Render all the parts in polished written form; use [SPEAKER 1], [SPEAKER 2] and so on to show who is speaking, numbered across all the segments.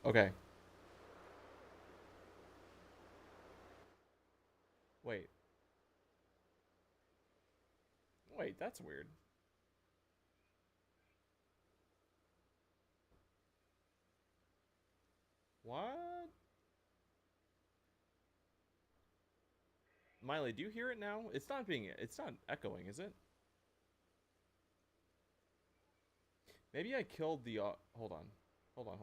[SPEAKER 1] Okay. Wait. Wait, that's weird. What? Miley, do you hear it now? It's not echoing, is it? Maybe I killed the, hold on. Hold on.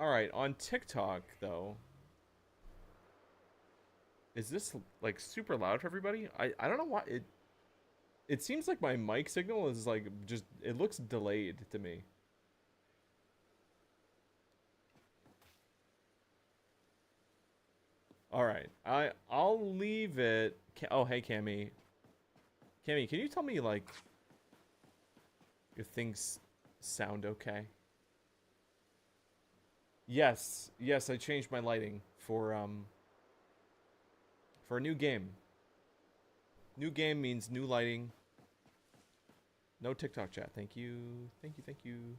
[SPEAKER 1] Alright, on TikTok, though, is this, like, super loud for everybody? I don't know why, it seems like my mic signal is, like, just, it looks delayed to me. Alright, I'll leave it, oh, hey, Cammy. Cammy, can you tell me, like, if things sound okay? Yes, yes, I changed my lighting for a new game. New game means new lighting. No TikTok chat. Thank you. Thank you. Thank you.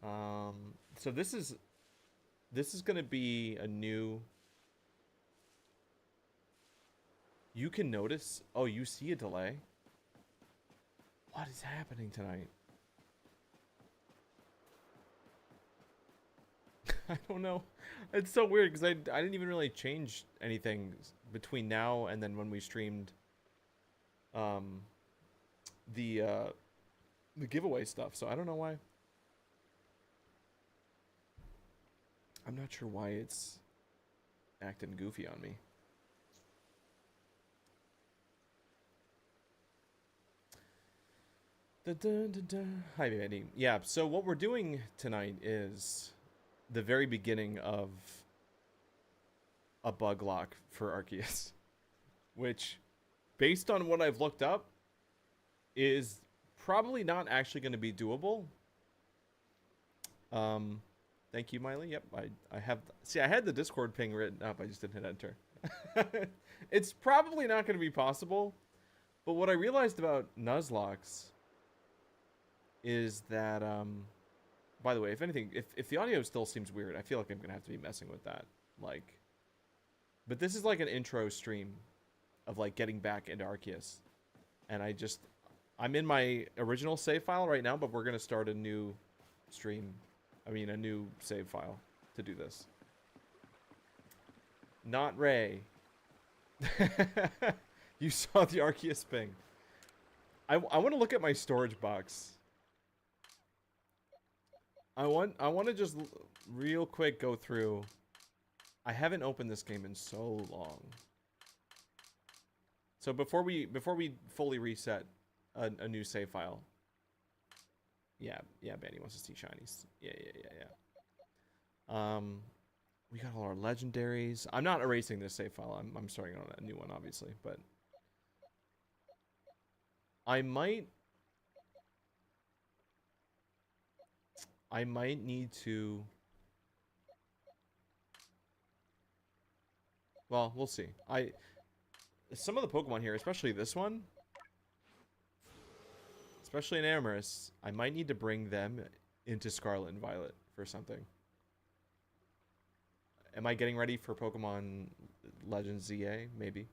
[SPEAKER 1] So this is gonna be a new. You can notice. Oh, you see a delay. What is happening tonight? I don't know. It's so weird because I didn't even really change anything between now and then when we streamed um the uh the giveaway stuff. So I don't know why. I'm not sure why it's acting goofy on me. Da, da, da, da. Hi, Mandy. Yeah, so what we're doing tonight is the very beginning of a bug lock for Arceus, which, based on what I've looked up, is probably not actually going to be doable. Um, Thank you, Miley. Yep, I have. See, I had the Discord ping written up. I just didn't hit enter. It's probably not going to be possible. But what I realized about Nuzlocks is that by the way, if anything, if the audio still seems weird, I feel like I'm gonna have to be messing with that. Like, but this is like an intro stream of like getting back into Arceus, and I'm in my original save file right now, but we're gonna start a new stream. I mean, a new save file to do this. Not Ray. You saw the Arceus ping. I want to look at my storage box. I want to just real quick go through. I haven't opened this game in so long. So before we fully reset a new save file. Yeah, Benny wants to see shinies. Yeah. We got all our legendaries. I'm not erasing this save file. I'm starting on a new one, obviously, but I might I might need to. Well, we'll see. Some of the Pokemon here, especially this one, especially in Amorous, I might need to bring them into Scarlet and Violet for something. Am I getting ready for Pokemon Legends ZA? Maybe.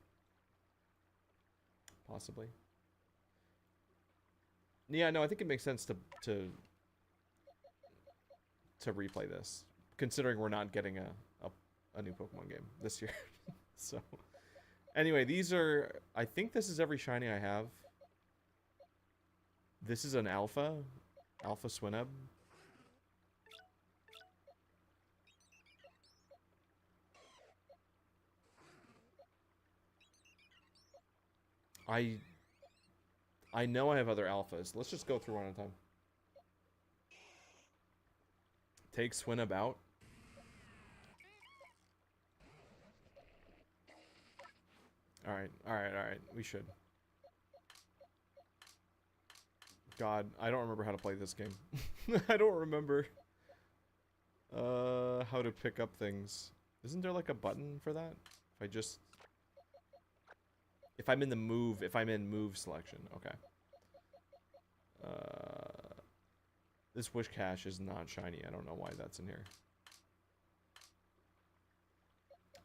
[SPEAKER 1] Possibly. Yeah, no, I think it makes sense to replay this, considering we're not getting a new Pokemon game this year. So, anyway, these are. I think this is every shiny I have. This is an Alpha Swinub. I I know I have other alphas. Let's just go through one at a time. Take Swinub out. Alright, alright, alright. We should. God, I don't remember how to play this game. I don't remember how to pick up things. Isn't there like a button for that? If I just... If I'm in the move, if I'm in move selection, okay. This wish cache is not shiny. I don't know why that's in here.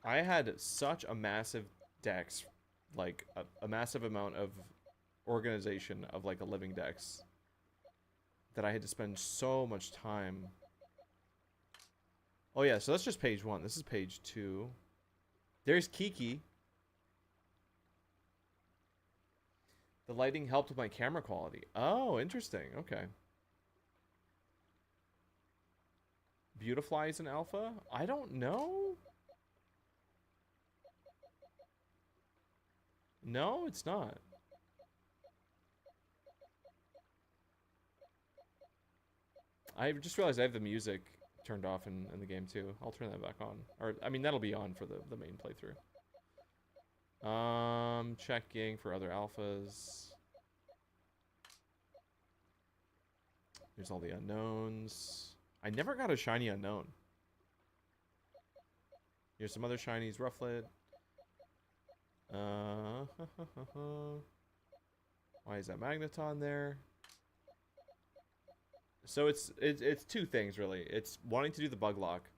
[SPEAKER 1] I had such a massive dex, like a massive amount of organization of like a living dex, that I had to spend so much time. Oh yeah, so that's just page 1. This is page 2. There's Kiki. The lighting helped with my camera quality. Oh, interesting. Okay. Beautifly is an alpha? I don't know. No, it's not. I just realized I have the music turned off in the game too. I'll turn that back on. Or, I mean, that'll be on for the main playthrough. Checking for other alphas. There's all the unknowns. I never got a shiny unknown. Here's some other shinies. Rufflet. Why is that Magneton there? So it's two things really. It's wanting to do the bug lock,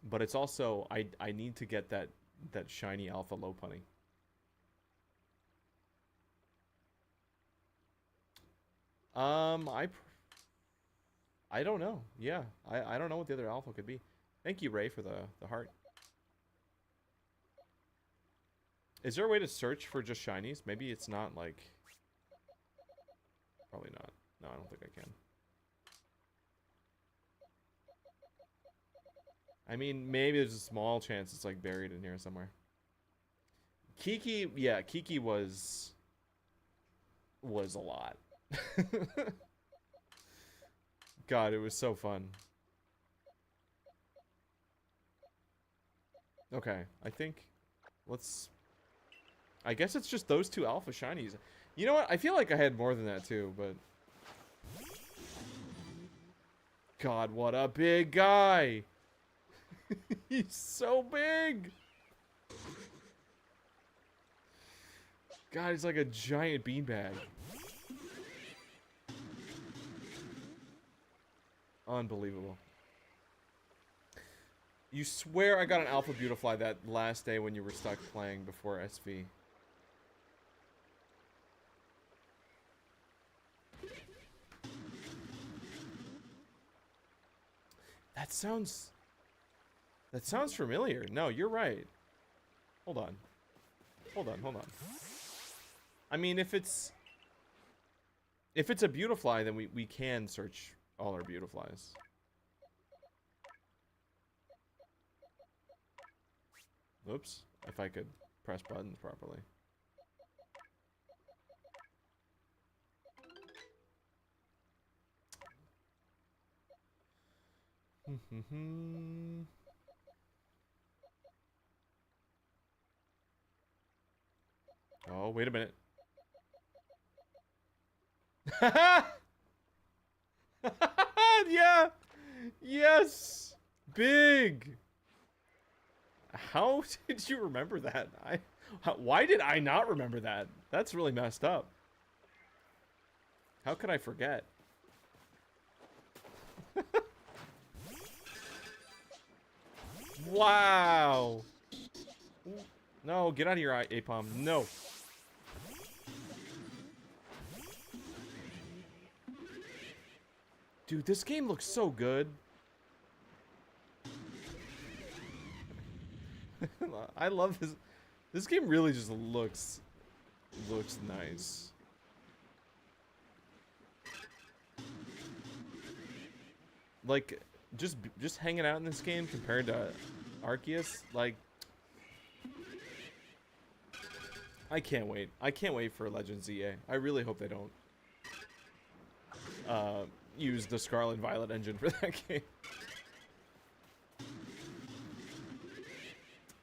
[SPEAKER 1] but it's also I need to get that shiny alpha Lopunny. I don't know. Yeah, I don't know what the other alpha could be. Thank you, Ray, for the heart. Is there a way to search for just shinies? Maybe it's not like... Probably not. No, I don't think I can. I mean, maybe there's a small chance it's like buried in here somewhere. Kiki, yeah, Kiki was a lot. God, it was so fun. Okay, I think I guess it's just those two alpha shinies. You know what? I feel like I had more than that too, but God, what a big guy. He's so big. God, he's like a giant beanbag. Unbelievable. You swear I got an Alpha Beautifly that last day when you were stuck playing before SV. That sounds familiar. No, you're right. Hold on. Hold on. I mean, if it's a Beautifly, then we can search all our Beautiflies. Oops. If I could press buttons properly. Oh, wait a minute. Yeah. Yes. Big. How did you remember that? Why did I not remember that? That's really messed up. How could I forget? Wow. No, get out of here, Apom. No. Dude, this game looks so good. I love this. This game really just looks nice. Like, just hanging out in this game compared to Arceus, like, I can't wait. I can't wait for Legends EA. I really hope they don't use the Scarlet Violet engine for that game.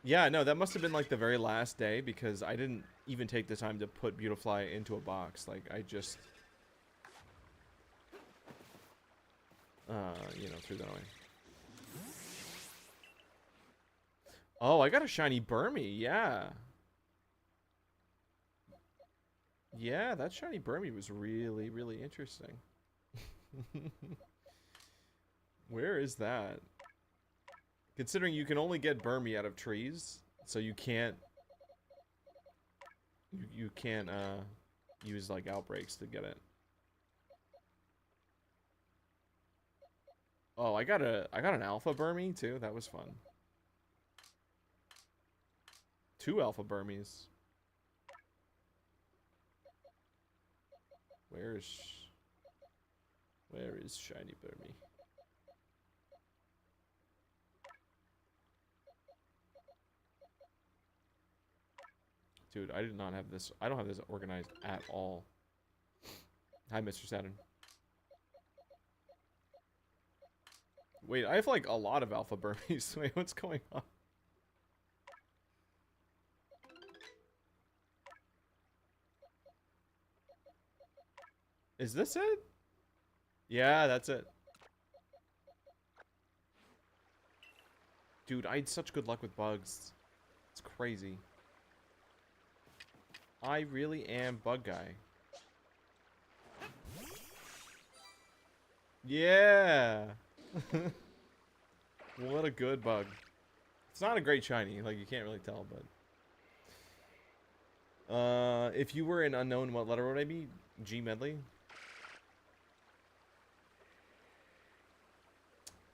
[SPEAKER 1] Yeah, no, that must have been like the very last day because I didn't even take the time to put Beautifly into a box. Like, I just, you know, threw that away. Oh, I got a shiny Burmy, yeah. Yeah, that shiny Burmy was really, really interesting. Where is that? Considering you can only get Burmy out of trees, so you can't you can't use like outbreaks to get it. Oh, I got an alpha Burmy too. That was fun. 2 alpha Burmies. Where is shiny Burmy? Dude, I did not have this. I don't have this organized at all. Hi, Mr. Saturn. Wait, I have like a lot of alpha Burmies. Wait, what's going on? Is this it? Yeah, that's it. Dude, I had such good luck with bugs. It's crazy. I really am bug guy. Yeah. What a good bug. It's not a great shiny, like you can't really tell, but if you were an unknown, what letter would I be? G Medley?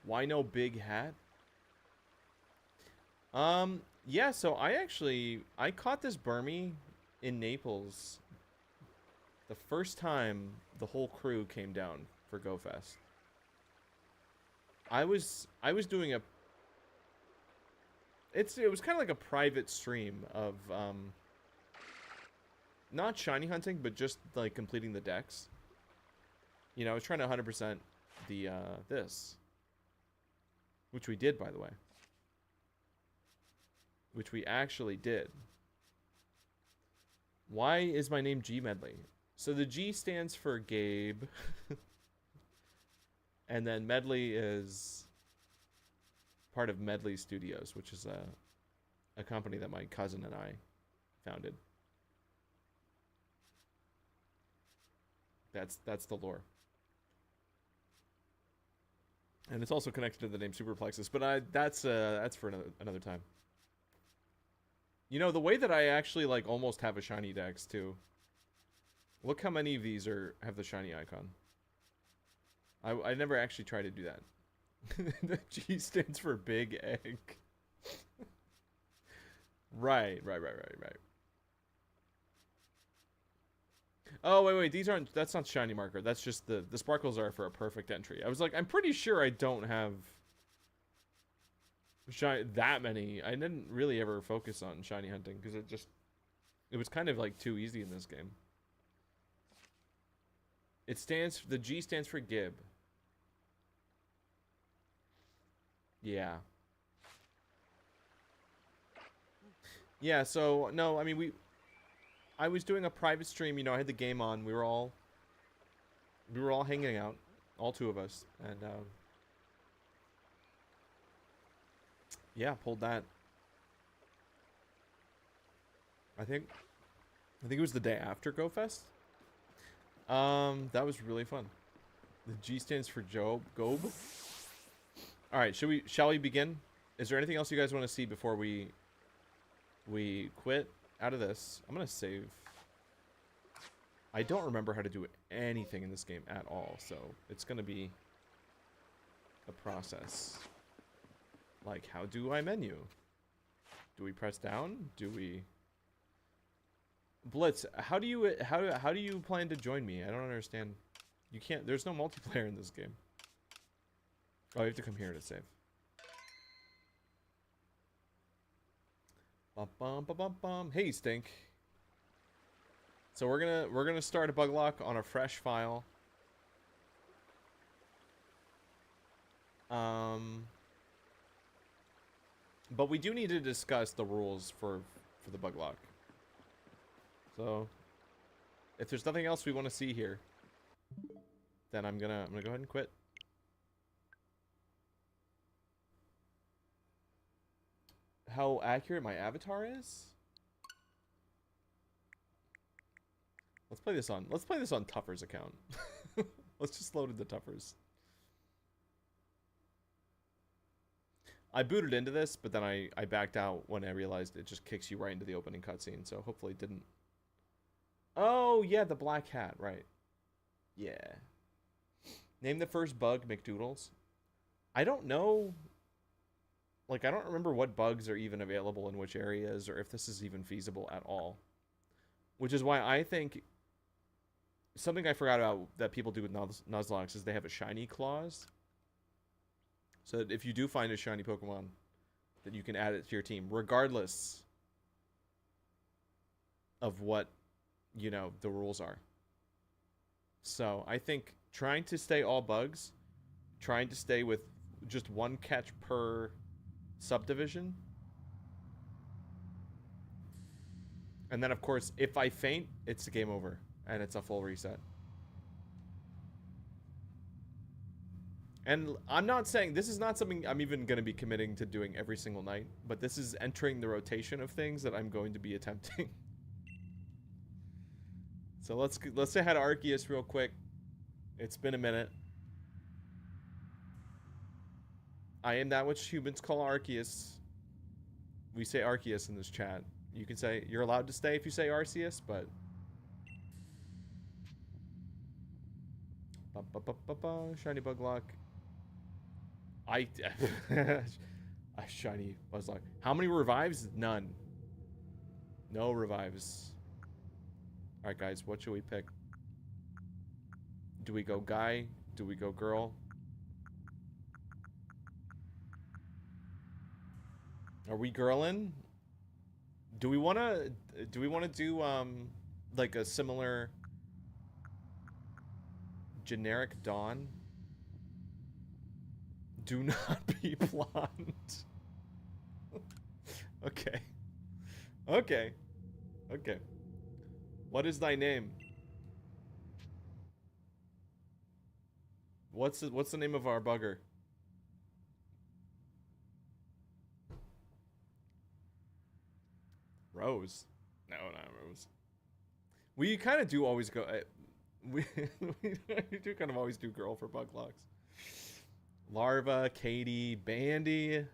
[SPEAKER 1] Why no big hat? Yeah, so I caught this Burmy in Naples the first time the whole crew came down for GoFest. I was doing a it was kind of like a private stream of not shiny hunting, but just like completing the decks. You know, I was trying to 100% the this, which we did, by the way. Which we actually did. Why is my name G Medley? So the G stands for Gabe. And then Medley is part of Medley Studios, which is a company that my cousin and I founded. That's the lore. And it's also connected to the name Superplexus, but that's for another time. You know, the way that I actually like almost have a shiny dex too. Look how many of these have the shiny icon. I never actually tried to do that. The G stands for big egg. Right. Oh, wait, that's not shiny marker. That's just the sparkles are for a perfect entry. I was like, I'm pretty sure I don't have that many. I didn't really ever focus on shiny hunting because it was kind of like too easy in this game. The G stands for Gib. Yeah. Yeah, so no, I mean I was doing a private stream, you know, I had the game on. We were all hanging out, all 2 of us, and yeah, pulled that. I think it was the day after GoFest. That was really fun. The G stands for Gob. All right, shall we begin? Is there anything else you guys want to see before we quit out of this? I'm gonna save. I don't remember how to do anything in this game at all, so it's gonna be a process. Like, how do I menu? Do we press down? Do we? Blitz, how do you plan to join me? I don't understand. You can't. There's no multiplayer in this game. Oh, you have to come here to save. Bum bum bum bum bum. Hey, Stink. So we're gonna start a bug lock on a fresh file. But we do need to discuss the rules for the bug lock. So, if there's nothing else we want to see here, then I'm gonna go ahead and quit. How accurate my avatar is? Let's play this on Tuffer's account. Let's just load into Tuffer's. I booted into this, but then I backed out when I realized it just kicks you right into the opening cutscene, so hopefully it didn't. Oh, yeah, the black hat, right. Yeah. Name the first bug, McDoodles. I don't know. Like, I don't remember what bugs are even available in which areas, or if this is even feasible at all. Which is why I think something I forgot about that people do with Nuzlocke is they have a shiny clause. So that if you do find a shiny Pokemon, that you can add it to your team, regardless of what, you know, the rules are. So I think trying to stay all bugs, trying to stay with just one catch per subdivision. And then, of course, if I faint, it's a game over. And it's a full reset. And I'm not saying, this is not something I'm even going to be committing to doing every single night. But this is entering the rotation of things that I'm going to be attempting. So let's say hi to Arceus real quick. It's been a minute. I am that which humans call Arceus. We say Arceus in this chat. You can say, you're allowed to stay if you say Arceus, but... Shiny bug lock. A shiny Buzzlock. How many revives? None. No revives. Alright, guys, what should we pick? Do we go guy? Do we go girl? Are we girlin'? Do we wanna do like a similar generic Dawn? Do not be blonde. Okay. Okay. Okay. What is thy name? What's the name of our bugger? Rose. No, not Rose. We kind of do always go. We do kind of always do girl for bug locks. Larva, Katie, Bandy.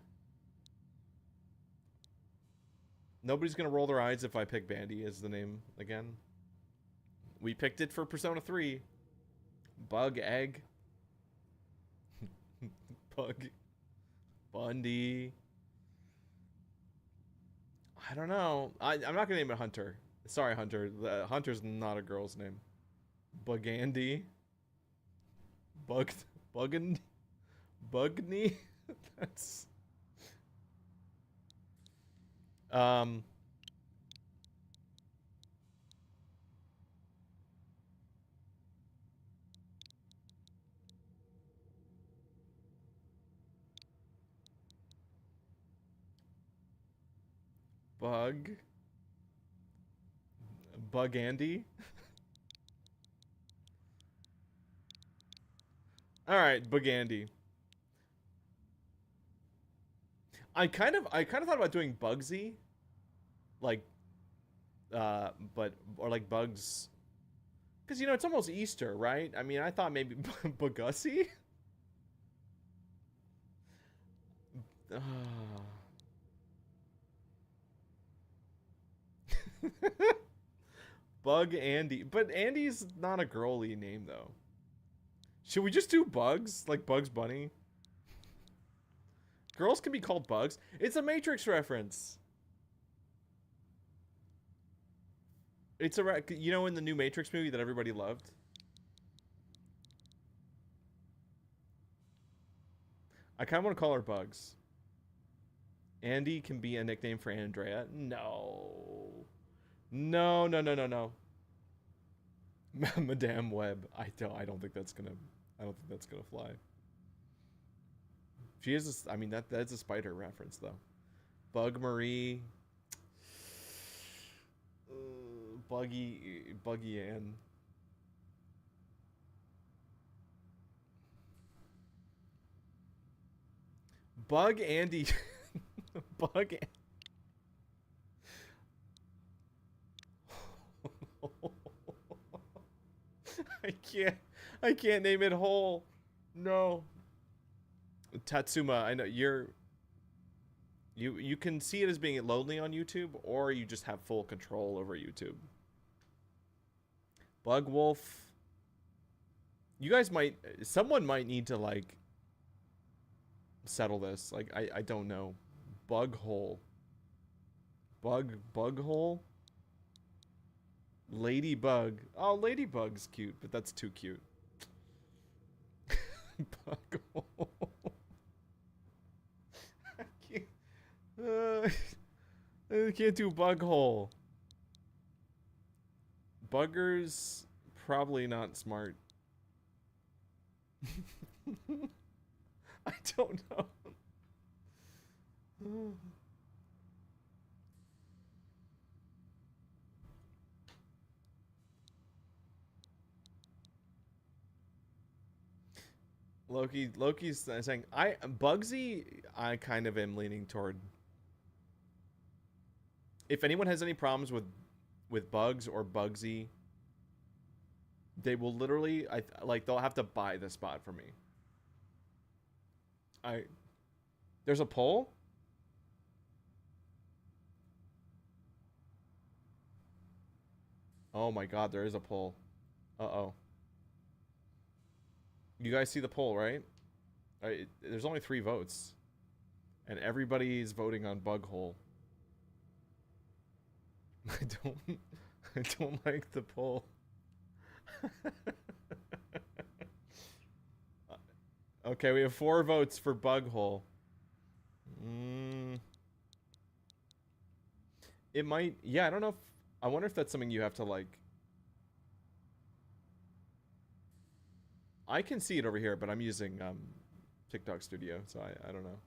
[SPEAKER 1] Nobody's gonna roll their eyes if I pick Bandy as the name again. We picked it for Persona 3. Bug Egg. Bug. Bundy. I don't know. I'm not gonna name it Hunter. Sorry, Hunter. The Hunter's not a girl's name. Bugandy. Bugany. That's Bugandy. All right, Bugandy. I kind of thought about doing Bugsy, like, or like Bugs, because you know it's almost Easter, right? I mean, I thought maybe Bugussy. Bug Andy, but Andy's not a girly name though. Should we just do Bugs, like Bugs Bunny? Girls can be called Bugs. It's a Matrix reference. It's a, you know, in the new Matrix movie that everybody loved. I kind of want to call her Bugs. Andy can be a nickname for Andrea. No. No. Madame Web. I don't think that's gonna fly. She is I mean that's a spider reference though. Bug Marie. Buggy Ann. Bug Andy. Bug. I can't name it whole. No. Tatsuma, I know you can see it as being lonely on YouTube, or you just have full control over YouTube. Bug Wolf. You guys someone might need to like settle this. Like I don't know. Bug Hole. Bug Hole? Ladybug. Oh, Ladybug's cute, but that's too cute. Bug Hole. I can't do Bug Hole. Buggers probably not smart. I don't know. Loki's saying Bugsy I kind of am leaning toward. If anyone has any problems with Bugs or Bugsy, they will literally they'll have to buy the spot for me. There's a poll? Oh my god, there is a poll. Uh-oh. You guys see the poll, right? There's only 3 votes. And everybody's voting on Bug Hole. I don't like the poll. Okay, we have 4 votes for Bug Hole. It might, yeah, I don't know if, I wonder if that's something you have to like. I can see it over here, but I'm using TikTok Studio, so I don't know.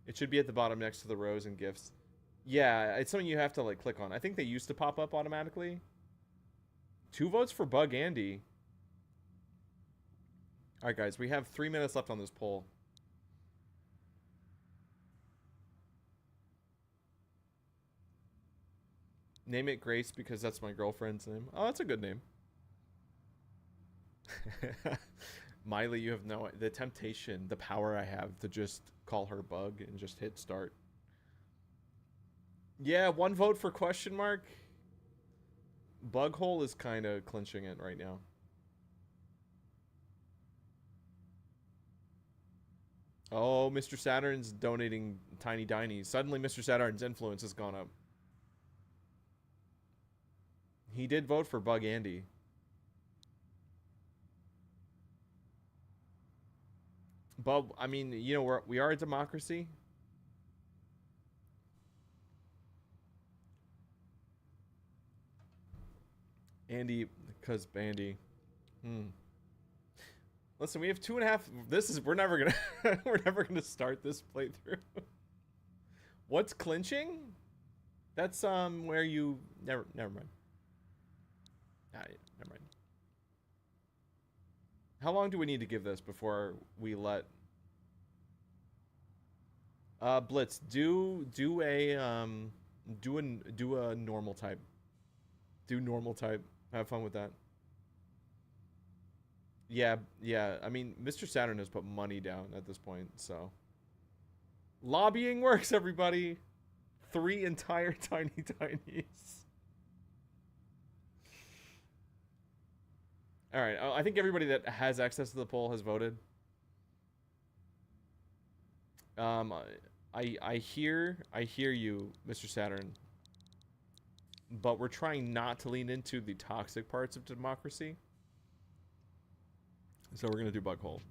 [SPEAKER 1] It should be at the bottom next to the rows and gifts. Yeah, it's something you have to like click on. I think they used to pop up automatically. 2 votes for Bug Andy. All right, guys, we have 3 minutes left on this poll. Name it Grace because that's my girlfriend's name. Oh, that's a good name. Miley, you have the temptation, the power I have to just call her Bug and just hit start. Yeah, 1 vote for question mark. Bug Hole is kind of clinching it right now. Oh, Mr. Saturn's donating tiny dinies. Suddenly Mr. Saturn's influence has gone up. He did vote for Bug Andy. But, I mean, you know, we are a democracy. Andy, because Bandy. Listen, we have 2.5. We're never gonna, we're never gonna start this playthrough. What's clinching? That's where you never mind. Never mind. How long do we need to give this before we let Blitz do a normal type. Do normal type. Have fun with that. Yeah. I mean, Mr. Saturn has put money down at this point, so lobbying works, everybody. 3 entire tiny tinies. All right, I think everybody that has access to the poll has voted. I hear you, Mr. Saturn. But we're trying not to lean into the toxic parts of democracy. So we're going to do Bug Hole.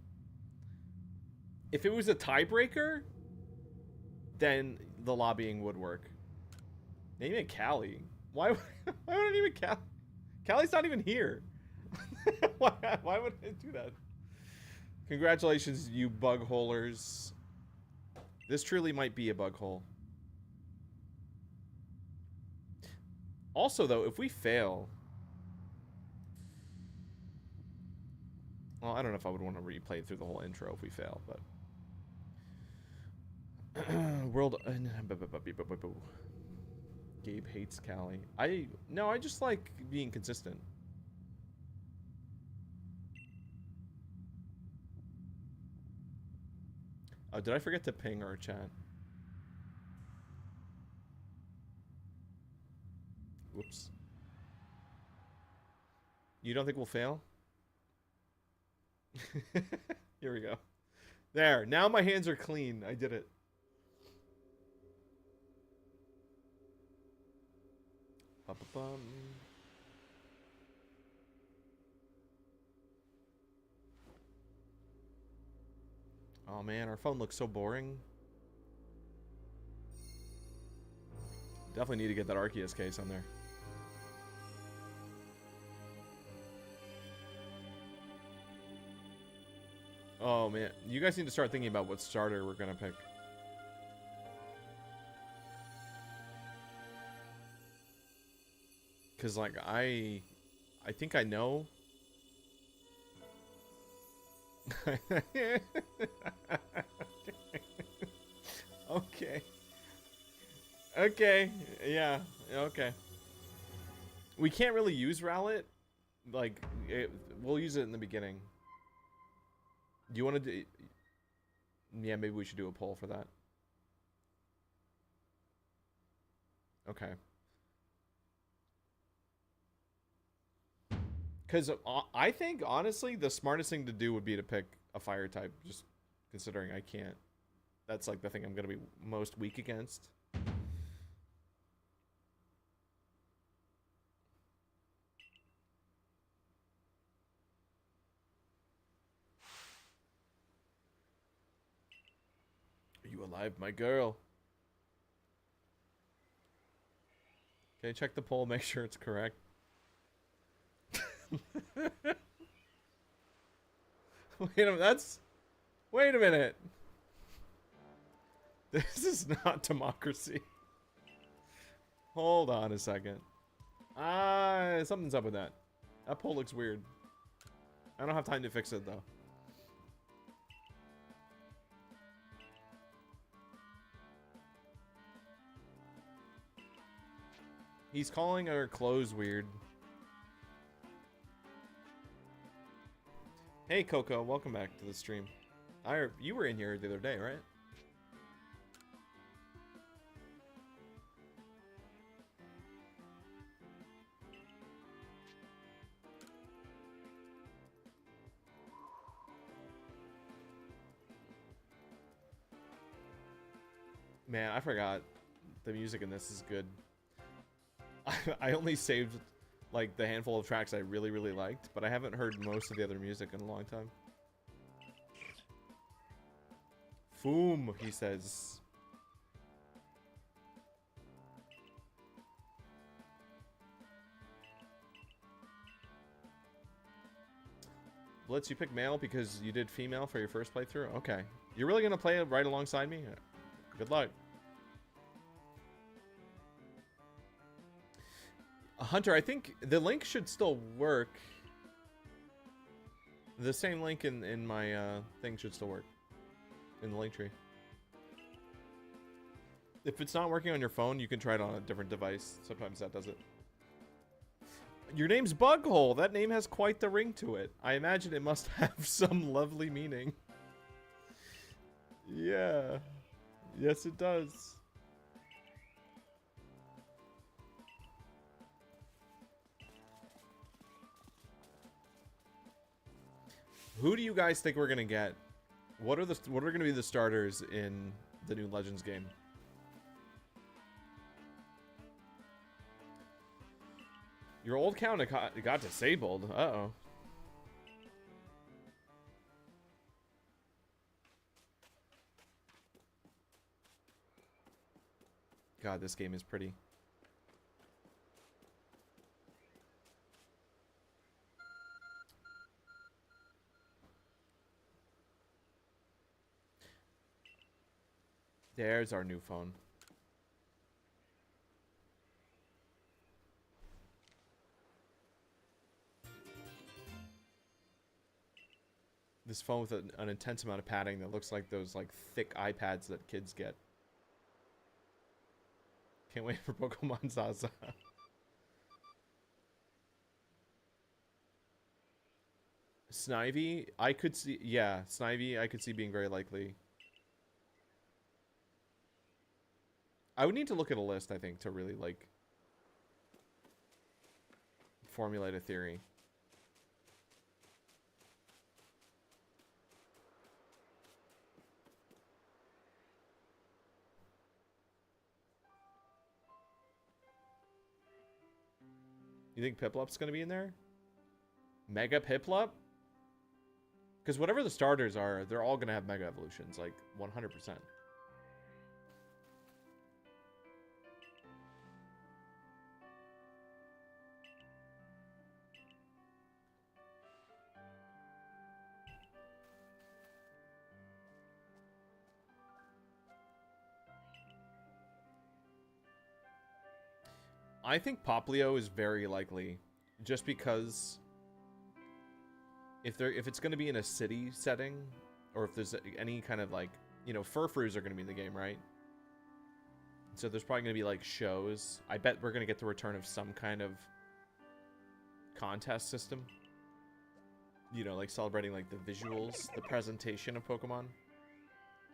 [SPEAKER 1] If it was a tiebreaker, then the lobbying would work. Name it Callie. Why would I name it Callie? Callie's not even here. Why would I do that? Congratulations, you bug holers. This truly might be a bug hole. Also, though, if we fail... Well, I don't know if I would want to replay through the whole intro if we fail, but... World... Gabe hates Callie. No, I just like being consistent. Oh, did I forget to ping our chat? Whoops. You don't think we'll fail? Here we go. There. Now my hands are clean. I did it. Ba-ba-bum. Oh man, our phone looks so boring. Definitely need to get that Arceus case on there. Oh man, you guys need to start thinking about what starter we're gonna pick. Cause like I think I know. Okay. Okay. Yeah. Okay. We can't really use Rowlet. Like, we'll use it in the beginning. Do you want to do... Yeah, maybe we should do a poll for that. Okay. Because I think, honestly, the smartest thing to do would be to pick a fire type, just considering I can't. That's like the thing I'm going to be most weak against. Are you alive, my girl? Okay, check the poll, make sure it's correct. Wait a minute. This is not democracy. Hold on a second. Something's up with that. That poll looks weird. I don't have time to fix it though. He's calling our clothes weird. Hey Coco, welcome back to the stream. You were in here the other day, right? Man, I forgot. The music in this is good. I only saved like the handful of tracks I really, really liked, but I haven't heard most of the other music in a long time. Foom, he says. Blitz, you picked male because you did female for your first playthrough? Okay. You're really gonna play it right alongside me? Good luck. Hunter, I think the link should still work. The same link in my thing should still work. In the link tree. If it's not working on your phone, you can try it on a different device. Sometimes that does it. Your name's Bughole. That name has quite the ring to it. I imagine it must have some lovely meaning. Yeah. Yes, it does. Who do you guys think we're gonna get? What are gonna be the starters in the new Legends game? Your old account got disabled. Uh-oh. God, this game is pretty. There's our new phone. This phone with an intense amount of padding that looks like those like thick iPads that kids get. Can't wait for Pokemon Zaza. Snivy, I could see, yeah, Snivy, I could see being very likely. I would need to look at a list, I think, to really, like, formulate a theory. You think Piplup's gonna be in there? Mega Piplup? Because whatever the starters are, they're all gonna have Mega Evolutions, like 100%. I think Poplio is very likely, just because if it's going to be in a city setting, or if there's any kind of like, you know, Furfroos are going to be in the game, right? So there's probably going to be like shows. I bet we're going to get the return of some kind of contest system. You know, like celebrating like the visuals, the presentation of Pokemon.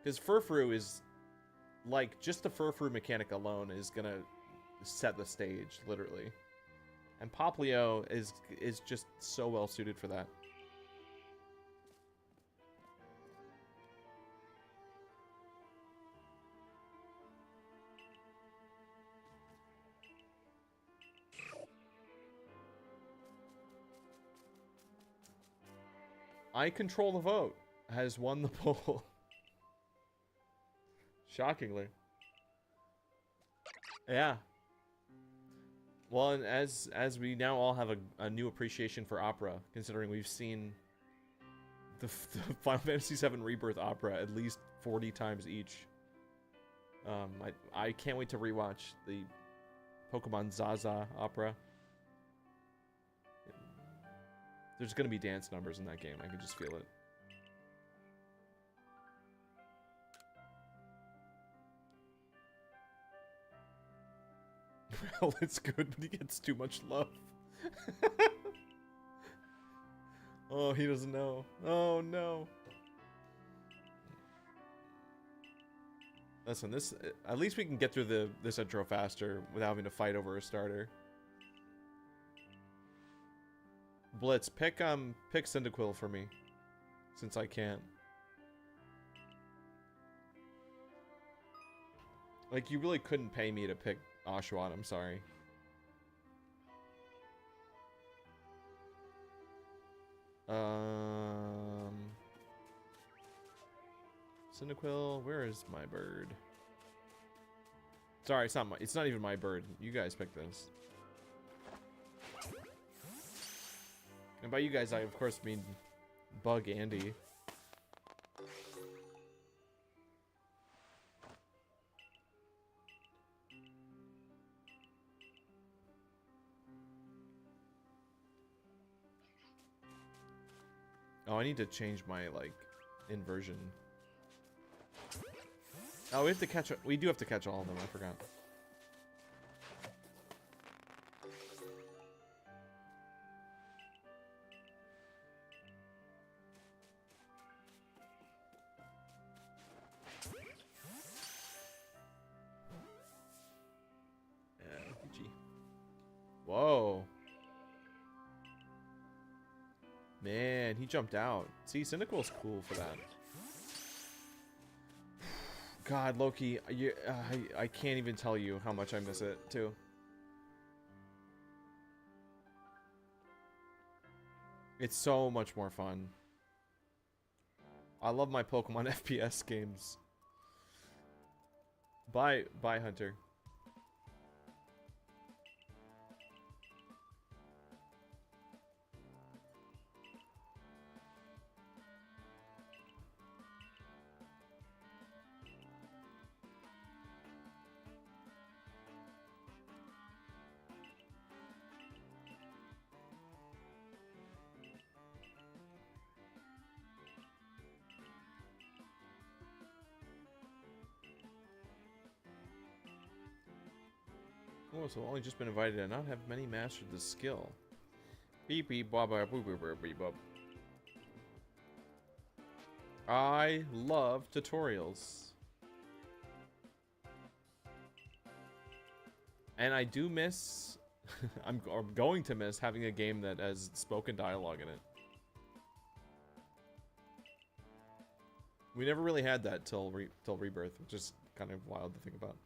[SPEAKER 1] Because Furfrou is like, just the Furfrou mechanic alone is going to set the stage, literally. And Poplio is just so well suited for that. I Control the Vote has won the poll. Shockingly. Yeah. Well, and as we now all have a new appreciation for opera, considering we've seen the Final Fantasy VII Rebirth opera at least 40 times each. I can't wait to rewatch the Pokemon Zaza opera. There's gonna be dance numbers in that game. I can just feel it. Well, it's good, but he gets too much love. Oh, he doesn't know. Oh, no. Listen, this at least we can get through this intro faster without having to fight over a starter. Blitz, pick Cyndaquil for me, since I can't. Like, you really couldn't pay me to pick Oshawott, I'm sorry. Cyndaquil, where is my bird? Sorry, it's not even my bird. You guys picked this. And by you guys, I of course mean Bug Andy. Oh, I need to change my, like, inversion. Oh, we do have to catch all of them, I forgot. GG. Whoa. Man, he jumped out. See, Cyndaquil's cool for that. God, Loki, I can't even tell you how much I miss it, too. It's so much more fun. I love my Pokemon FPS games. Bye, Hunter. Oh, so I've only just been invited and not have many mastered the skill. Beep beep blah blah boop boop boop beep boop. I love tutorials. And I do miss I'm going to miss having a game that has spoken dialogue in it. We never really had that till Rebirth, which is kind of wild to think about.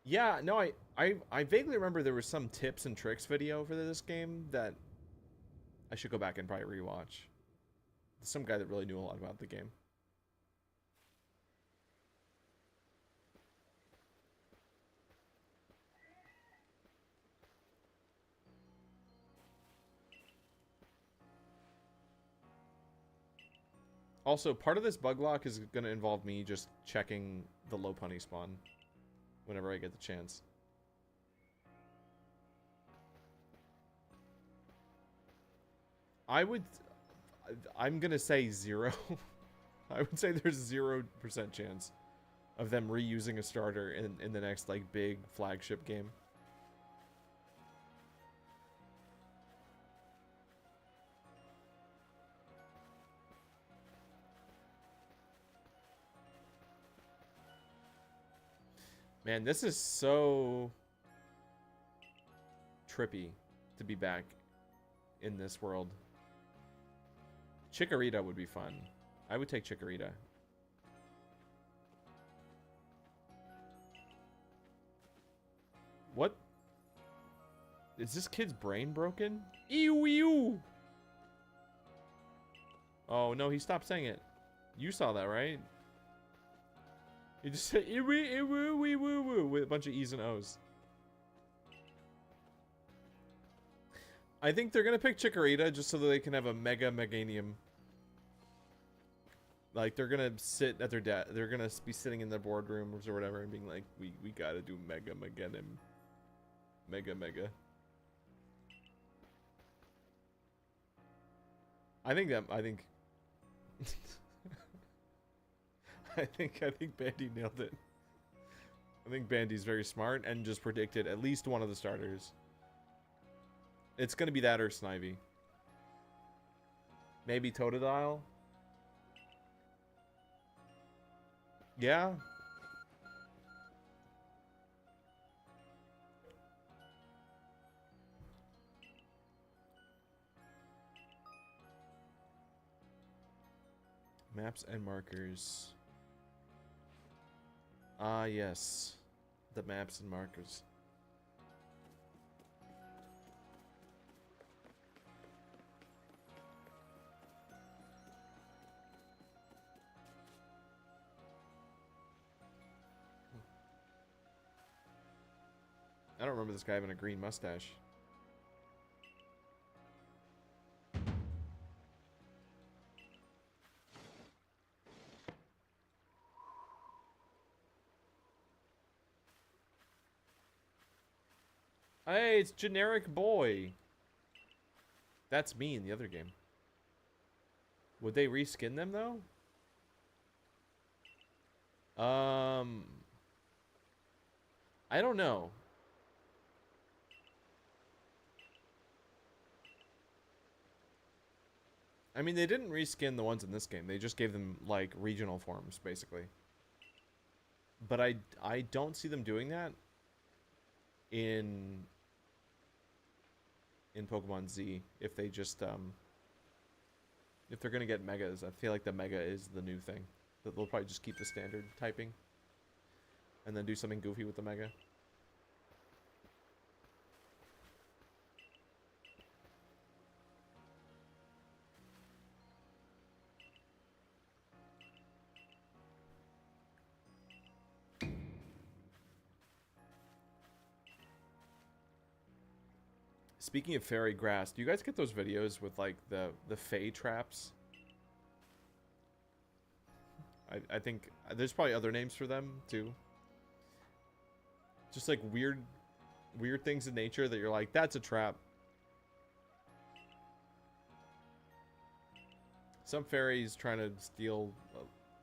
[SPEAKER 1] Yeah, no, I vaguely remember there was some tips and tricks video for this game that I should go back and probably rewatch. Some guy that really knew a lot about the game. Also, part of this bug lock is going to involve me just checking the low punny spawn whenever I get the chance. I'm going to say 0. I would say there's 0% chance of them reusing a starter in the next, like, big flagship game. Man, this is so trippy to be back in this world. Chikorita would be fun. I would take Chikorita. What? Is this kid's brain broken? Ew, ew. Oh, no, he stopped saying it. You saw that, right? He just said woo with a bunch of E's and O's. I think they're gonna pick Chikorita just so that they can have a Mega Meganium. Like they're gonna sit at their they're gonna be sitting in their boardrooms or whatever and being like, we gotta do Mega Meganium. Mega. I think I think Bandy nailed it. I think Bandy's very smart and just predicted at least one of the starters. It's gonna be that or Snivy. Maybe Totodile? Yeah. Maps and markers. Ah, yes. The maps and markers. I don't remember this guy having a green mustache. Hey, it's generic boy. That's me in the other game. Would they reskin them though? I don't know. I mean, they didn't reskin the ones in this game. They just gave them like regional forms, basically. But I don't see them doing that in Pokemon Z if they just if they're gonna get megas. I feel like the mega is the new thing. That they'll probably just keep the standard typing and then do something goofy with the mega. Speaking of fairy grass, do you guys get those videos with like the fey traps? I think there's probably other names for them too. Just like weird things in nature that you're like, that's a trap. Some fairy's trying to steal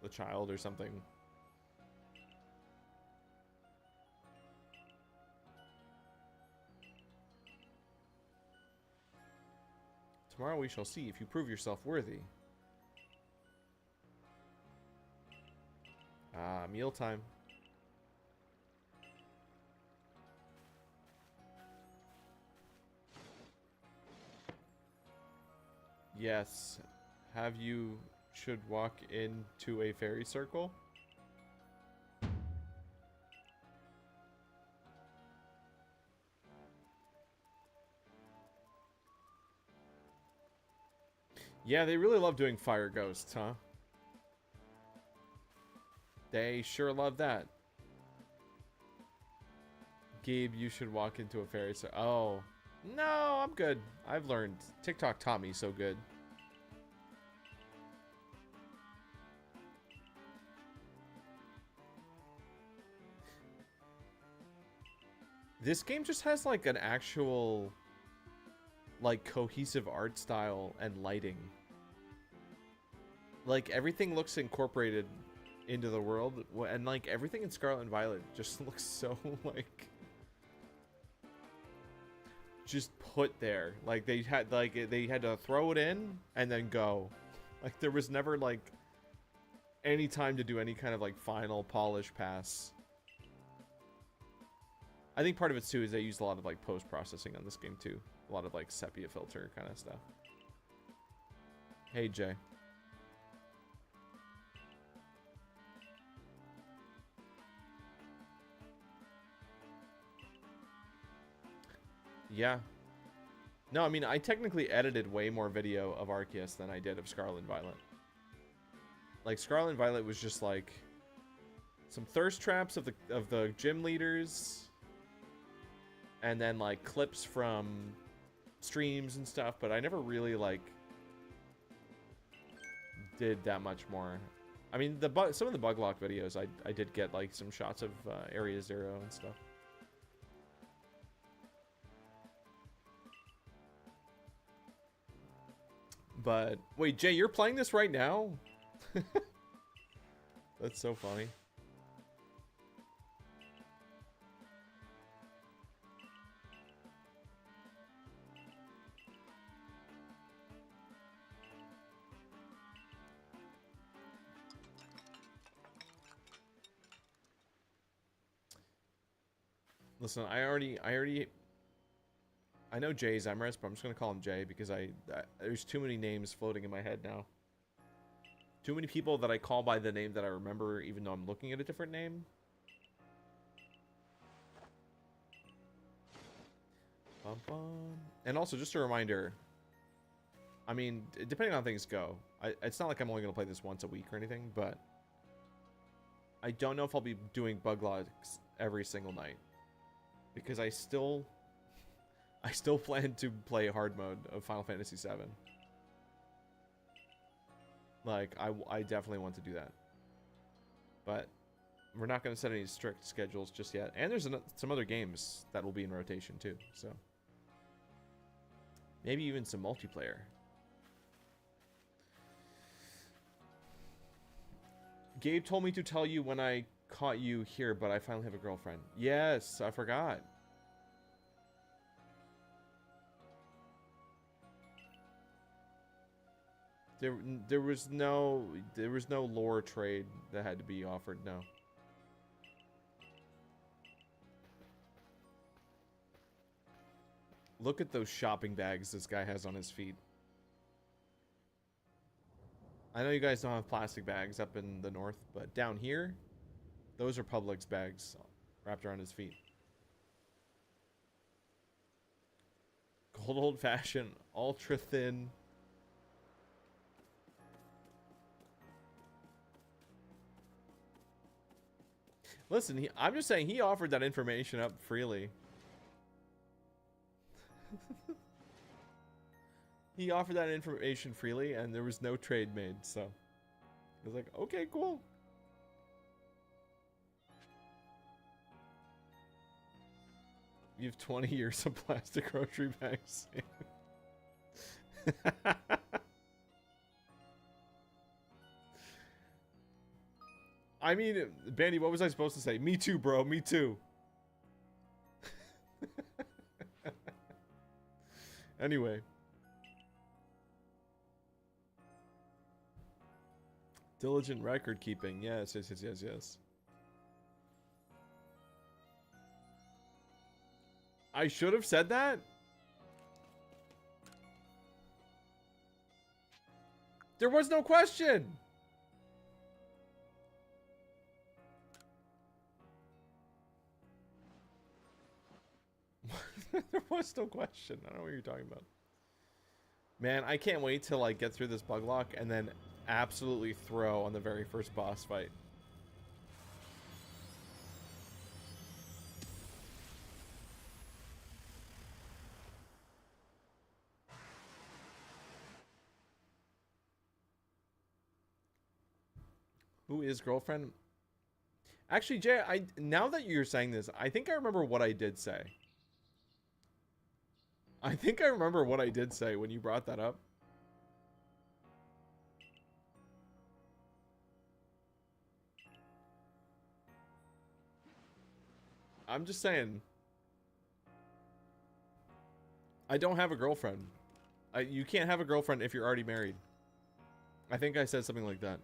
[SPEAKER 1] a child or something. Tomorrow we shall see if you prove yourself worthy. Ah, mealtime. Yes. Have you should walk into a fairy circle? Yeah, they really love doing fire ghosts, huh? They sure love that. Gabe, you should walk into a fairy circle. Oh. No, I'm good. I've learned. TikTok taught me so good. This game just has like an actual like cohesive art style and lighting. Like everything looks incorporated into the world, and like everything in Scarlet and Violet just looks so like just put there. Like they had to throw it in and then go. Like there was never like any time to do any kind of like final polish pass. I think part of it too is they used a lot of like post-processing on this game too. A lot of like sepia filter kind of stuff. Hey Jay. Yeah. No, I mean, I technically edited way more video of Arceus than I did of Scarlet and Violet. Like, Scarlet and Violet was just, like, some thirst traps of the gym leaders. And then, like, clips from streams and stuff. But I never really, like, did that much more. I mean, some of the bug lock videos, I did get, like, some shots of Area Zero and stuff. But wait, Jay, you're playing this right now? That's so funny. Listen, I know Jay's Emrys, but I'm just gonna call him Jay because there's too many names floating in my head now. Too many people that I call by the name that I remember, even though I'm looking at a different name. Bum, bum. And also, just a reminder. I mean, depending on how things go, it's not like I'm only gonna play this once a week or anything, but I don't know if I'll be doing bug logs every single night because I still plan to play hard mode of Final Fantasy VII. Like, I definitely want to do that. But we're not going to set any strict schedules just yet. And there's some other games that will be in rotation too, so. Maybe even some multiplayer. Gabe told me to tell you when I caught you here, but I finally have a girlfriend. Yes, I forgot. There was no lore trade that had to be offered, no. Look at those shopping bags this guy has on his feet. I know you guys don't have plastic bags up in the north, but down here, those are Publix bags wrapped around his feet. Cold old-fashioned, ultra-thin. Listen, I'm just saying he offered that information up freely. He offered that information freely, and there was no trade made, so I was like, okay, cool. You have 20 years of plastic grocery bags. I mean, Bandy, what was I supposed to say? Me too, bro. Me too. Anyway. Diligent record keeping. Yes, yes, yes, yes, yes. I should have said that? There was no question! There was no question. I don't know what you're talking about. Man, I can't wait till I get through this bug lock and then absolutely throw on the very first boss fight. Who is girlfriend? Actually, Jay, now that you're saying this, I think I remember what I did say. I think I remember what I did say when you brought that up. I'm just saying. I don't have a girlfriend. You can't have a girlfriend if you're already married. I think I said something like that.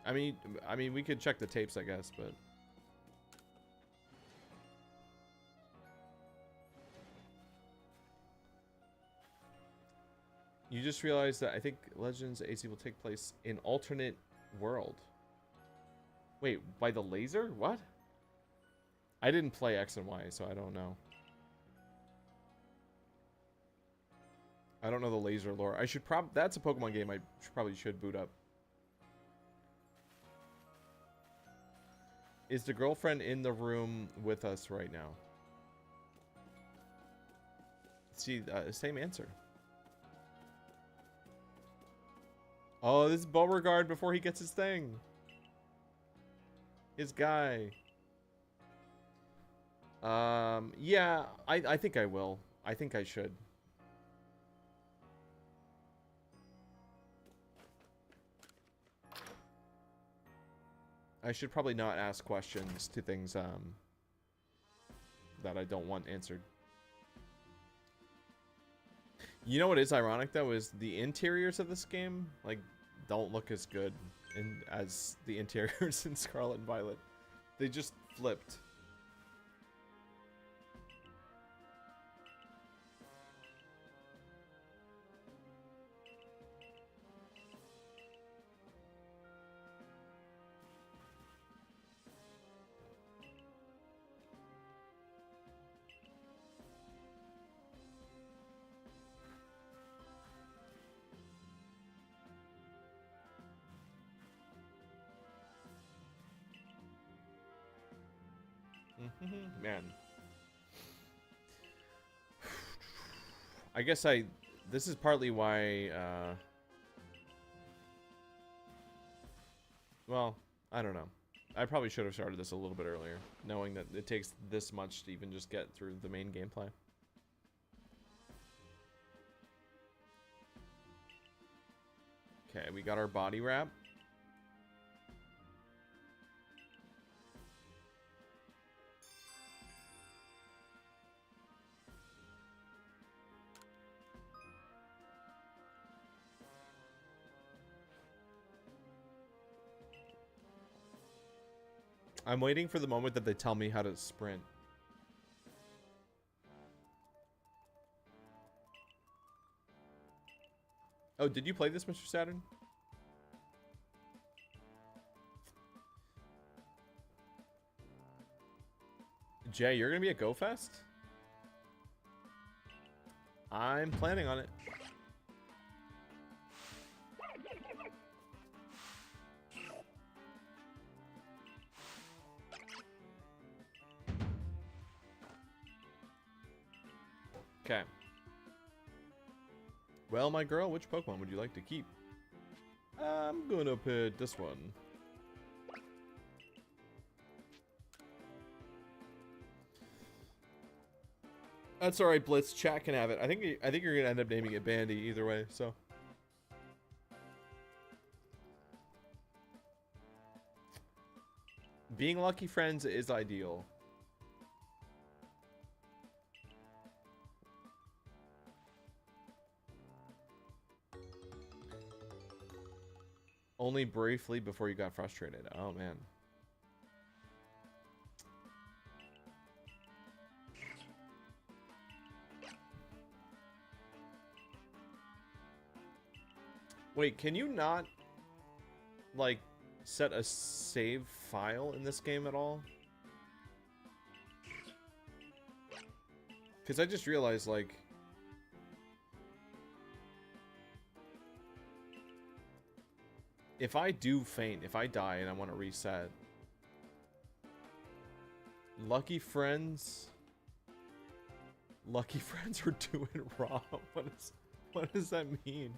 [SPEAKER 1] I mean, we could check the tapes, I guess, but you just realized that I think Legends AC will take place in alternate world. Wait, by the laser? What? I didn't play X and Y, so I don't know. I don't know the laser lore. I should that's a Pokemon game I probably should boot up. Is the girlfriend in the room with us right now? See, same answer. Oh, this is Beauregard before he gets his thing. His guy. Yeah, I think I will. I think I should. I should probably not ask questions to things that I don't want answered. You know what is ironic though is the interiors of this game like don't look as good as the interiors in Scarlet and Violet. They just flipped. Man. I guess this is partly why, well, I don't know. I probably should have started this a little bit earlier, knowing that it takes this much to even just get through the main gameplay. Okay, we got our body wrap. I'm waiting for the moment that they tell me how to sprint. Oh, did you play this, Mr. Saturn? Jay, you're gonna be at GoFest? I'm planning on it. Okay. Well, my girl, which Pokemon would you like to keep? I'm gonna pick this one. That's alright, Blitz. Chat can have it. I think you're gonna end up naming it Bandy either way, so. Being lucky friends is ideal. Only briefly before you got frustrated. Oh, man. Wait, can you not, like, set a save file in this game at all? Because I just realized, like... if I do faint, if I die and I want to reset... Lucky friends... Lucky friends are doing raw. What does that mean?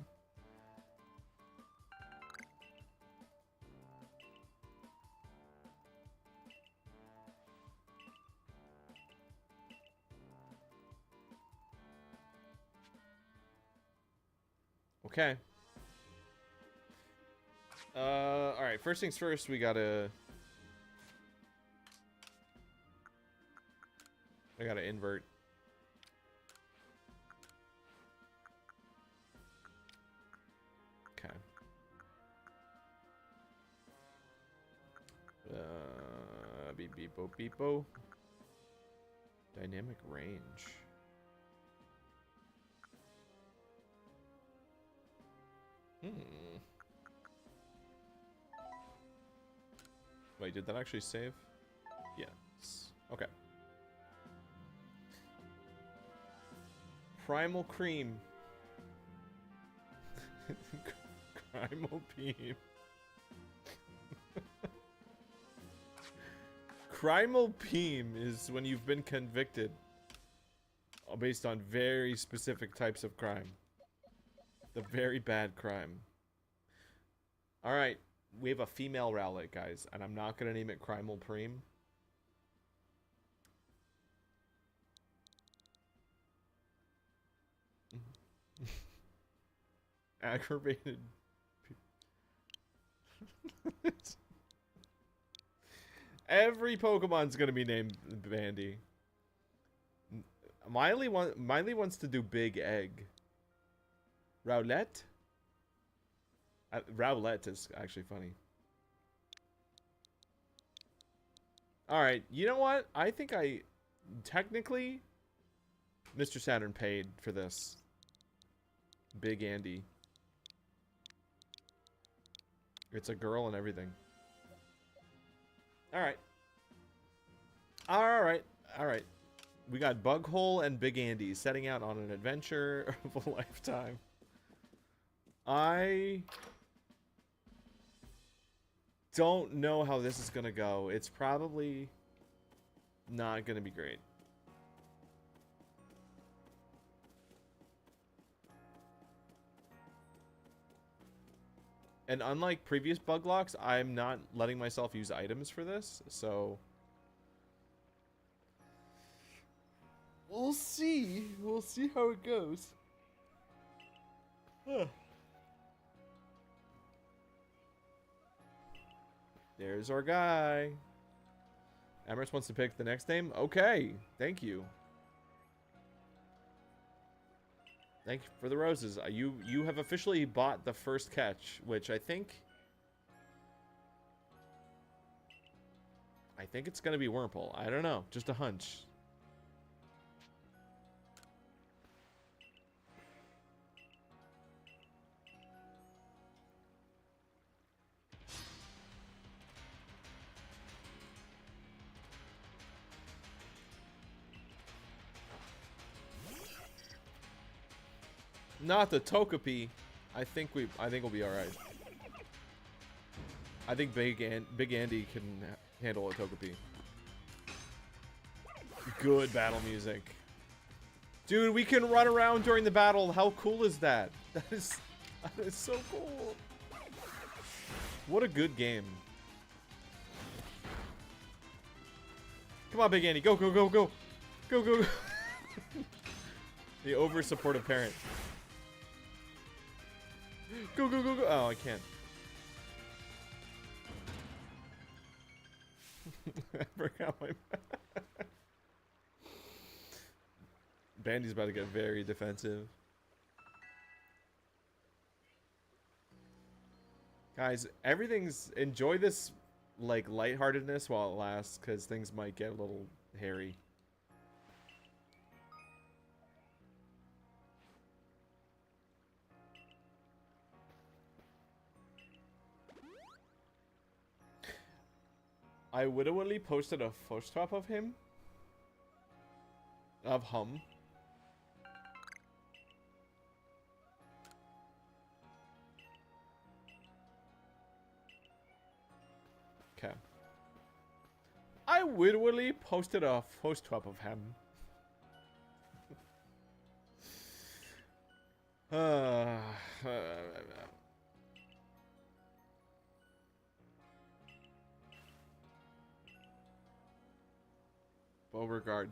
[SPEAKER 1] Okay. Alright, first things first, we gotta... I gotta invert. Okay. Beep beepo beepo. Dynamic range. Wait, did that actually save? Yes. Okay. Primal Cream. Primal Beam. Primal Beam is when you've been convicted based on very specific types of crime. The very bad crime. Alright, we have a female Rowlet, guys, and I'm not gonna name it Primal Preem. Aggravated. Every Pokemon's gonna be named Bandy. Miley wants to do Big Egg. Rowlet? Rowlet is actually funny. Alright, you know what? I think technically, Mr. Saturn paid for this. Big Andy. It's a girl and everything. Alright. Alright. Alright. We got Bughole and Big Andy setting out on an adventure of a lifetime. I don't know how this is gonna go. It's probably not gonna be great. And unlike previous bug locks, I'm not letting myself use items for this, so we'll see. We'll see how it goes. There's our guy. Amherst wants to pick the next name? Okay, thank you. Thank you for the roses. You have officially bought the first catch, which I think it's gonna be Wurmple. I don't know, just a hunch. Not the Togepi. I think we'll be all right. I think Big Andy can handle a Togepi. Good battle music. Dude, we can run around during the battle. How cool is that? That is so cool. What a good game. Come on, Big Andy. Go, go, go, go. Go, go, go. The over-supportive parent. Go, go, go, go. Oh, I can't. I forgot my... Bandy's about to get very defensive. God, Guys, enjoy this, like, lightheartedness while it lasts, because things might get a little hairy. I wittingly posted a photoswap of him. Of hum. Okay. I wittingly posted a photoswap of him. Beauregard.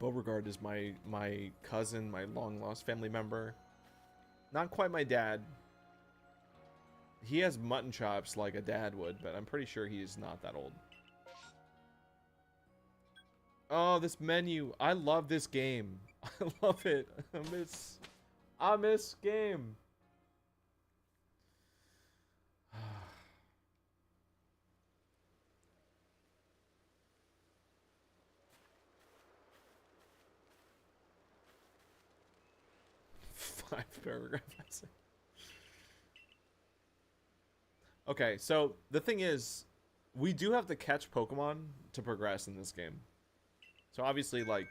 [SPEAKER 1] Beauregard is my cousin, my long-lost family member. Not quite my dad. He has mutton chops like a dad would, but I'm pretty sure he's not that old. Oh, this menu. I love this game. I love it. I miss game. 5-paragraph essay. Okay, so the thing is, we do have to catch Pokemon to progress in this game. So obviously, like,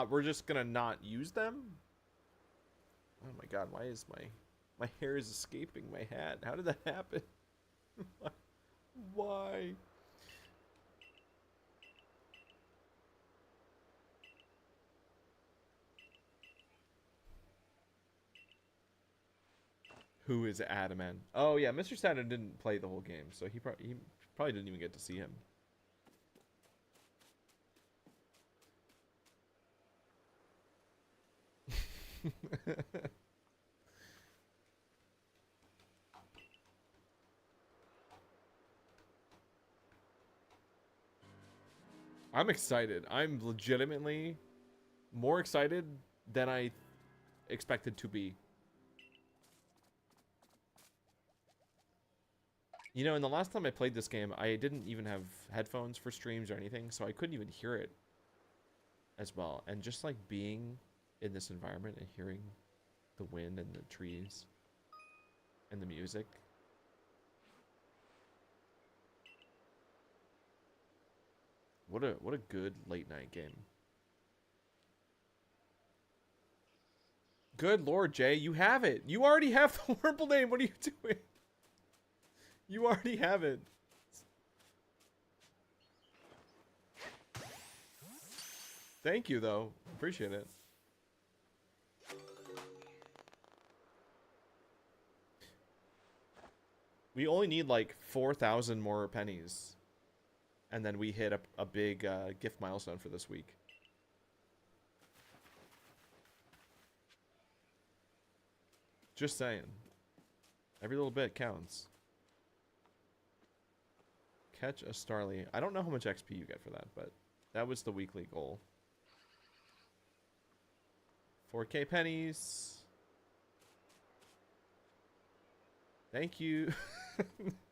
[SPEAKER 1] we're just gonna not use them. Oh my god, why is my hair is escaping my hat? How did that happen? Why? Who is Adamant? Oh yeah, Mr. Saturn didn't play the whole game, so he probably didn't even get to see him. I'm excited. I'm legitimately more excited than I expected to be. You know, and the last time I played this game, I didn't even have headphones for streams or anything, so I couldn't even hear it as well. And just like being in this environment and hearing the wind and the trees and the music. What a good late night game. Good Lord, Jay, you have it. You already have the Wurmple name. What are you doing? You already have it. Thank you, though. Appreciate it. We only need like 4,000 more pennies. And then we hit a big gift milestone for this week. Just saying. Every little bit counts. Catch a Starly. I don't know how much XP you get for that, but that was the weekly goal. 4K pennies. Thank you.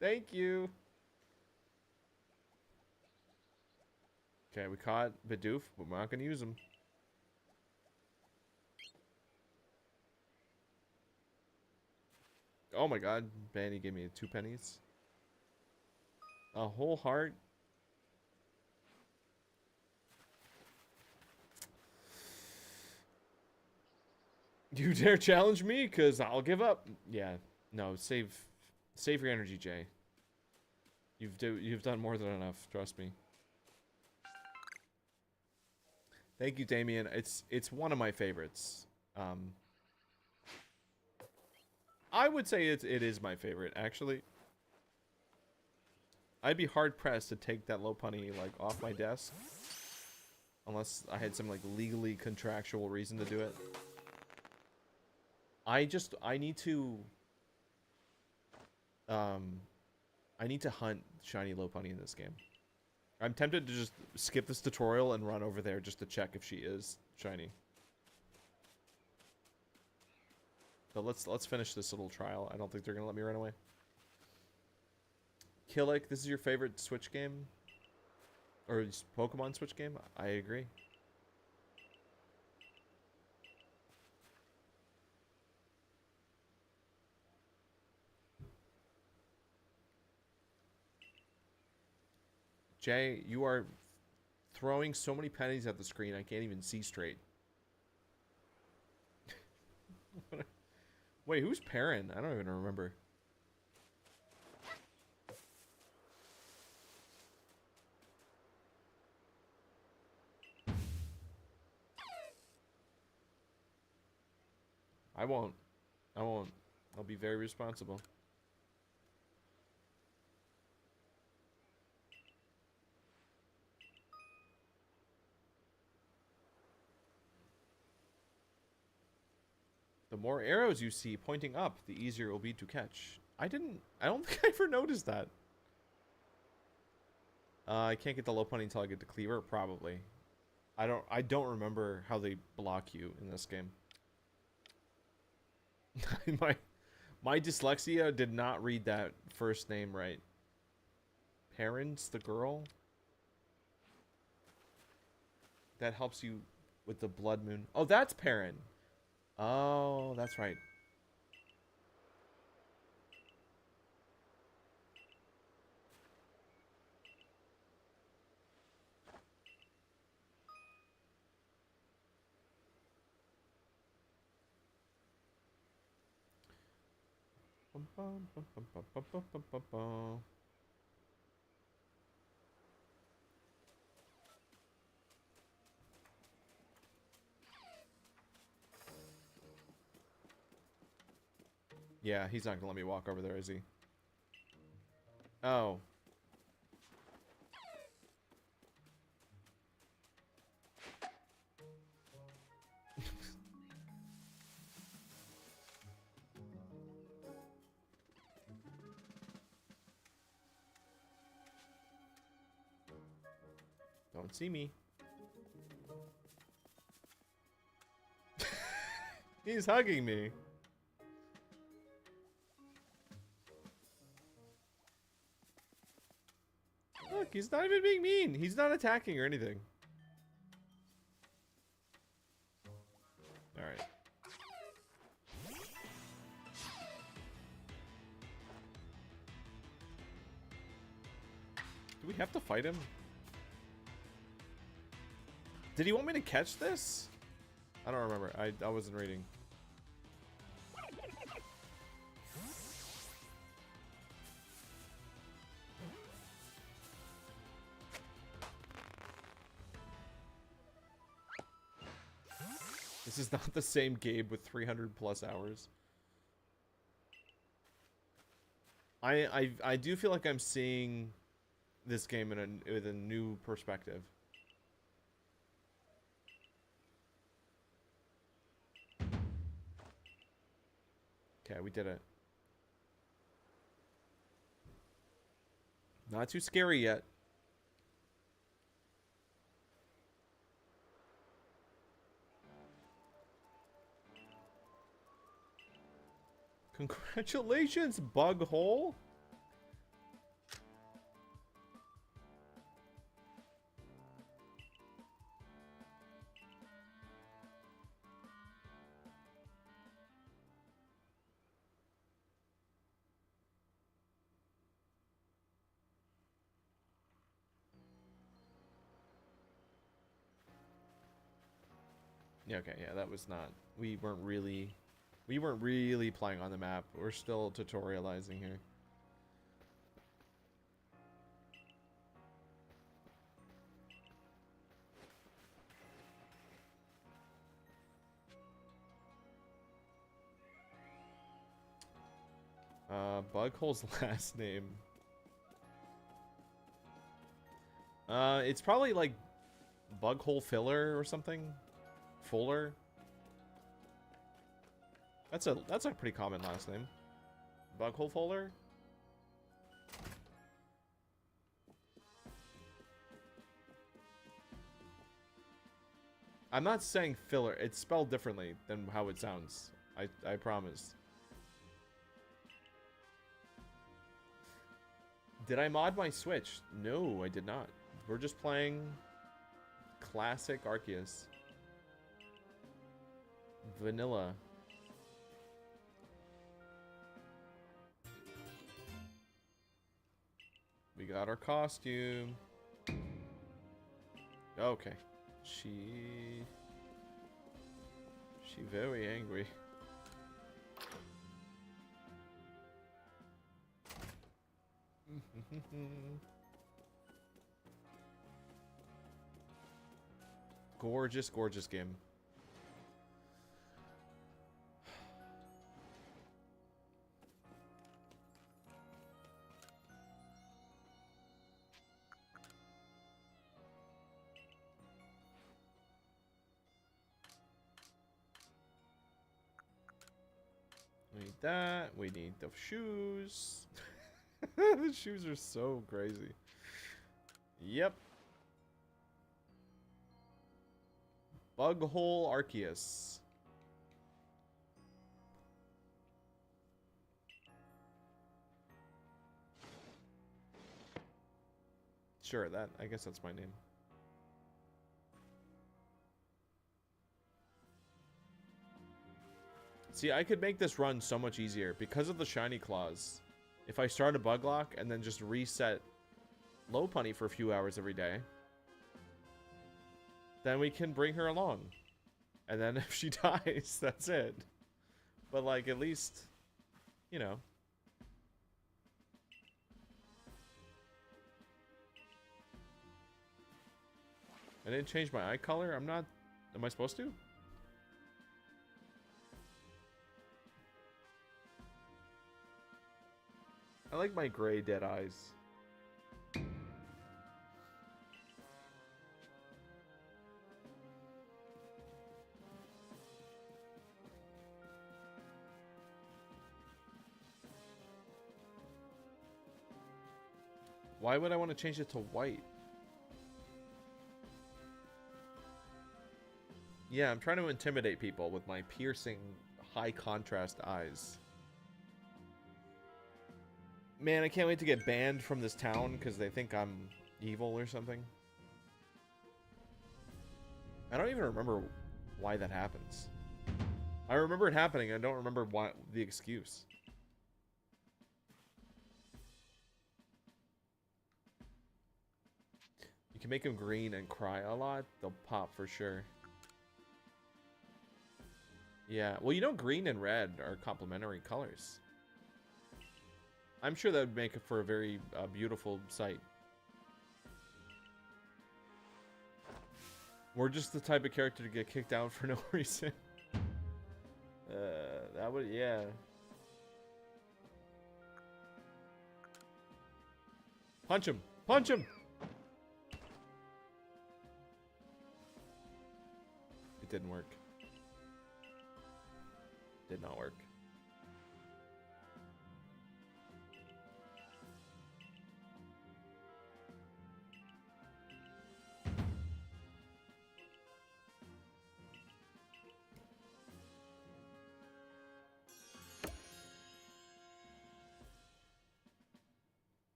[SPEAKER 1] Thank you. Okay, we caught Bidoof, but we're not going to use him. Oh my god, Banny gave me 2 pennies. A whole heart. You dare challenge me? Because I'll give up. Yeah, no, save your energy, Jay. You've done more than enough, trust me. Thank you, Damien. It's one of my favorites. I would say it is my favorite, actually. I'd be hard pressed to take that Lopunny like off my desk, unless I had some like legally contractual reason to do it. I need to hunt shiny Lopunny in this game. I'm tempted to just skip this tutorial and run over there just to check if she is shiny. But let's finish this little trial. I don't think they're gonna let me run away. Killick, this is your favorite Switch game? Or Pokemon Switch game? I agree. Jay, you are throwing so many pennies at the screen I can't even see straight. Wait, who's Perrin? I don't even remember. I won't. I won't. I'll be very responsible. The more arrows you see pointing up, the easier it will be to catch. I don't think I ever noticed that. I can't get the low pony until I get to Cleaver, probably. I don't remember how they block you in this game. my dyslexia did not read that first name right. Perrin's the girl? That helps you with the blood moon. Oh, that's Perrin. Oh, that's right. Yeah, he's not gonna let me walk over there, is he? Oh. Don't see me. He's hugging me. Look, he's not even being mean. He's not attacking or anything. Alright. Do we have to fight him? Did he want me to catch this? I don't remember. I wasn't reading. This is not the same Gabe with 300 plus hours. I do feel like I'm seeing this game with a new perspective. Okay, we did it. Not too scary yet. Congratulations, bug hole. Yeah, okay, yeah, that was not. We weren't really playing on the map. We're still tutorializing here. Bughole's last name. It's probably like Bughole Filler or something. Fuller. That's a pretty common last name. Bughole Fuller. I'm not saying filler. It's spelled differently than how it sounds. I promise. Did I mod my Switch? No, I did not. We're just playing classic Arceus. Vanilla. We got our costume. Okay. She very angry. Gorgeous, gorgeous game. We need that. We need the shoes. The shoes are so crazy. Yep. Bughole Arceus. Sure, that I guess that's my name. See, I could make this run so much easier because of the shiny claws. If I start a bug lock and then just reset Lopunny for a few hours every day, then we can bring her along. And then if she dies, that's it. But like, at least, you know. I didn't change my eye color. I'm not, am I supposed to? I like my gray dead eyes. Why would I want to change it to white? Yeah, I'm trying to intimidate people with my piercing, high contrast eyes. Man, I can't wait to get banned from this town because they think I'm evil or something. I don't even remember why that happens. I remember it happening. I don't remember why the excuse. You can make them green and cry a lot. They'll pop for sure. Yeah, well, you know, green and red are complementary colors. I'm sure that would make it for a very beautiful sight. We're just the type of character to get kicked out for no reason. That would, yeah. Punch him! Punch him! It didn't work. Did not work.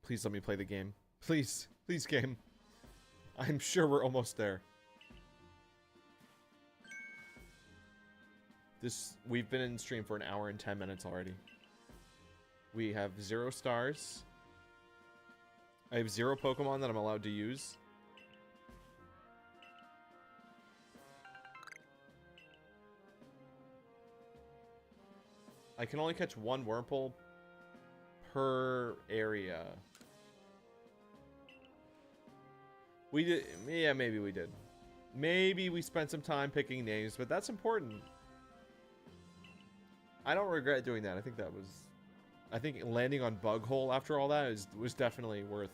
[SPEAKER 1] Please let me play the game. Please. Please, game. I'm sure we're almost there. We've been in stream for an hour and 10 minutes already. We have 0 stars. I have 0 Pokemon that I'm allowed to use. I can only catch 1 Wurmple per area. We did, yeah, maybe we did. Maybe we spent some time picking names, but that's important. I don't regret doing that. I think landing on Bughole after all that was definitely worth.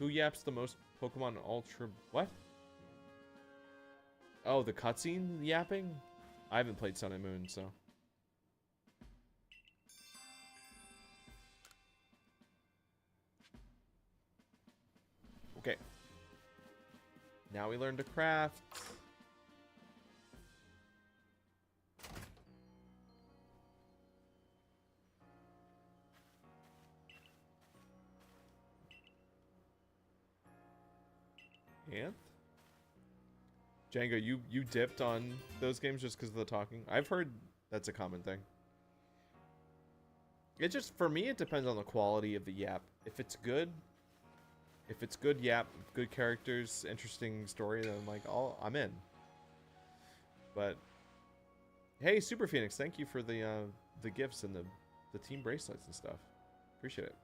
[SPEAKER 1] Who yaps the most Pokemon Ultra? What? Oh, the cutscene yapping? I haven't played Sun and Moon, so. Now we learn to craft. And Django, you dipped on those games just because of the talking. I've heard that's a common thing. It just, for me, it depends on the quality of the yap. If it's good yap, good characters, interesting story, then I'm like, I'm in. But hey, Super Phoenix, thank you for the gifts and the team bracelets and stuff. Appreciate it.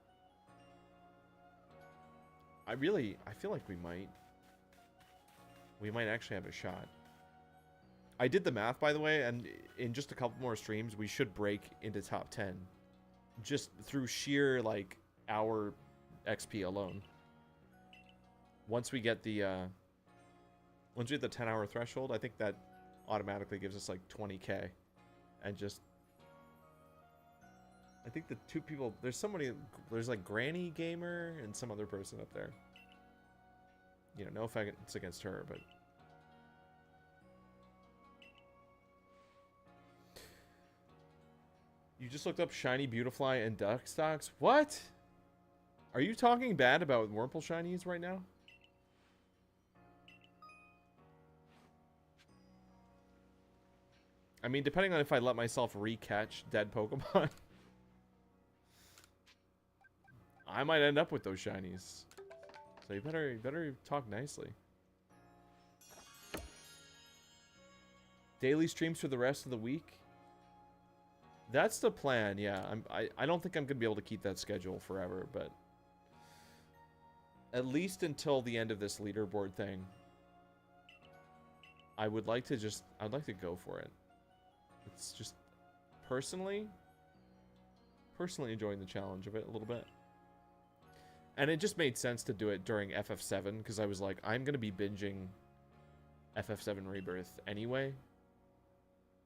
[SPEAKER 1] I feel like we might actually have a shot. I did the math, by the way, and in just a couple more streams, we should break into top 10. Just through sheer, like, hour XP alone. Once we get the 10-hour threshold, I think that automatically gives us, like, 20k. And just... I think the two people... There's, like, Granny Gamer and some other person up there. You know, no offense against her, but... You just looked up shiny Beautifly and duck stocks? What? Are you talking bad about Wurmple shinies right now? I mean, depending on if I let myself re-catch dead Pokemon, I might end up with those shinies. So you better talk nicely. Daily streams for the rest of the week? That's the plan, yeah. I don't think I'm gonna be able to keep that schedule forever, but at least until the end of this leaderboard thing, I'd like to go for it. It's just personally enjoying the challenge of it a little bit. And it just made sense to do it during FF7 because I was like, I'm gonna be binging FF7 Rebirth anyway,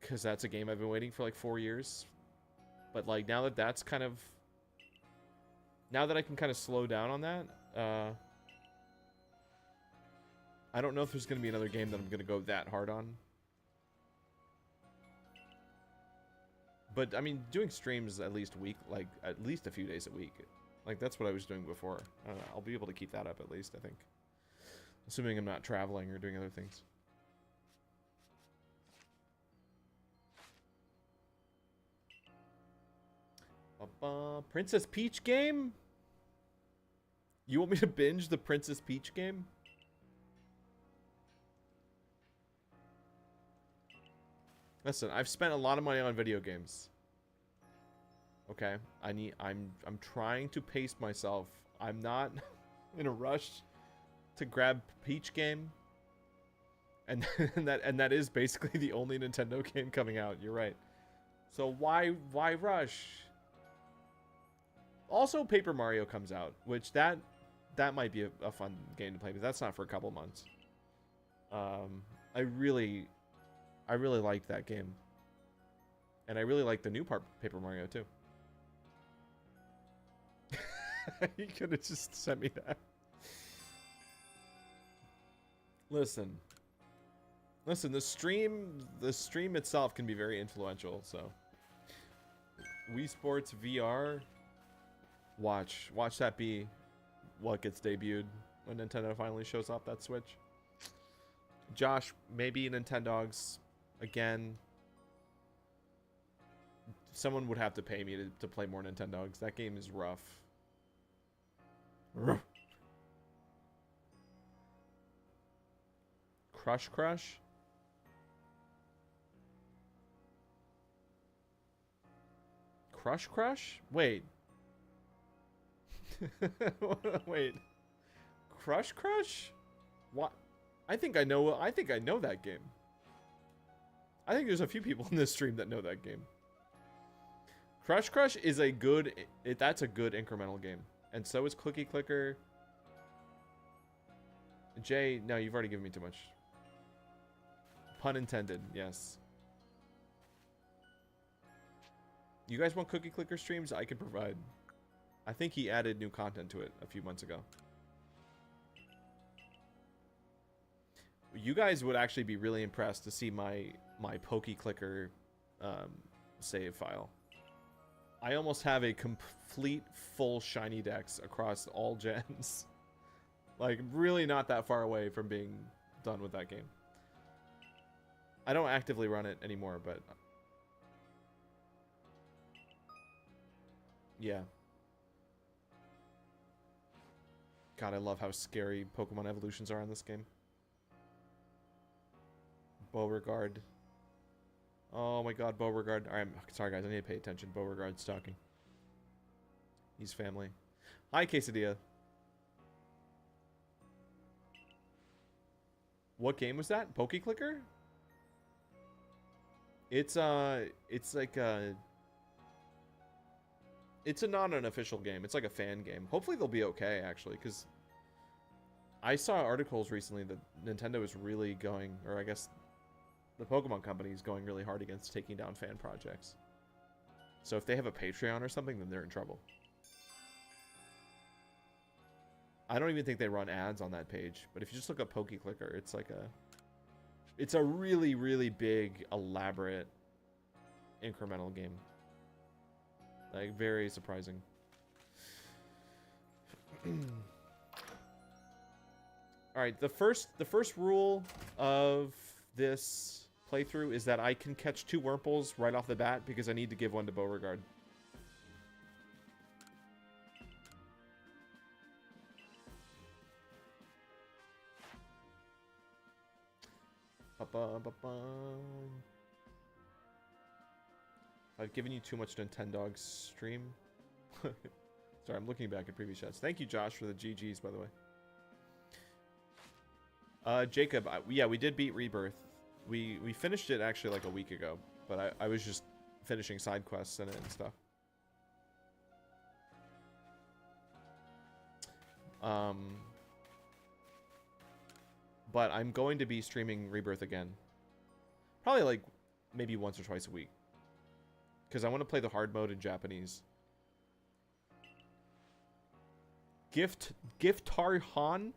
[SPEAKER 1] because that's a game I've been waiting for like 4 years. But like now that that's kind of, now that I can kind of slow down on that, I don't know if there's gonna be another game that I'm gonna go that hard on. But I mean, doing streams at least at least a few days a week, like that's what I was doing before. I don't know, I'll be able to keep that up at least, I think, assuming I'm not traveling or doing other things. Princess Peach game? You want me to binge the Princess Peach game? Listen, I've spent a lot of money on video games. Okay, I'm trying to pace myself. I'm not in a rush to grab Peach game. And that is basically the only Nintendo game coming out. You're right. So why rush? Also, Paper Mario comes out, which that might be a fun game to play, but that's not for a couple months. I really liked that game, and I really like the new Paper Mario too. You could have just sent me that. Listen, the stream itself can be very influential, so Wii Sports VR, watch that be what gets debuted when Nintendo finally shows off that Switch. Josh, maybe Nintendogs again. Someone would have to pay me to play more Nintendogs. That game is rough. Crush Crush? Crush Crush? Wait. Wait. Crush Crush? What? I think I know that game. I think there's a few people in this stream that know that game. Crush Crush is a good... that's a good incremental game. And so is Cookie Clicker. Jay, no, you've already given me too much. Pun intended, yes. You guys want Cookie Clicker streams? I can provide. I think he added new content to it a few months ago. you guys would actually be really impressed to see my Poke Clicker save file. I almost have a complete full shiny dex across all gens. Like, really not that far away from being done with that game. I don't actively run it anymore, but... yeah. God, I love how scary Pokemon evolutions are in this game. Beauregard. Oh my god, Beauregard. Alright, sorry guys, I need to pay attention. Beauregard's talking. He's family. Hi, Quesadilla. What game was that? Poke Clicker? It's like a... it's not an official game. It's like a fan game. Hopefully they'll be okay, actually, because I saw articles recently that Nintendo is really going, or I guess the Pokemon company is going really hard against taking down fan projects. So if they have a Patreon or something, then they're in trouble. I don't even think they run ads on that page, but if you just look up Poke Clicker, it's like a... it's a really, really big, elaborate, incremental game. Like, very surprising. Alright, the first rule of this playthrough is that I can catch 2 Wurmples right off the bat because I need to give one to Beauregard. I've given you too much Nintendogs stream. Sorry, I'm looking back at previous shots. Thank you, Josh, for the GGs, by the way. Jacob, yeah, we did beat Rebirth. We finished it actually like a week ago, but I was just finishing side quests in it and stuff. But I'm going to be streaming Rebirth again. Probably like maybe once or twice a week. Because I want to play the hard mode in Japanese. Giftarhan?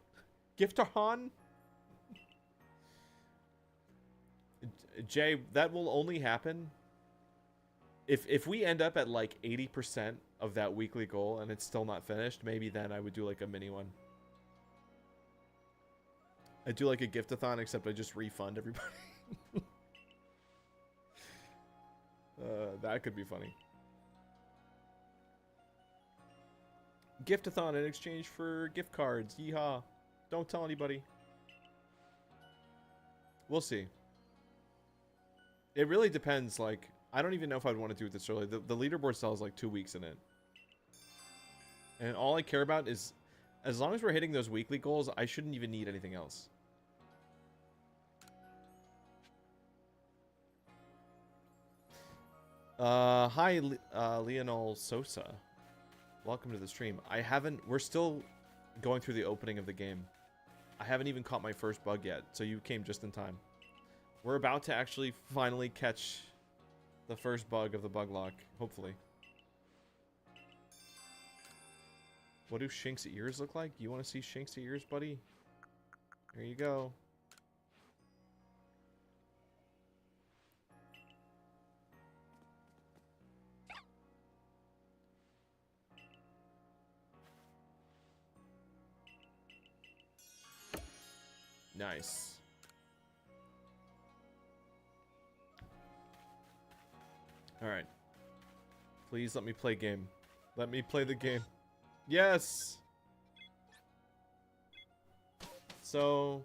[SPEAKER 1] Giftarhan? Jay, that will only happen if we end up at like 80% of that weekly goal and it's still not finished. Maybe then I would do like a mini one. I do like a giftathon, except I just refund everybody. That could be funny. Giftathon in exchange for gift cards. Yeehaw. Don't tell anybody. We'll see. It really depends. Like, I don't even know if I'd want to do it this early. The leaderboard sells like 2 weeks in it. And all I care about is, as long as we're hitting those weekly goals, I shouldn't even need anything else. Hi, Leonel Sosa. Welcome to the stream. We're still going through the opening of the game. I haven't even caught my first bug yet, so you came just in time. We're about to actually finally catch the first bug of the bug lock, hopefully. What do Shink's ears look like? You want to see Shink's ears, buddy? Here you go. Nice. Alright. Please let me play game. Let me play the game. Yes! So...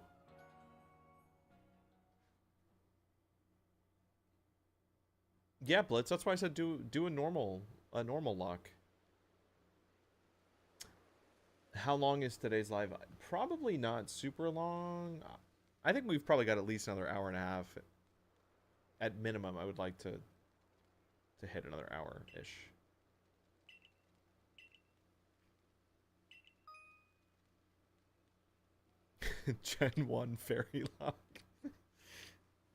[SPEAKER 1] yeah, Blitz, that's why I said do a normal lock. How long is today's live? Probably not super long. I think we've probably got at least another hour and a half. At minimum, I would like to hit another hour-ish. Gen 1 fairy lock.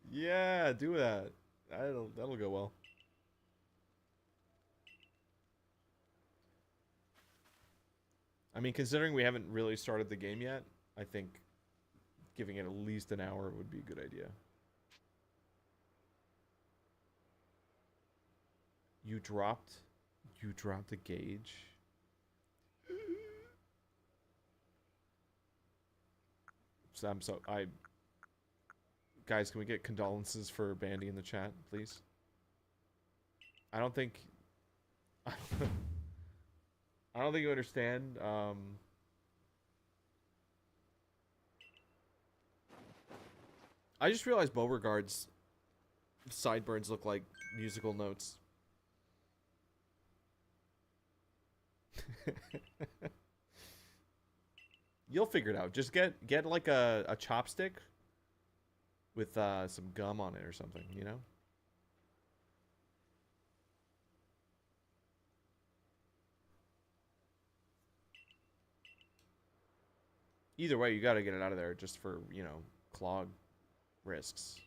[SPEAKER 1] Yeah, do that. That'll go well. I mean, considering we haven't really started the game yet, I think giving it at least an hour would be a good idea. You dropped a gauge. So guys, can we get condolences for Bandy in the chat, please? I don't think you understand. I just realized Beauregard's sideburns look like musical notes. You'll figure it out. Just get like a chopstick with some gum on it or something, you know? Either way, you gotta get it out of there just for, you know, clog risks.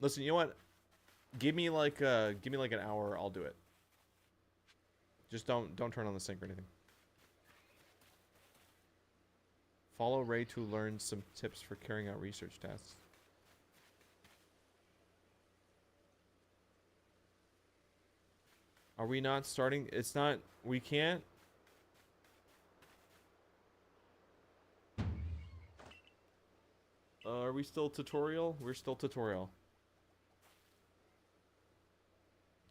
[SPEAKER 1] Listen, you know what? Give me like an hour, I'll do it. Just don't turn on the sink or anything. Follow Ray to learn some tips for carrying out research tasks. Are we not starting? It's not. We can't. Are we still tutorial? We're still tutorial.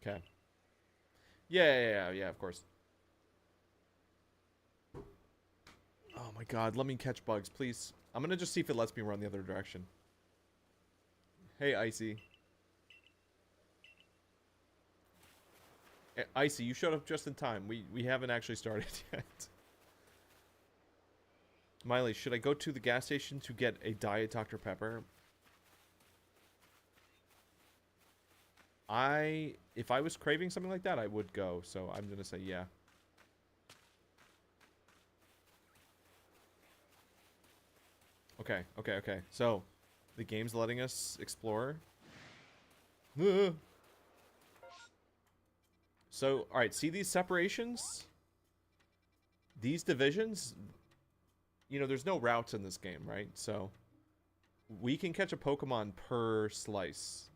[SPEAKER 1] Okay. Yeah, of course. Oh my god, let me catch bugs, please. I'm gonna just see if it lets me run the other direction. Hey, Icy. Icy, you showed up just in time. We haven't actually started yet. Miley, should I go to the gas station to get a Diet Dr. Pepper? If I was craving something like that, I would go. So I'm gonna say yeah. Okay. So, the game's letting us explore. So, alright, see these separations? These divisions? You know, there's no routes in this game, right? So, we can catch a Pokemon per slice.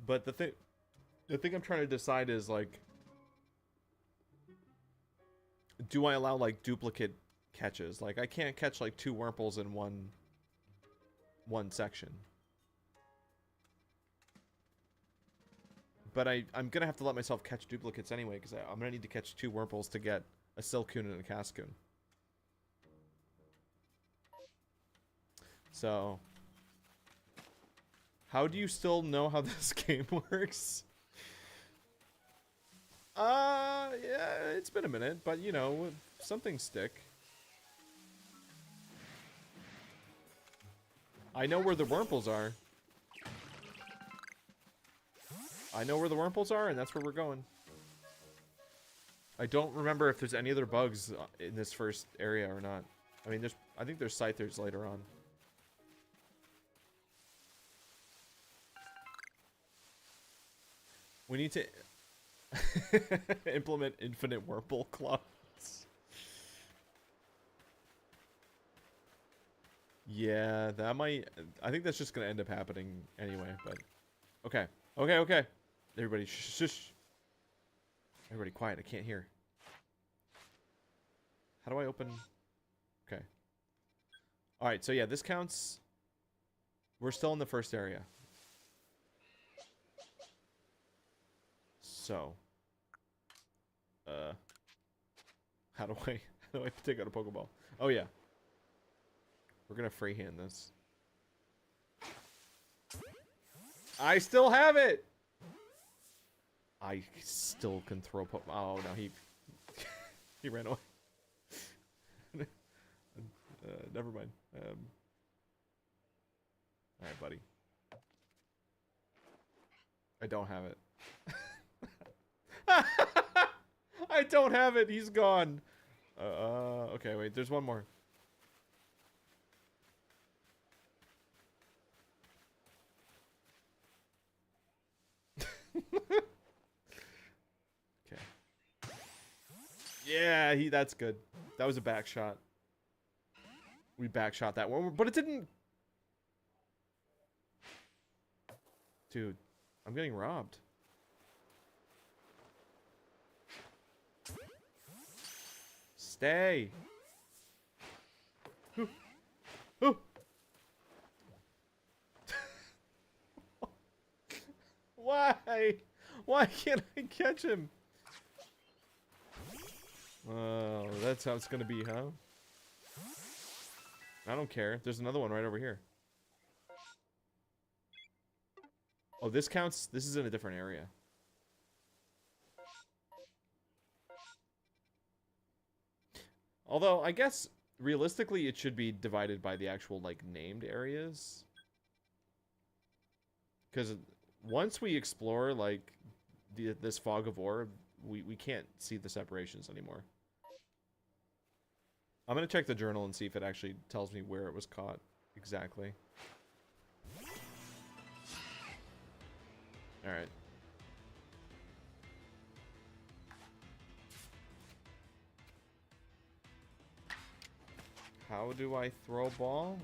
[SPEAKER 1] But the thing I'm trying to decide is, like, do I allow, like, duplicate catches? Like, I can't catch, like, 2 Wurmples in one section. But I'm gonna have to let myself catch duplicates anyway, because I'm gonna need to catch 2 Wurmples to get a Silcoon and a Cascoon. So, how do you still know how this game works? Yeah, it's been a minute, but you know, some things stick. I know where the Wurmples are. I know where the Wurmples are, and that's where we're going. I don't remember if there's any other bugs in this first area or not. I mean, I think there's Scythers later on. We need to implement infinite Wurmple clubs. Yeah, that might... I think that's just going to end up happening anyway, but... Okay. Everybody, shush. Everybody quiet, I can't hear. How do I open... Okay. Alright, so yeah, this counts... We're still in the first area. So... How do I take out a Pokeball? Oh yeah. We're gonna freehand this. I still have it! I still can throw Oh no, he he ran away. Never mind. Alright, buddy. I don't have it. I don't have it. He's gone. Okay, wait. There's one more. Okay. Yeah, that's good. That was a back shot. We back shot that one, but it didn't. Dude, I'm getting robbed. Stay. Ooh. Ooh. Why? Why can't I catch him? Oh, that's how it's gonna be, huh? I don't care. There's another one right over here. Oh, this counts. This is in a different area. Although, I guess, realistically, it should be divided by the actual, like, named areas. Because once we explore, like, this fog of war, we can't see the separations anymore. I'm going to check the journal and see if it actually tells me where it was caught exactly. Alright. How do I throw a ball?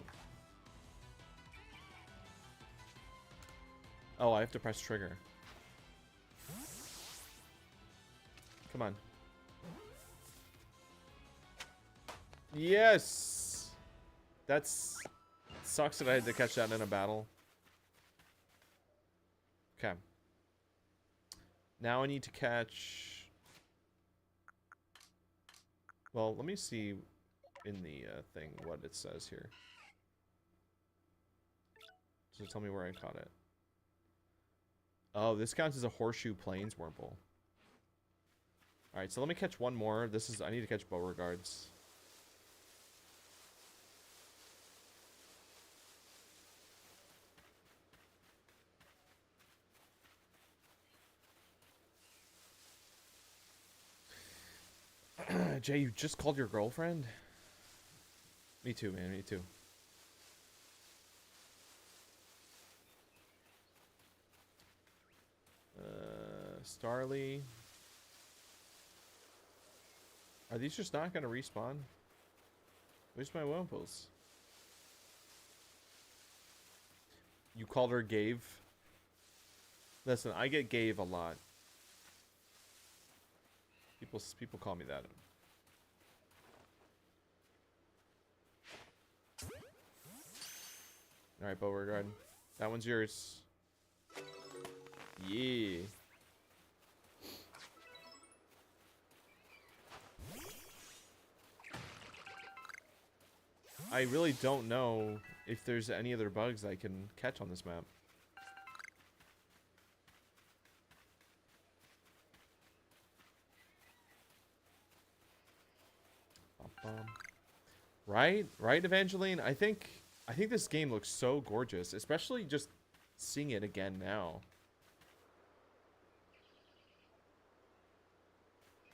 [SPEAKER 1] Oh, I have to press trigger. Come on. Yes! That's... Sucks that I had to catch that in a battle. Okay. Now I need to catch... Well, let me see in the thing what it says here. Does it tell me where I caught it? Oh, this counts as a horseshoe plains wurmple. Alright, so let me catch one more. This is... I need to catch Beauregards. Jay, you just called your girlfriend? Me too, man. Me too. Starly. Are these just not going to respawn? Where's my Wumples? You called her Gave? Listen, I get Gave a lot. People call me that. Alright, Beauregard. That one's yours. Yeah. I really don't know if there's any other bugs I can catch on this map. Right? Right, Evangeline? I think this game looks so gorgeous, especially just seeing it again now.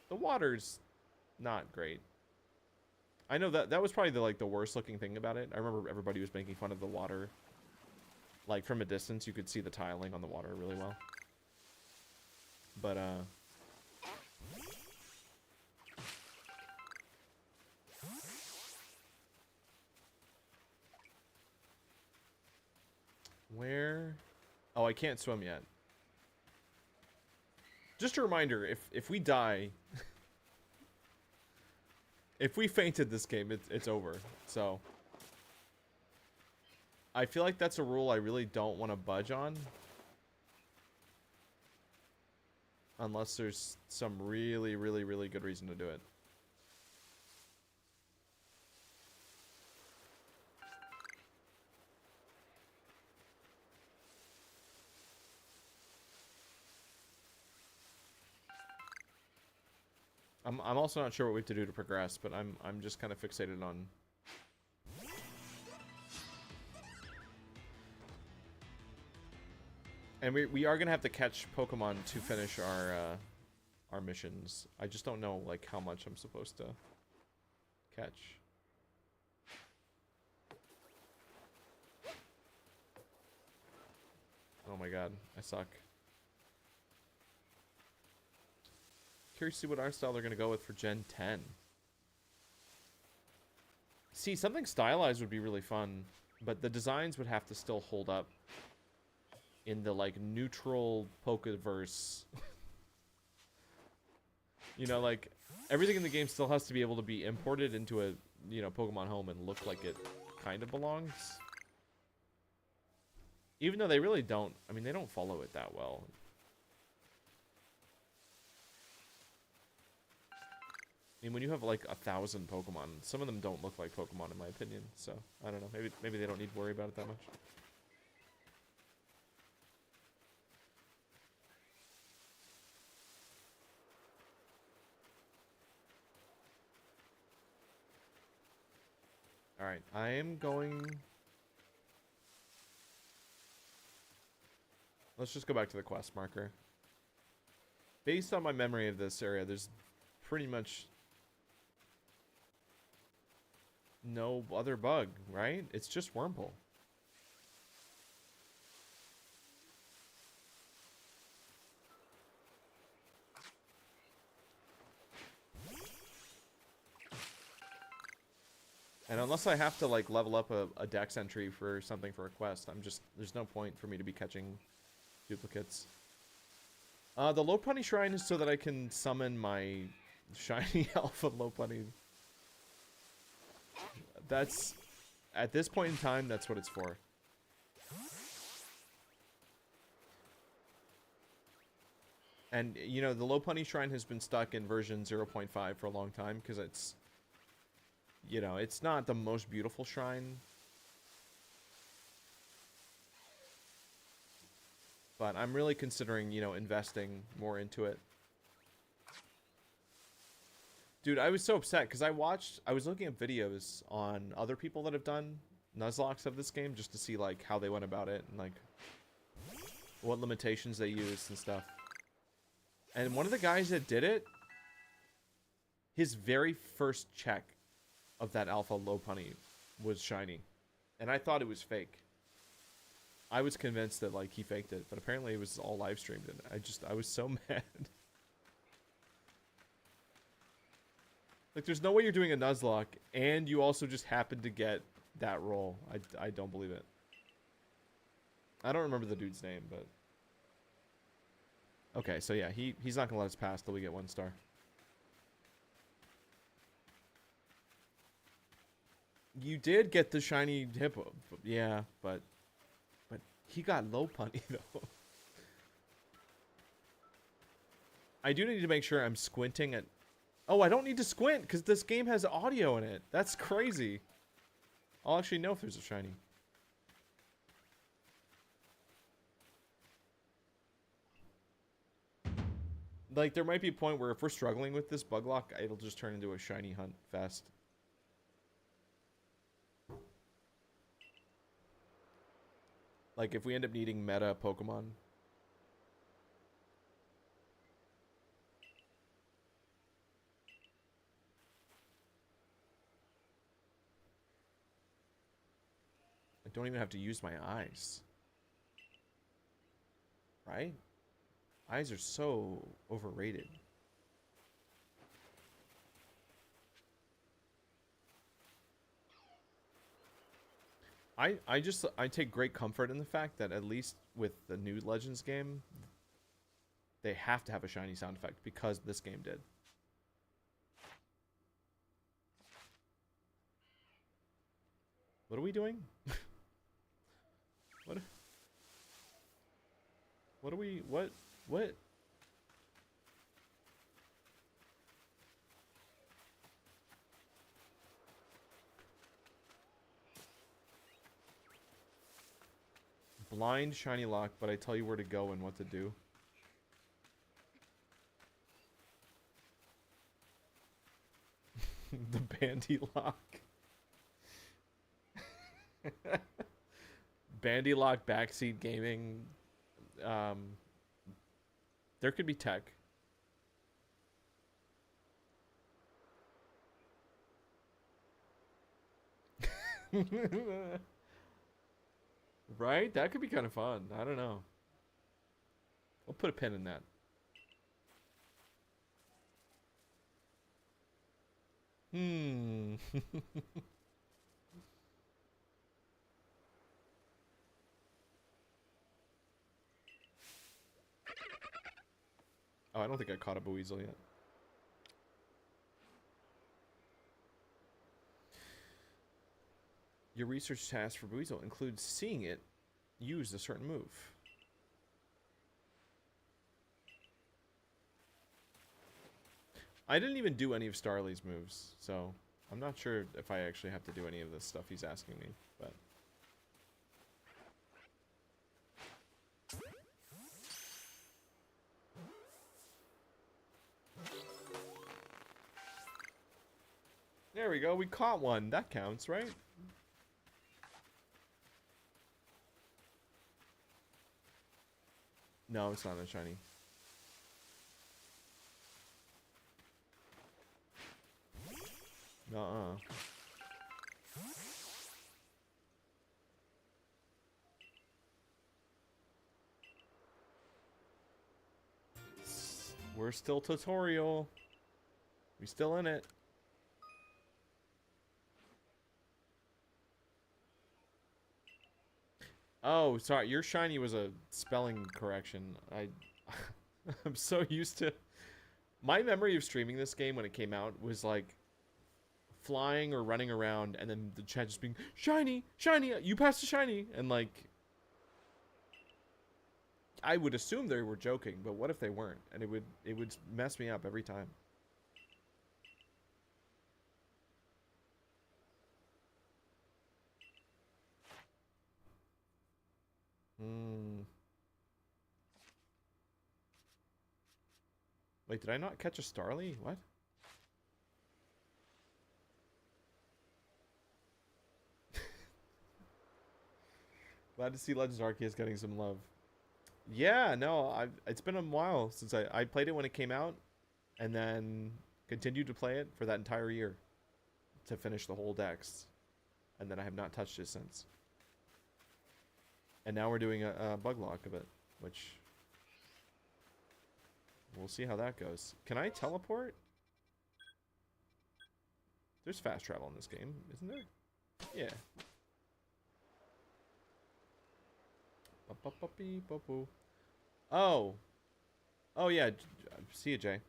[SPEAKER 1] The water's not great. I know that was probably the worst looking thing about it. I remember everybody was making fun of the water. Like from a distance you could see the tiling on the water really well. But where? Oh, I can't swim yet. Just a reminder, if we die, if we fainted this game, it's over. So I feel like that's a rule I really don't want to budge on. Unless there's some really, really, really good reason to do it. I'm also not sure what we have to do to progress, but I'm just kind of fixated on. And we are gonna have to catch Pokemon to finish our missions. I just don't know like how much I'm supposed to catch. Oh my god, I suck. Curious to see what art style they're going to go with for Gen 10. See, something stylized would be really fun, but the designs would have to still hold up in the, like, neutral Pokeverse. You know, like, everything in the game still has to be able to be imported into a, you know, Pokemon Home and look like it kind of belongs. Even though they really don't, I mean, they don't follow it that well. I mean, when you have, like, 1,000 Pokemon, some of them don't look like Pokemon, in my opinion. So, I don't know. Maybe they don't need to worry about it that much. Alright, I am going... Let's just go back to the quest marker. Based on my memory of this area, there's pretty much no other bug, right? It's just Wurmple. And unless I have to, like, level up a dex entry for something for a quest, there's no point for me to be catching duplicates. The Lopunny Shrine is so that I can summon my shiny alpha Lopunny. That's, at this point in time, that's what it's for. And, you know, the Lopunny Shrine has been stuck in version 0.5 for a long time, because it's, you know, it's not the most beautiful shrine. But I'm really considering, you know, investing more into it. Dude, I was so upset because I was looking at videos on other people that have done Nuzlocke of this game just to see, like, how they went about it and, like, what limitations they used and stuff. And one of the guys that did it, his very first check of that alpha Lopunny was shiny. And I thought it was fake. I was convinced that, like, he faked it, but apparently it was all live streamed, and I was so mad. Like, there's no way you're doing a Nuzlocke, and you also just happened to get that roll. I don't believe it. I don't remember the dude's name, but... Okay, so yeah, he's not gonna let us pass till we get 1 star. You did get the shiny hippo. Yeah, but he got Lopunny, though. I do need to make sure I'm squinting at... Oh, I don't need to squint, because this game has audio in it. That's crazy. I'll actually know if there's a shiny. Like, there might be a point where if we're struggling with this bug lock, it'll just turn into a shiny hunt fest. Like, if we end up needing meta Pokemon. I don't even have to use my eyes. Right? Eyes are so overrated. I take great comfort in the fact that at least with the new Legends game, they have to have a shiny sound effect because this game did. What are we doing? What are we, what? Blind shiny lock, but I tell you where to go and what to do. The Bandy lock. Bandy lock backseat gaming. There could be tech. Right? That could be kind of fun. I don't know. We'll put a pin in that. Hmm. Oh, I don't think I caught a Buizel yet. Your research task for Buizel includes seeing it use a certain move. I didn't even do any of Starly's moves, so I'm not sure if I actually have to do any of this stuff he's asking me, but... There we go, we caught one. That counts, right? No, it's not a shiny. Nuh-uh. We're still tutorial. We still in it. Oh, sorry. Your shiny was a spelling correction. I'm so used to... My memory of streaming this game when it came out was like flying or running around and then the chat just being, shiny, shiny, you passed a shiny. And like, I would assume they were joking, but what if they weren't? And it would mess me up every time. Wait, did I not catch a Starly? What? Glad to see Legends Arceus getting some love. Yeah, no, it's been a while since I played it when it came out, and then continued to play it for that entire year to finish the whole dex, and then I have not touched it since. And now we're doing a bug lock of it, which we'll see how that goes. Can I teleport? There's fast travel in this game, isn't there? Yeah. Oh. Oh, yeah. See you, Jay.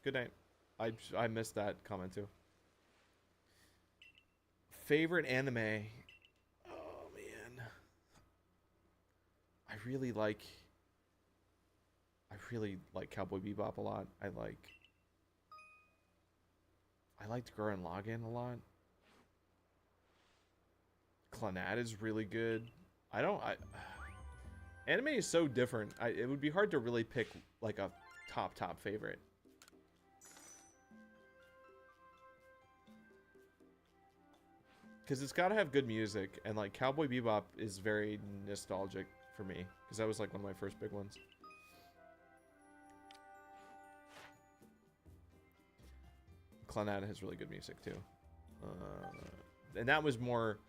[SPEAKER 1] Good night. I missed that comment, too. Favorite anime? Oh, man. I really like Cowboy Bebop a lot. I liked Gurren Lagann a lot. Clannad is really good. Anime is so different. It would be hard to really pick like a top favorite. Because it's got to have good music, and like Cowboy Bebop is very nostalgic for me because that was like one of my first big ones. Clannad has really good music too, and that was more.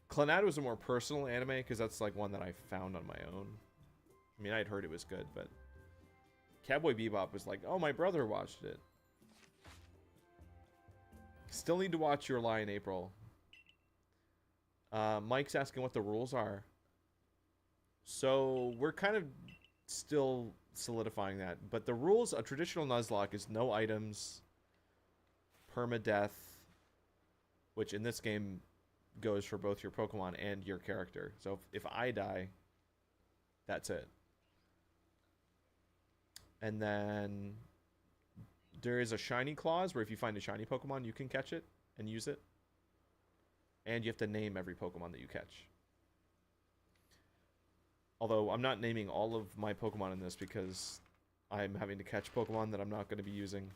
[SPEAKER 1] Clannad was a more personal anime because that's like one that I found on my own. I mean, I'd heard it was good, but Cowboy Bebop was like, oh, my brother watched it. Still need to watch Your Lie in April. Mike's asking what the rules are. So we're kind of still solidifying that. But the rules, a traditional Nuzlocke is no items, permadeath, which in this game goes for both your Pokemon and your character. So if I die, that's it. And then there is a shiny clause where if you find a shiny Pokemon, you can catch it and use it. And you have to name every Pokemon that you catch. Although I'm not naming all of my Pokemon in this because I'm having to catch Pokemon that I'm not going to be using.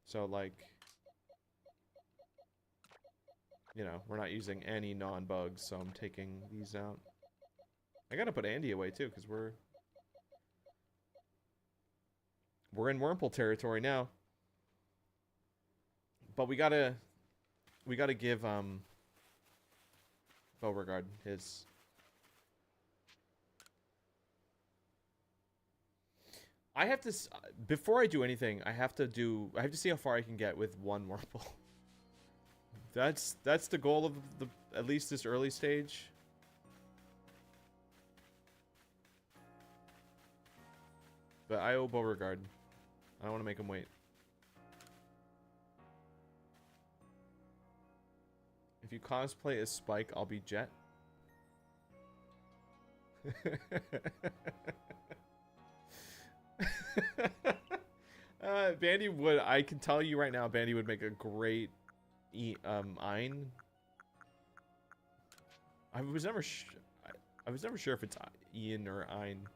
[SPEAKER 1] So like, you know, we're not using any non-bugs, so I'm taking these out. I gotta put Andy away too, because we're in Wurmple territory now. But we gotta give Beauregard his. I have to before I do anything, I have to see how far I can get with one Wurmple. That's the goal of the at least this early stage. But I owe Beauregard. I don't want to make him wait. If you cosplay as Spike, I'll be Jet. Bandy would, I can tell you right now, Bandy would make a great Ein. I was never sure if it's Ian or Ein.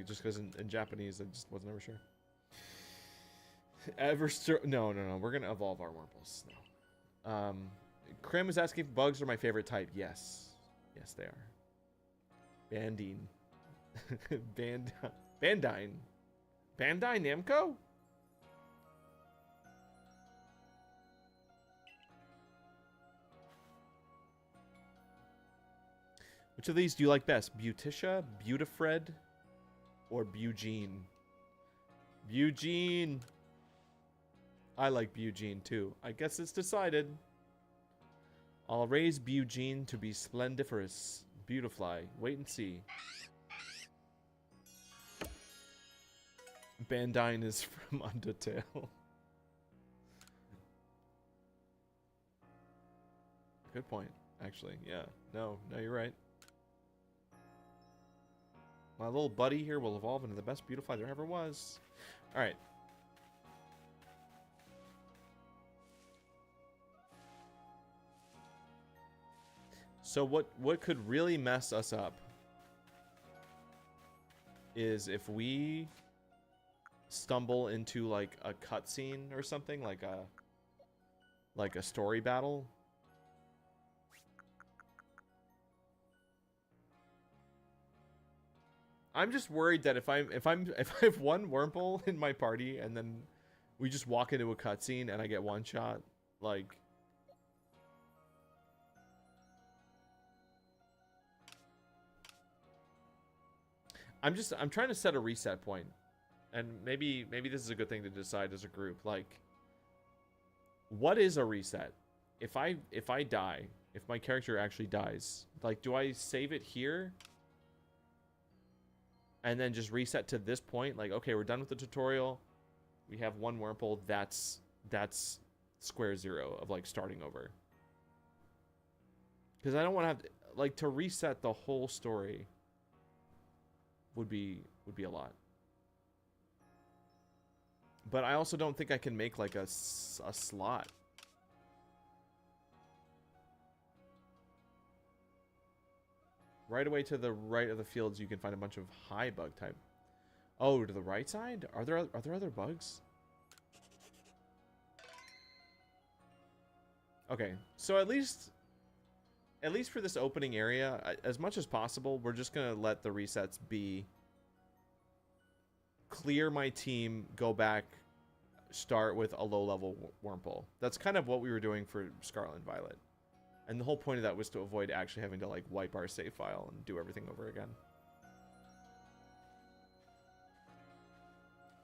[SPEAKER 1] Just because in Japanese, I just was never sure. No. We're gonna evolve our Wurmples. No. Krim is asking if bugs are my favorite type. Yes, they are. Bandine. Bandine. Bandai Namco? Which of these do you like best? Beauticia, Beautifred, or Bugene? Bugene! I like Bugene too. I guess it's decided. I'll raise Bugene to be splendiferous. Beautifly. Wait and see. Bandine is from Undertale. Good point, actually. Yeah. No, you're right. My little buddy here will evolve into the best Beautifly there ever was. Alright. So what could really mess us up is if we stumble into like a cutscene or something, like a story battle. I'm just worried that if I have one Wurmple in my party and then we just walk into a cutscene and I get one shot, like I'm trying to set a reset point. And maybe this is a good thing to decide as a group. Like, what is a reset? If I die, if my character actually dies, like, do I save it here? And then just reset to this point? Like, okay, we're done with the tutorial. We have one Wurmple. That's square zero of, like, starting over. Because I don't want to have, like, to reset the whole story would be a lot. But I also don't think I can make, like, a slot. Right away to the right of the fields, you can find a bunch of high bug type. Oh, to the right side? Are there other bugs? Okay, so at least for this opening area, as much as possible, we're just gonna let the resets be. Clear my team, go back, start with a low-level Wurmple. That's kind of what we were doing for Scarlet and Violet. And the whole point of that was to avoid actually having to, like, wipe our save file and do everything over again.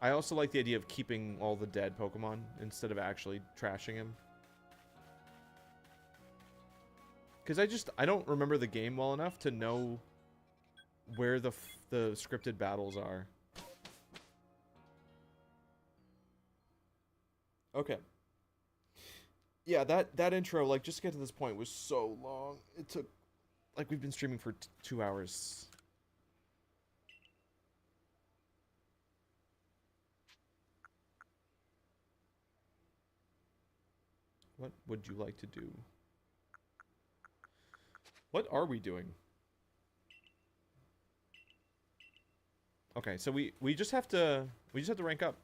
[SPEAKER 1] I also like the idea of keeping all the dead Pokemon instead of actually trashing him. Because I don't remember the game well enough to know where the scripted battles are. Okay. Yeah, that intro, like, just to get to this point was so long. It took, like, we've been streaming for 2 hours. What would you like to do? What are we doing? Okay, so we just have to rank up.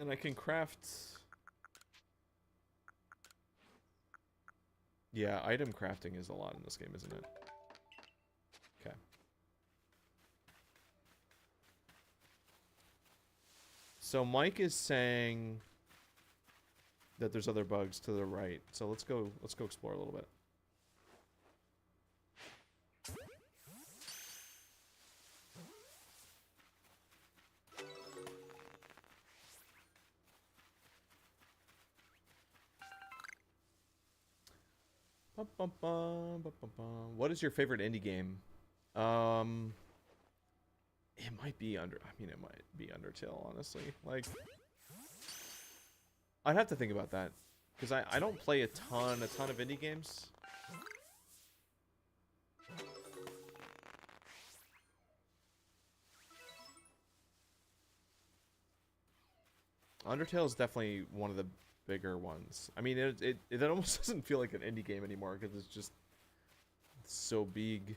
[SPEAKER 1] And I can craft... Yeah, item crafting is a lot in this game, isn't it? Okay. So Mike is saying... that there's other bugs to the right. So let's go explore a little bit. Bum, bum, bum, bum, bum, bum. What is your favorite indie game? It might be it might be Undertale, honestly. Like, I'd have to think about that. Because I don't play a ton of indie games. Undertale is definitely one of the bigger ones. I mean, it almost doesn't feel like an indie game anymore because it's so big.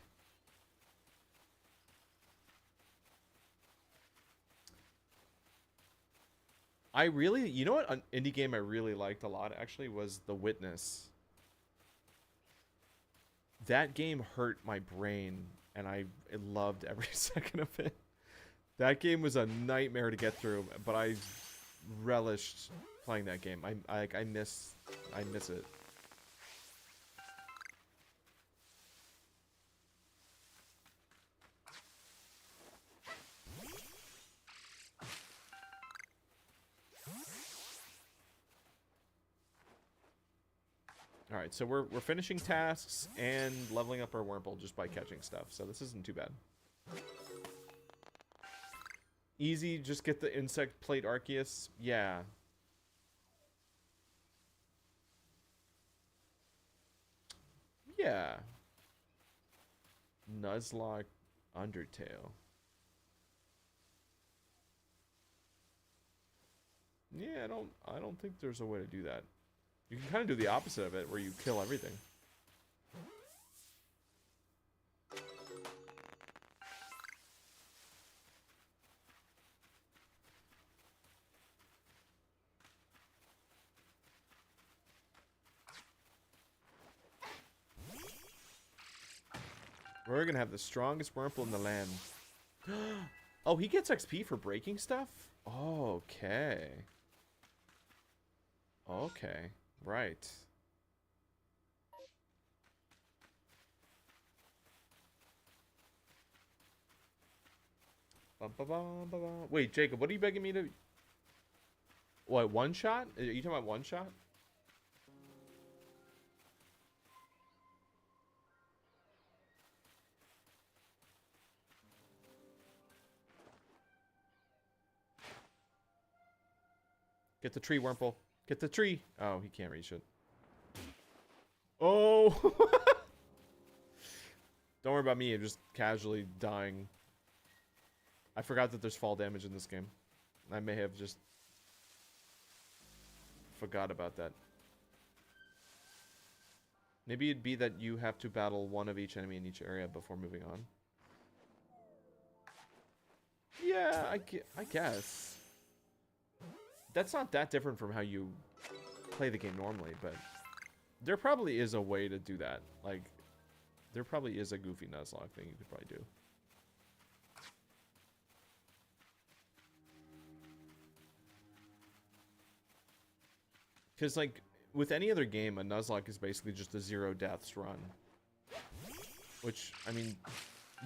[SPEAKER 1] You know what, an indie game I really liked a lot actually was The Witness. That game hurt my brain, and I loved every second of it. That game was a nightmare to get through, but I relished playing that game. I miss it. All right, so we're finishing tasks and leveling up our Wurmple just by catching stuff. So this isn't too bad. Easy, just get the insect plate Arceus. Yeah. Yeah. Nuzlocke Undertale. Yeah, I don't think there's a way to do that. You can kind of do the opposite of it, where you kill everything. We're gonna have the strongest Wurmple in the land. Oh, he gets XP for breaking stuff? Okay. Okay. Right. Bum, ba, bum, ba, bum. Wait, Jacob, what are you begging me to... What, one shot? Are you talking about one shot? Get the tree, Wurmple. Get the tree. Oh, he can't reach it. Oh! Don't worry about me. I'm just casually dying. I forgot that there's fall damage in this game. I may have just forgot about that. Maybe it'd be that you have to battle one of each enemy in each area before moving on. Yeah, I guess. That's not that different from how you play the game normally, but there probably is a way to do that. Like, there probably is a goofy Nuzlocke thing you could probably do. Because, like, with any other game, a Nuzlocke is basically just a zero deaths run. Which, I mean,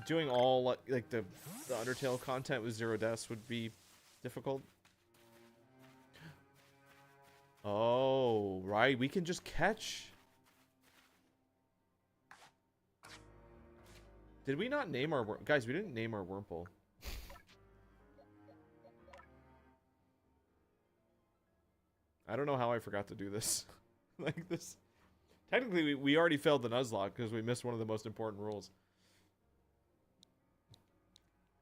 [SPEAKER 1] doing all, like, the Undertale content with zero deaths would be difficult. Oh, right. We can just catch. Did we not name our... Guys, we didn't name our Wurmple. I don't know how I forgot to do this. Like this. Technically, we already failed the Nuzlocke because we missed one of the most important rules.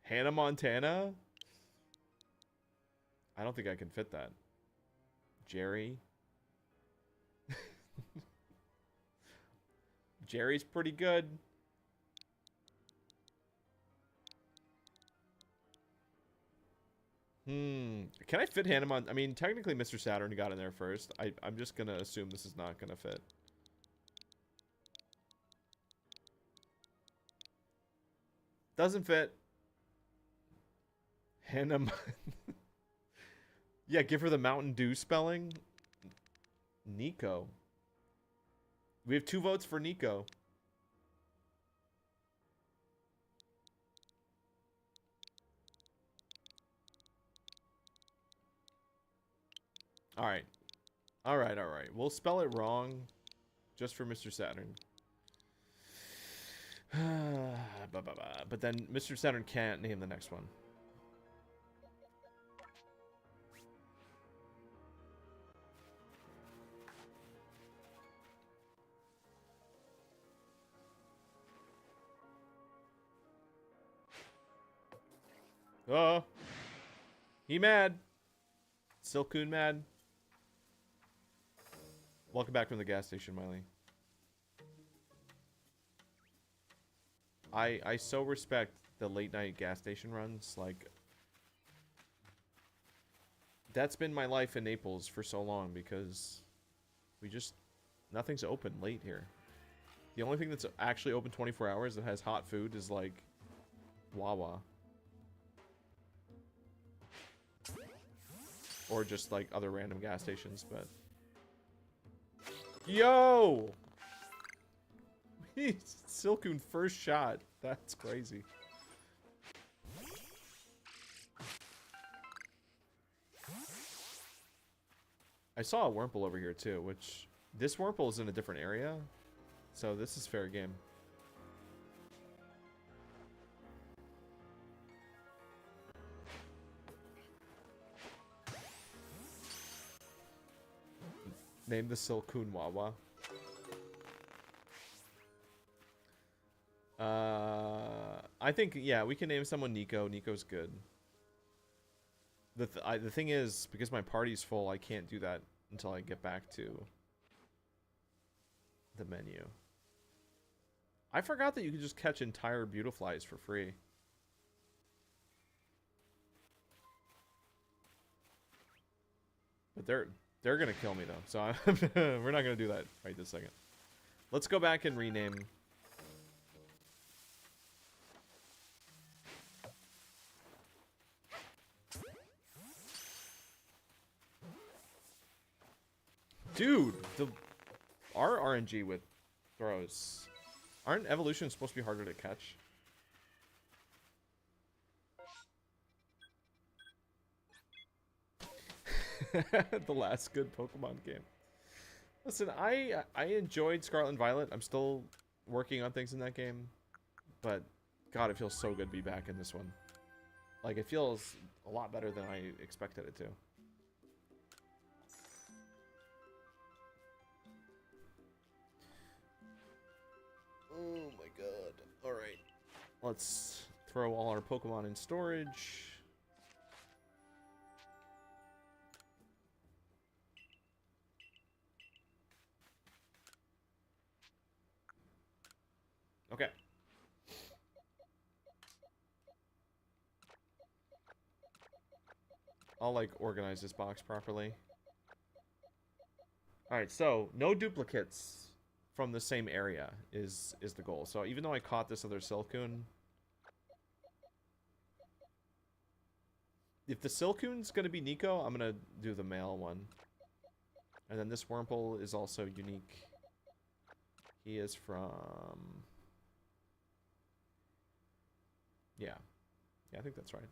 [SPEAKER 1] Hannah Montana? I don't think I can fit that. Jerry? Jerry's pretty good. Can I fit Hannah Montana? I mean, technically Mr. Saturn got in there first. I'm just gonna assume this is not gonna fit. Doesn't fit. Hannah. Yeah, give her the Mountain Dew spelling. Nico. We have 2 votes for Nico. Alright. Alright, alright. We'll spell it wrong just for Mr. Saturn. But then Mr. Saturn can't name the next one. Oh. He mad. Silcoon mad. Welcome back from the gas station, Miley. I so respect the late night gas station runs. Like, that's been my life in Naples for so long because nothing's open late here. The only thing that's actually open 24 hours that has hot food is like Wawa. Or just like other random gas stations, but yo! Silcoon first shot. That's crazy. I saw a Wurmple over here too, which this Wurmple is in a different area. So this is fair game. Name the Silcoon Wawa. I think, yeah, we can name someone Nico. Nico's good. The thing is, because my party's full, I can't do that until I get back to the menu. I forgot that you could just catch entire Beautiflies for free. But they're gonna kill me though, so we're not gonna do that right this second. Let's go back and rename. Dude, our RNG with throws. Aren't evolutions supposed to be harder to catch? The last good Pokemon game. Listen, I enjoyed Scarlet and Violet. I'm still working on things in that game. But, God, it feels so good to be back in this one. Like, it feels a lot better than I expected it to. Oh my god. Alright. Let's throw all our Pokemon in storage. Okay. I'll, like, organize this box properly. Alright, so, no duplicates from the same area is the goal. So, even though I caught this other Silcoon, if the Silcoon's gonna be Nico, I'm gonna do the male one. And then this Wurmple is also unique. He is from... Yeah. Yeah, I think that's right.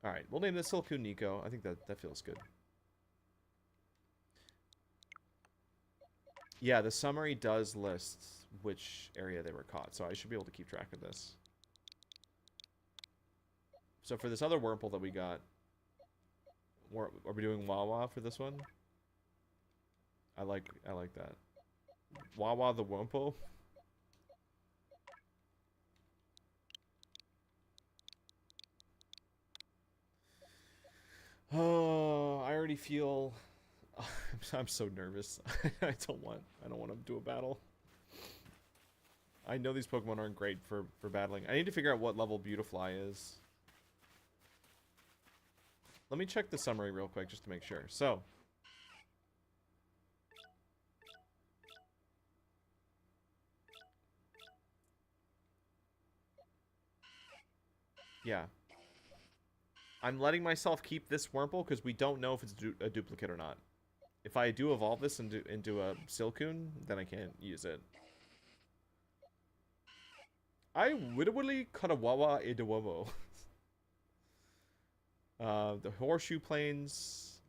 [SPEAKER 1] Alright, we'll name this Silcoon Nico. I think that feels good. Yeah, the summary does list which area they were caught, so I should be able to keep track of this. So for this other Wurmple that we got, are we doing Wawa for this one? I like that. Wawa the Wurmple. Oh, I already feel... I'm so nervous. I don't want to do a battle. I know these Pokemon aren't great for battling. I need to figure out what level Beautifly is. Let me check the summary real quick just to make sure. So, yeah. I'm letting myself keep this Wurmple because we don't know if it's a duplicate or not. If I do evolve this into a Silcoon, then I can't use it. I wittily Katawawa Idawomo. The Horseshoe Plains.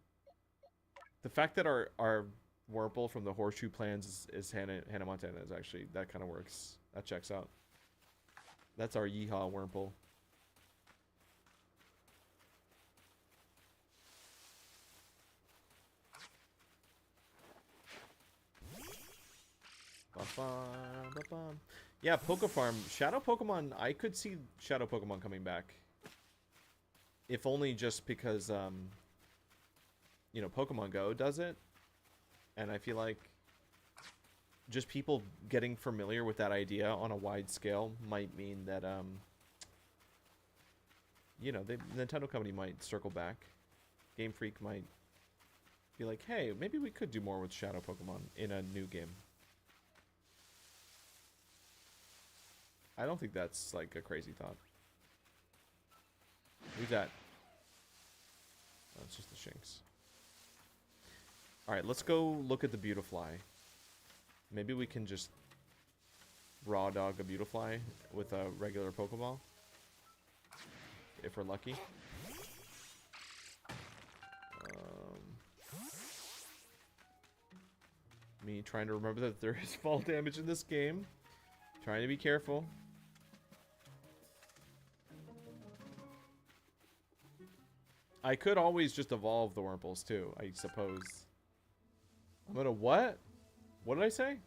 [SPEAKER 1] The fact that our Wurmple from the Horseshoe Plains is Hannah Montana is actually, that kind of works. That checks out. That's our Yeehaw Wurmple. Yeah, Pokefarm. Shadow Pokemon, I could see Shadow Pokemon coming back. If only just because, you know, Pokemon Go does it. And I feel like just people getting familiar with that idea on a wide scale might mean that, you know, the Nintendo company might circle back. Game Freak might be like, hey, maybe we could do more with Shadow Pokemon in a new game. I don't think that's, like, a crazy thought. Who's that? Oh, it's just the Shinx. Alright, let's go look at the Beautifly. Maybe we can just raw dog a Beautifly with a regular Pokeball. If we're lucky. Me trying to remember that there is fall damage in this game. Trying to be careful. I could always just evolve the Wurmples too, I suppose. I'm gonna what? What did I say?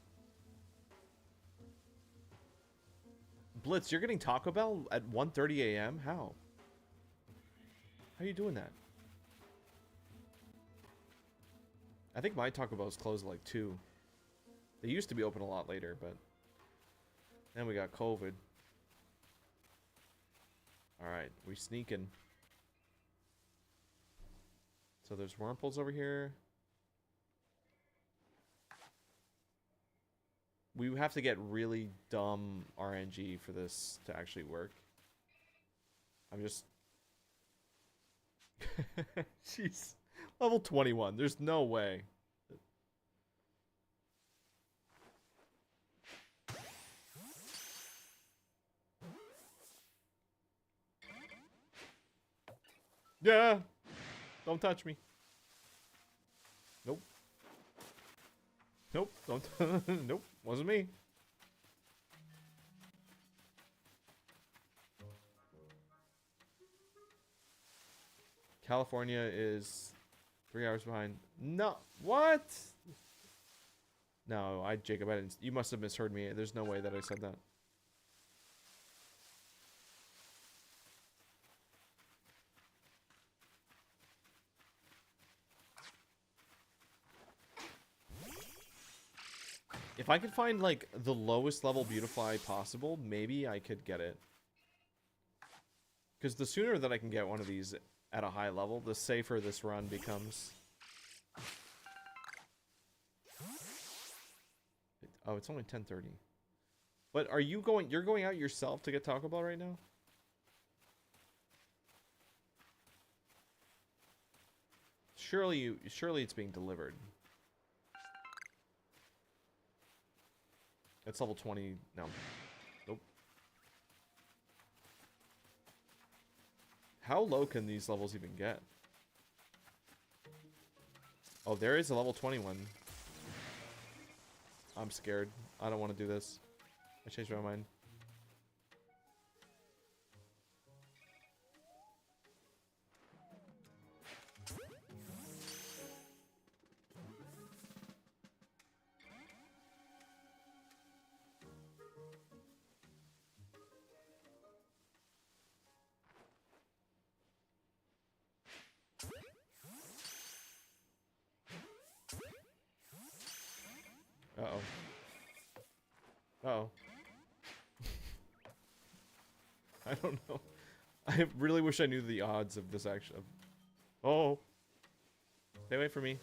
[SPEAKER 1] Blitz, you're getting Taco Bell at 1:30 a.m.? How? How are you doing that? I think my Taco Bell's closed at like 2. They used to be open a lot later, but then we got COVID. Alright, we sneaking. So there's Wurmples over here. We have to get really dumb RNG for this to actually work. I'm just... Jeez. Level 21. There's no way. Yeah! Don't touch me. Nope. Nope. Don't. Nope. Wasn't me. California is 3 hours behind. No. What? No, Jacob, I didn't. You must have misheard me. There's no way that I said that. If I could find, like, the lowest level Beautifly possible, maybe I could get it. Because the sooner that I can get one of these at a high level, the safer this run becomes. Oh, it's only 10:30. But are you going... You're going out yourself to get Taco Bell right now? Surely it's being delivered. It's level 20. No. Nope. How low can these levels even get? Oh, there is a level 21. I'm scared. I don't want to do this. I changed my mind. Uh-oh. Uh-oh. I don't know. I really wish I knew the odds of this action. Oh. Stay away from me.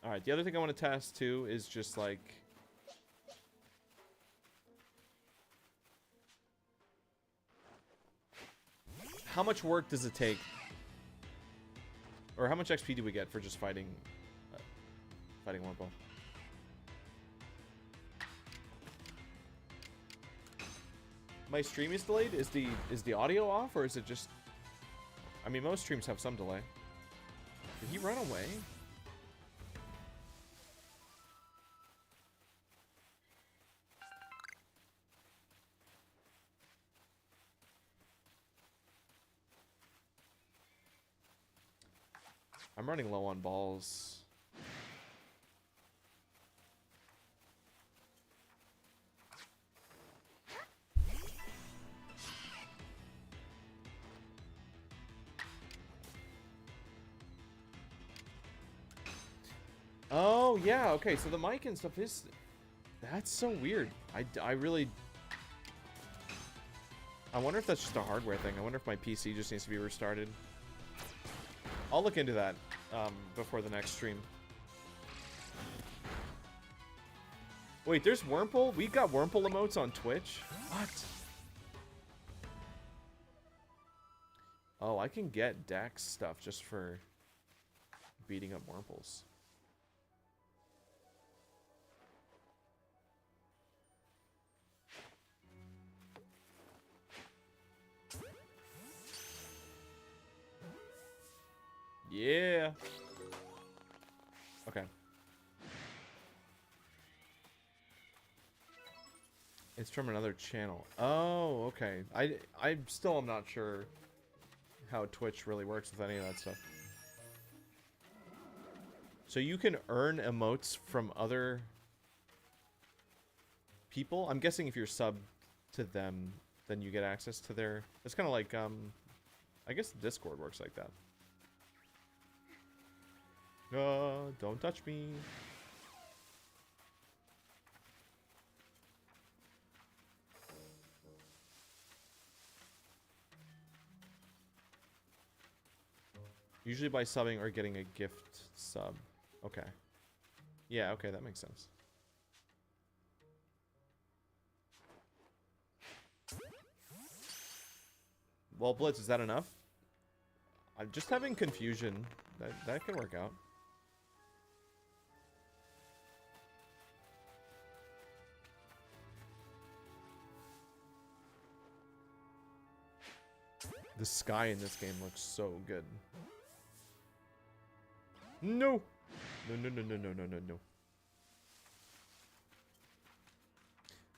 [SPEAKER 1] Alright, the other thing I want to test too is just like... how much work does it take? Or how much XP do we get for just fighting Wurmple? My stream is delayed? Is the audio off, or is it just... I mean, most streams have some delay. Did he run away? I'm running low on balls. Oh, yeah, okay, so the mic and stuff is... That's so weird. I really... I wonder if that's just a hardware thing. I wonder if my PC just needs to be restarted. I'll look into that before the next stream. Wait, there's Wurmple? We got Wurmple emotes on Twitch? What? Oh, I can get Dax stuff just for beating up Wurmples. Yeah. Okay. It's from another channel. Oh, okay. I still am not sure how Twitch really works with any of that stuff. So you can earn emotes from other people? I'm guessing if you're subbed to them, then you get access to their... It's kind of like, I guess Discord works like that. Don't touch me. Usually by subbing or getting a gift sub. Okay. Yeah, okay, that makes sense. Well, Blitz, is that enough? I'm just having confusion. That can work out. The sky in this game looks so good. No! No, no, no, no, no, no, no, no.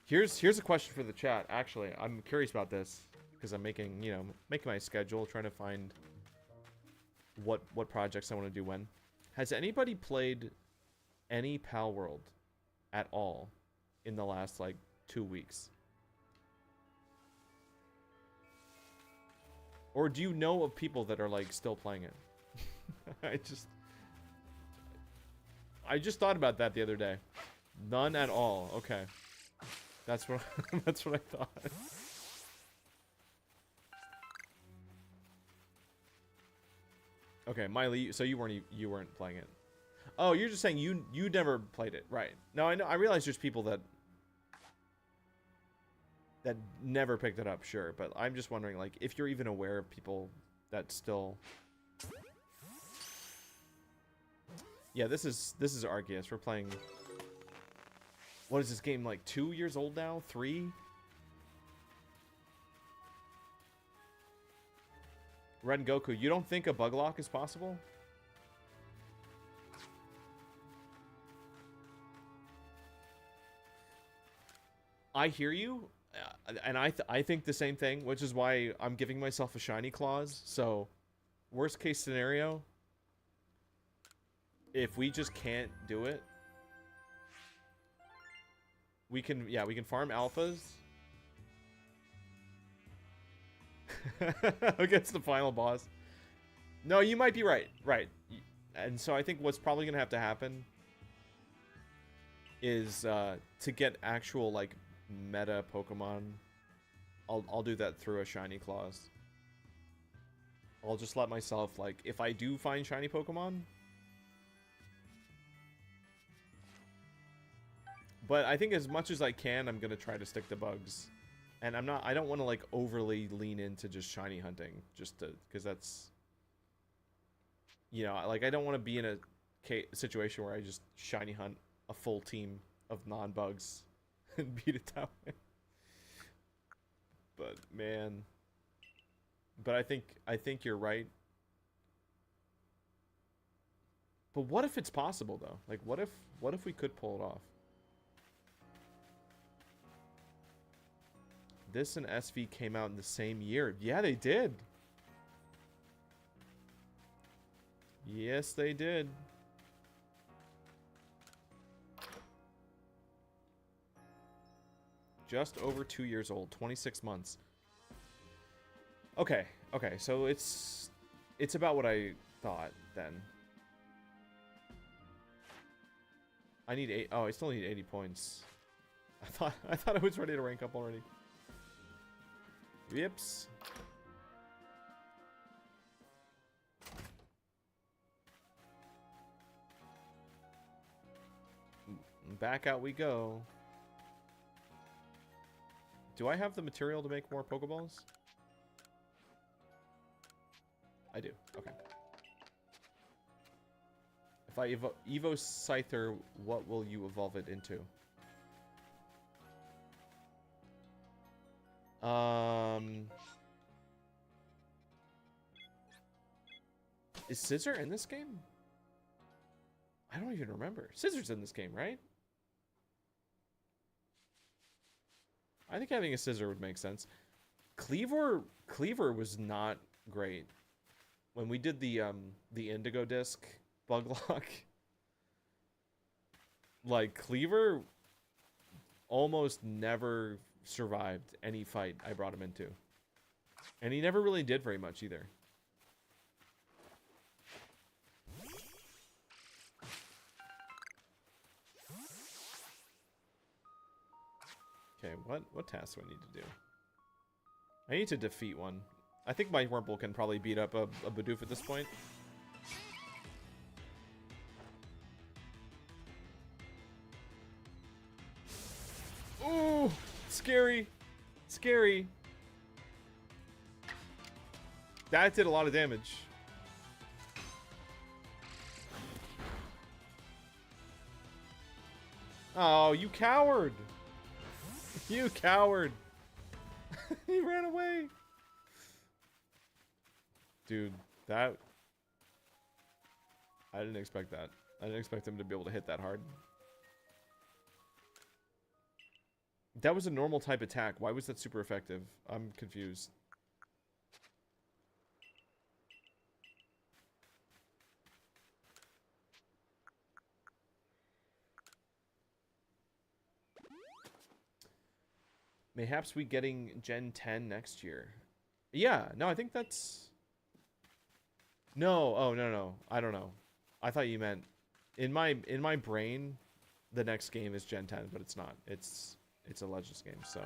[SPEAKER 1] Here's a question for the chat. Actually, I'm curious about this because I'm making, you know, making my schedule, trying to find what projects I want to do when. Has anybody played any Pal World at all in the last like 2 weeks? Or do you know of people that are like still playing it? I just thought about that the other day. None at all. Okay. That's what that's what I thought. Okay, Miley, so you weren't playing it. Oh, you're just saying you never played it, right? No, I know. I realize there's people that never picked it up, sure, but I'm just wondering, like, if you're even aware of people that still... Yeah, this is Arceus. We're playing... What is this game, like, 2 years old now? 3? Ren Goku, you don't think a bug lock is possible? I hear you, and I think the same thing, which is why I'm giving myself a shiny clause. So, worst case scenario, if we just can't do it, we can farm alphas against the final boss. No, you might be right. And so I think what's probably gonna have to happen is to get actual like meta Pokemon, I'll do that through a shiny clause. I'll just let myself, like, if I do find shiny Pokemon. But I think as much as I can, I'm gonna try to stick to bugs. And I don't want to like overly lean into just shiny hunting just to, because that's, you know, like I don't want to be in a situation where I just shiny hunt a full team of non-bugs and beat it that way. But man, but I think you're right. But what if it's possible though? Like what if we could pull it off? This and SV came out in the same year. Yeah, they did. Yes, they did. Just over 2 years old, 26 months. Okay, okay, so it's about what I thought then. I need 8. Oh, I still need 80 points. I thought I was ready to rank up already. Yips. Back out we go. Do I have the material to make more Pokeballs? I do. Okay. If I Evo Scyther, what will you evolve it into? Is Scissor in this game? I don't even remember. Scissor's in this game, right? I think having a Scissor would make sense. Cleaver was not great. When we did the Indigo Disc bug lock, like Cleaver almost never survived any fight I brought him into. And he never really did very much either. Okay, what tasks do I need to do? I need to defeat one. I think my Wurmple can probably beat up a Bidoof at this point. Ooh! Scary! Scary! That did a lot of damage. Oh, you coward! You coward! He ran away! Dude, that... I didn't expect that. I didn't expect him to be able to hit that hard. That was a normal type attack. Why was that super effective? I'm confused. Mayhaps we getting Gen 10 next year. Yeah, no, I think that's... No, oh, no. I don't know. I thought you meant... In my brain, the next game is Gen 10, but it's not. It's a Legends game, so...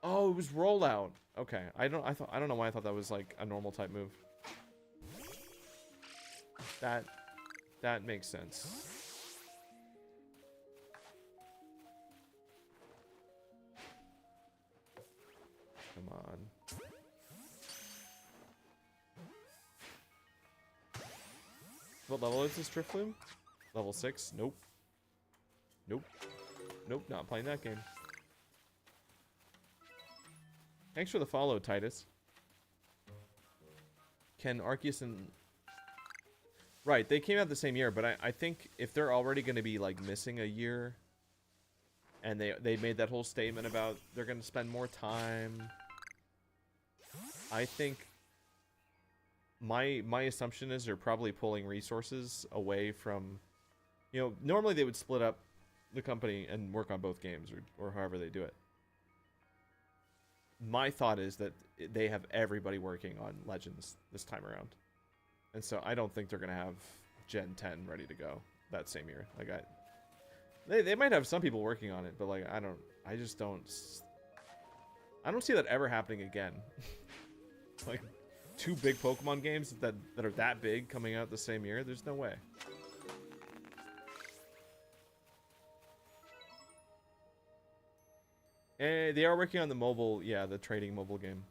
[SPEAKER 1] Oh, it was rollout. Okay, I don't know why I thought that was like a normal type move. That makes sense. Come on. What level is this Drifloon? Level 6? Nope. Nope. Nope, not playing that game. Thanks for the follow, Titus. Can Arceus and... Right, they came out the same year, but I think if they're already going to be, like, missing a year, and they made that whole statement about they're going to spend more time, I think my assumption is they're probably pulling resources away from... You know, normally they would split up the company and work on both games, or however they do it. My thought is that they have everybody working on Legends this time around. And so I don't think they're going to have Gen 10 ready to go that same year. Like they might have some people working on it, but like I don't see that ever happening again. Like 2 big Pokemon games that are that big coming out the same year, there's no way. They are working on the mobile, yeah, the trading mobile game.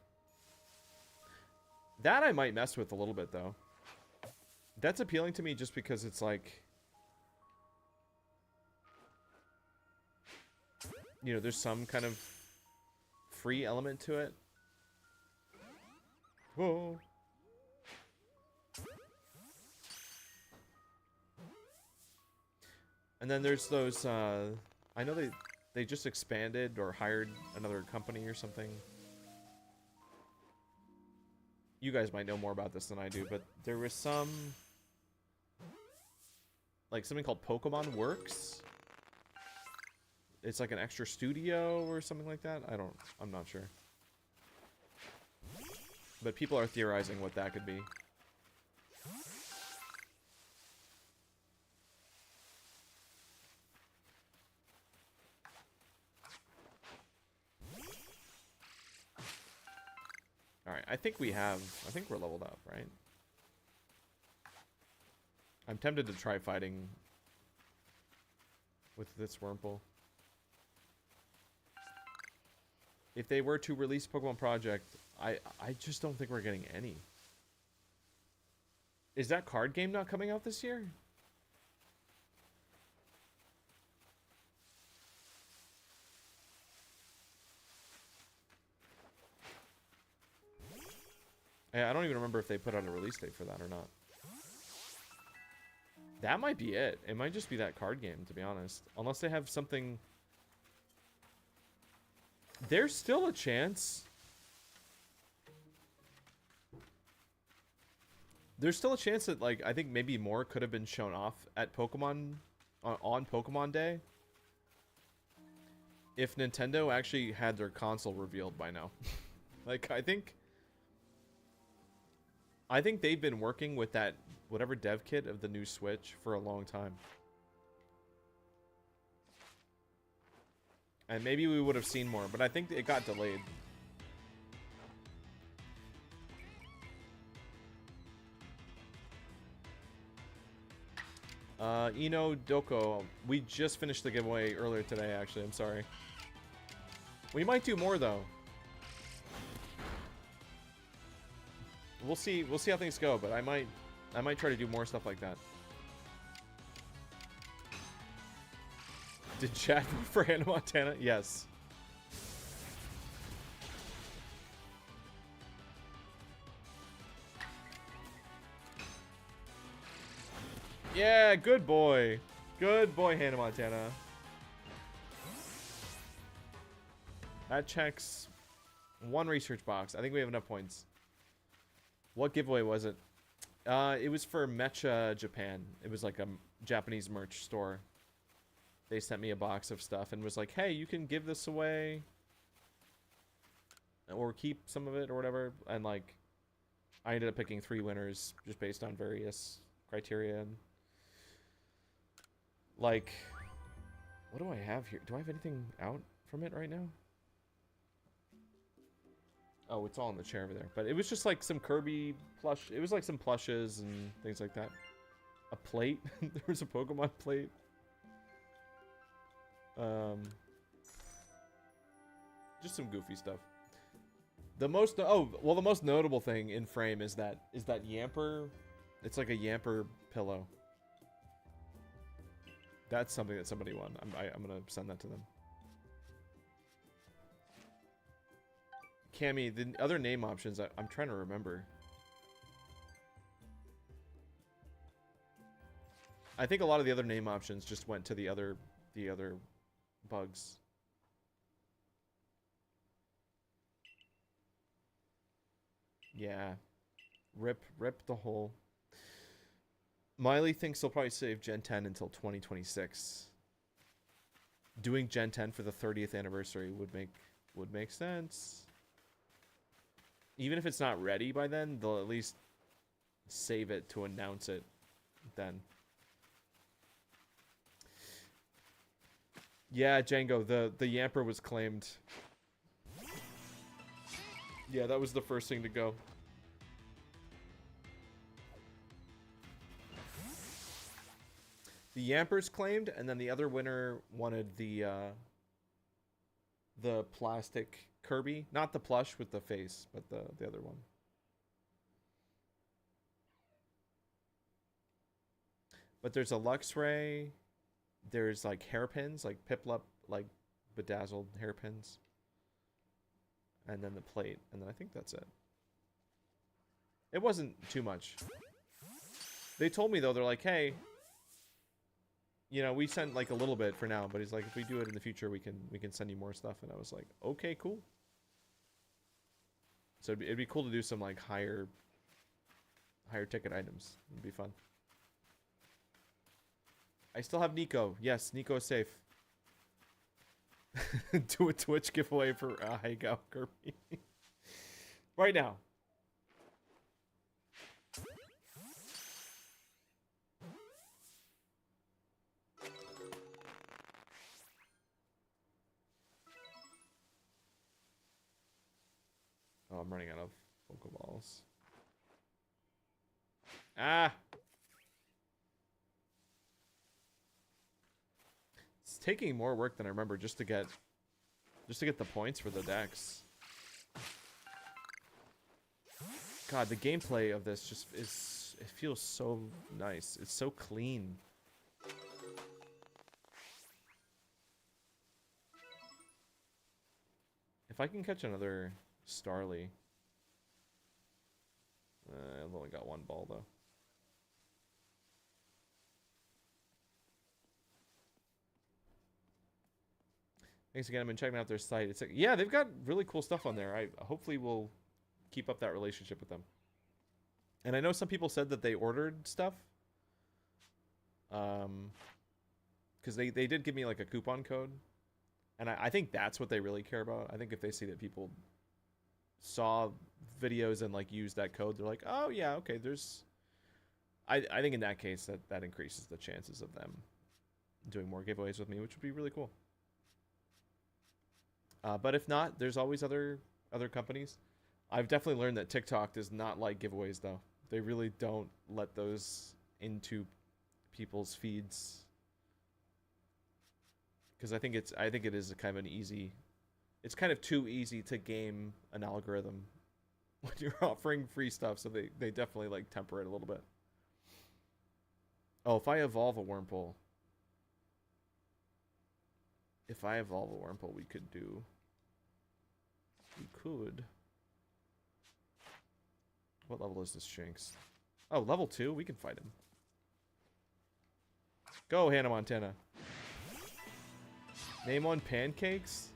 [SPEAKER 1] That I might mess with a little bit, though. That's appealing to me just because it's like... You know, there's some kind of free element to it. Whoa. And then there's those, I know they just expanded or hired another company or something. You guys might know more about this than I do, but there was some... Like something called Pokemon Works. It's like an extra studio or something like that. I'm not sure. But people are theorizing what that could be. Alright, I think we're leveled up, right? I'm tempted to try fighting with this Wurmple. If they were to release Pokemon Project, I just don't think we're getting any. Is that card game not coming out this year? I don't even remember if they put out a release date for that or not. That might be it. It might just be that card game, to be honest. Unless they have something... There's still a chance. There's still a chance that, like, I think maybe more could have been shown off at Pokemon... on Pokemon Day. If Nintendo actually had their console revealed by now. Like, I think they've been working with that whatever dev kit of the new Switch for a long time. And maybe we would have seen more, but I think it got delayed. Ino Doko, we just finished the giveaway earlier today, actually. I'm sorry. We might do more, though. We'll see how things go, but I might try to do more stuff like that. Did Chad vote for Hannah Montana? Yes. Yeah, good boy. Good boy, Hannah Montana. That checks one research box. I think we have enough points. What giveaway was it? It was for Mecha Japan. It was like a Japanese merch store. They sent me a box of stuff and was like, hey, you can give this away. Or keep some of it or whatever. And like, I ended up picking 3 winners just based on various criteria. And like, what do I have here? Do I have anything out from it right now? Oh, it's all in the chair over there. But it was just like some Kirby plush. It was like some plushes and things like that. A plate. There was a Pokemon plate. Just some goofy stuff. The most the most notable thing in frame is that Yamper. It's like a Yamper pillow. That's something that somebody won. I'm gonna send that to them. Cammy, the other name options, I'm trying to remember. I think a lot of the other name options just went to the other bugs. Yeah. Rip the whole. Miley thinks they'll probably save Gen 10 until 2026. Doing Gen 10 for the 30th anniversary would make sense. Even if it's not ready by then, they'll at least save it to announce it then. Yeah, Django, the Yamper was claimed. Yeah, that was the first thing to go. The Yamper's claimed, and then the other winner wanted the the plastic Kirby, not the plush with the face, but the other one. But there's a Luxray. There's like hairpins, like Piplup, like bedazzled hairpins. And then the plate, and then I think that's it. It wasn't too much. They told me though, they're like, hey, you know, we sent like a little bit for now, but he's like, if we do it in the future, we can send you more stuff. And I was like, okay, cool. So it'd be cool to do some like higher ticket items. It'd be fun. I still have Nico. Yes, Nico is safe. Do a Twitch giveaway for Haigao Kirby. Right now. Oh, I'm running out of Pokeballs. Ah! It's taking more work than I remember just to get the points for the decks. God, the gameplay of this just is, it feels so nice. It's so clean. If I can catch another Starly. I've only got one ball though. Thanks again. I've been checking out their site. It's like, yeah, they've got really cool stuff on there. I hopefully will keep up that relationship with them. And I know some people said that they ordered stuff. Because they did give me like a coupon code. And I think that's what they really care about. I think if they see that people saw videos and like used that code, they're like, oh yeah, okay, there's... I think in that case that increases the chances of them doing more giveaways with me, which would be really cool. But if not, there's always other companies. I've definitely learned that TikTok does not like giveaways, though. They really don't let those into people's feeds, because I think it is a kind of an easy. It's kind of too easy to game an algorithm when you're offering free stuff, so they definitely like temper it a little bit. Oh, if I evolve a Wurmple. If I evolve a Wurmple, we could do... We could. What level is this Shanks? Oh, level 2? We can fight him. Go, Hannah Montana. Name one pancakes?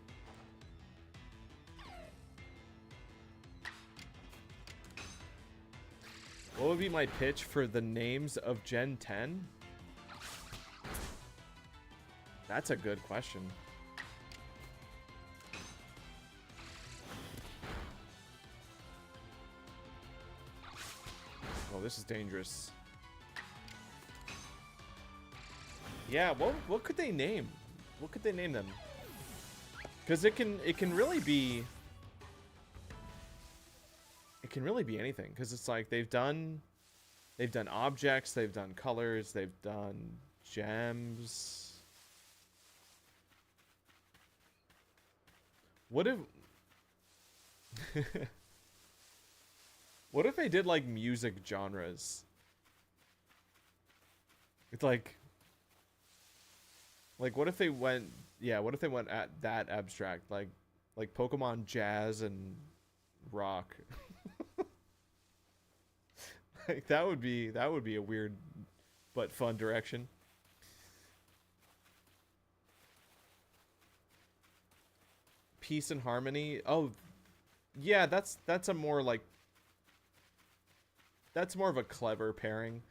[SPEAKER 1] What would be my pitch for the names of Gen 10? That's a good question. Oh, this is dangerous. Yeah, what could they name? What could they name them? Because it can really be... It can really be anything. Because it's like they've done objects, they've done colors, they've done gems. What if... What if they did, like, music genres? It's like... Like, what if they went... Yeah, what if they went at that abstract? Like Pokemon jazz and rock. Like, that would be a weird but fun direction. Peace and harmony. Oh, yeah, that's a more like... That's more of a clever pairing.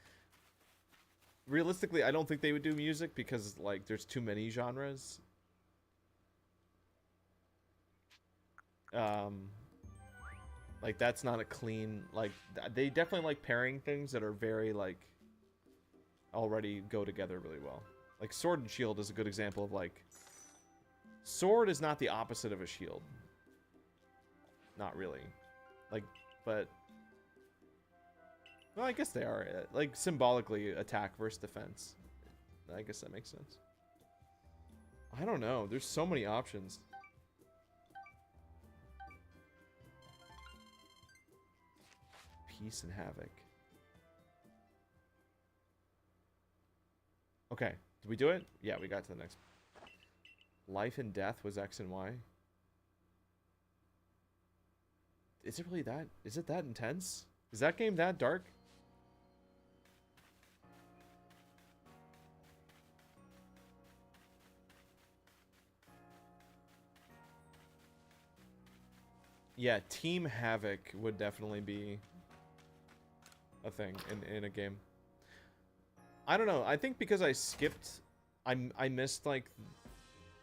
[SPEAKER 1] Realistically, I don't think they would do music because, like, there's too many genres. Like, that's not a clean... Like, they definitely like pairing things that are very, like, already go together really well. Like, Sword and Shield is a good example of, like... Sword is not the opposite of a shield. Not really. Like, but... Well, I guess they are. Like, symbolically, attack versus defense. I guess that makes sense. I don't know. There's so many options. Peace and Havoc. Okay, did we do it? Yeah, we got to the next. Life and Death was X and Y. Is it really that? Is it that intense? Is that game that dark? Yeah, Team Havoc would definitely be a thing in a game. I don't know. I think because I skipped, I missed like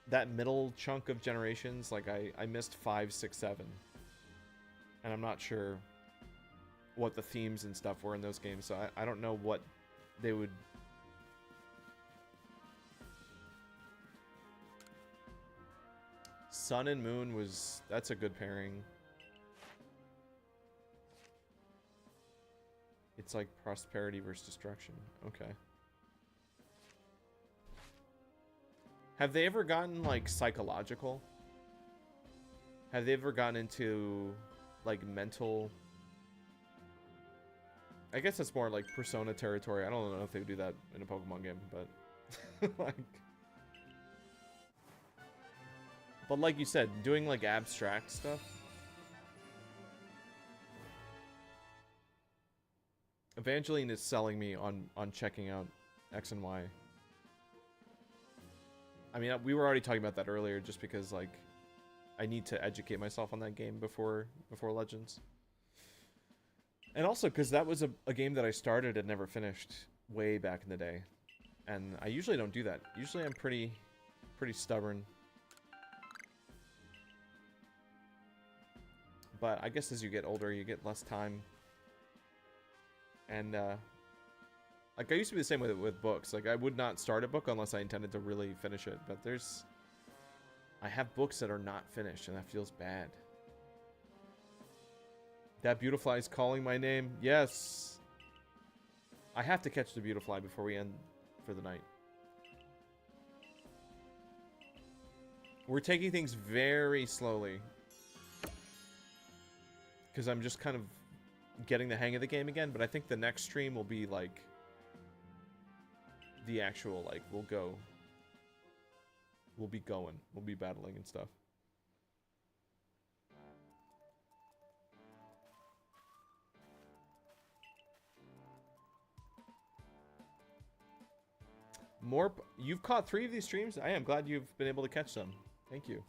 [SPEAKER 1] that middle chunk of Generations. Like I missed 5, 6, 7, and I'm not sure what the themes and stuff were in those games. So I don't know what they would. Sun and Moon was, that's a good pairing. It's like prosperity versus destruction. Okay. Have they ever gotten, like, psychological? Have they ever gotten into, like, mental... I guess that's more like Persona territory. I don't know if they would do that in a Pokemon game, but... like you said, doing, like, abstract stuff... Evangeline is selling me on checking out X and Y. I mean, we were already talking about that earlier, just because like I need to educate myself on that game before Legends, and also because that was a game that I started and never finished way back in the day, and I usually don't do that. Usually, I'm pretty stubborn. But I guess as you get older, you get less time. And, like, I used to be the same with books. Like, I would not start a book unless I intended to really finish it. But I have books that are not finished, and that feels bad. That Beautifly is calling my name. Yes! I have to catch the Beautifly before we end for the night. We're taking things very slowly. Because I'm just kind of getting the hang of the game again, but I think the next stream will be like the actual, like, we'll be going, we'll be battling and stuff. You've caught 3 of these streams? I am glad you've been able to catch them. Thank you.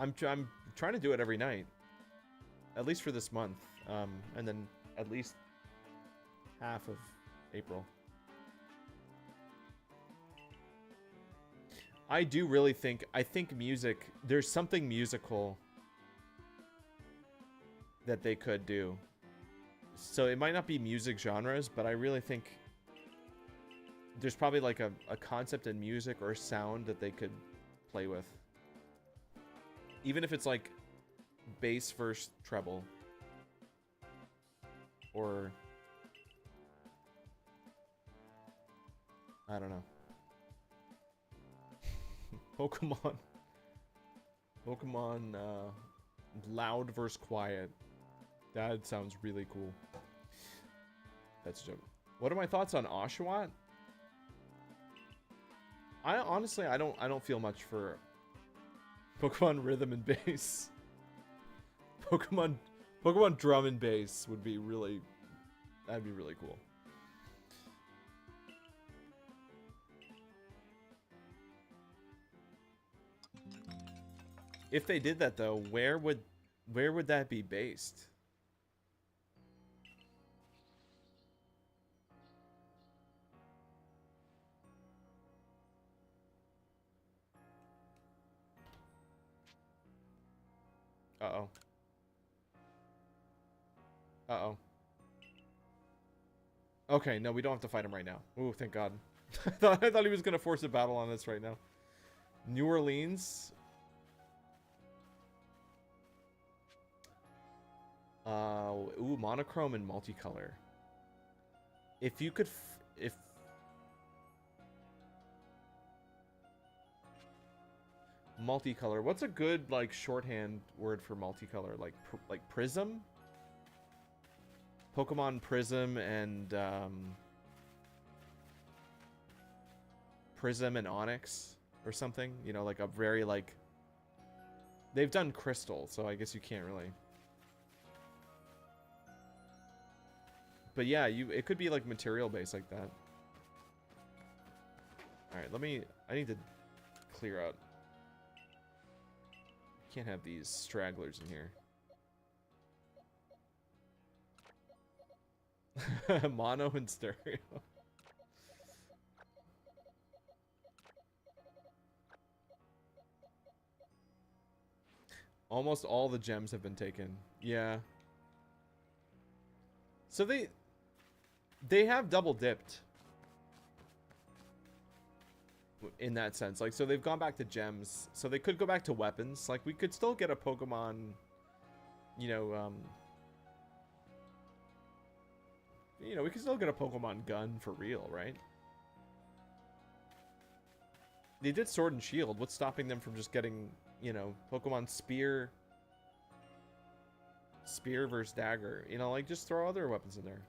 [SPEAKER 1] I'm trying to do it every night. At least for this month, and then at least half of April. I do really think, I think music, there's something musical that they could do. So it might not be music genres, but I really think there's probably like a concept in music or sound that they could play with. Even if it's like bass versus treble, or I don't know. Pokemon loud versus quiet. That sounds really cool. That's a joke. What are my thoughts on Oshawott? Honestly I don't feel much for Pokemon Rhythm and Bass. Pokemon Drum and Bass would be really... That'd be really cool. If they did that though, where would that be based? Uh-oh. Uh-oh. Okay, no, we don't have to fight him right now. Ooh, thank God. I thought he was gonna force a battle on us right now. New Orleans. Ooh, monochrome and multicolor. If you could, if multicolor, what's a good like shorthand word for multicolor? Like prism? Pokemon Prism and Onyx or something. You know, like a very like. They've done Crystal, so I guess you can't really. But yeah, it could be like material based like that. All right, I need to clear out. Can't have these stragglers in here. Mono and stereo. Almost all the gems have been taken. Yeah. So they have double dipped in that sense. Like, so they've gone back to gems. So they could go back to weapons. Like, we could still get a Pokemon, you know, we could still get a Pokemon gun for real, right? They did Sword and Shield. What's stopping them from just getting, you know, Pokemon Spear versus Dagger? You know, like, just throw other weapons in there.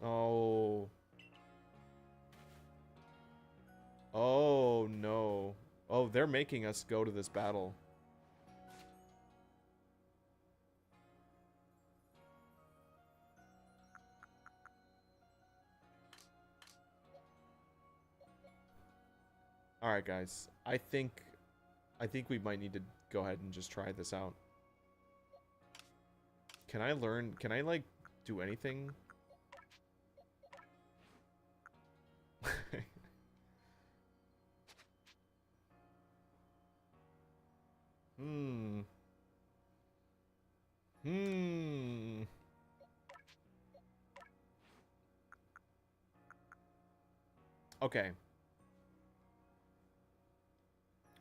[SPEAKER 1] Oh. Oh, no. Oh, they're making us go to this battle. All right, guys. I think we might need to go ahead and just try this out. Can I like do anything? Okay.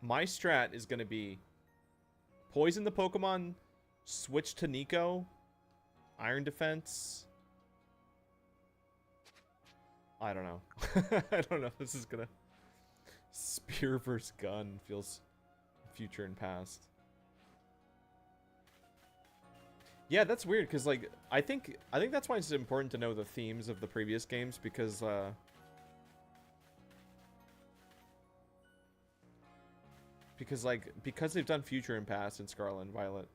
[SPEAKER 1] My strat is going to be poison the Pokemon, switch to Nico, Iron Defense. I don't know. I don't know if this is going to... Spear versus gun feels future and past. Yeah, that's weird because, like, I think that's why it's important to know the themes of the previous games because they've done future and past in Scarlet and Violet.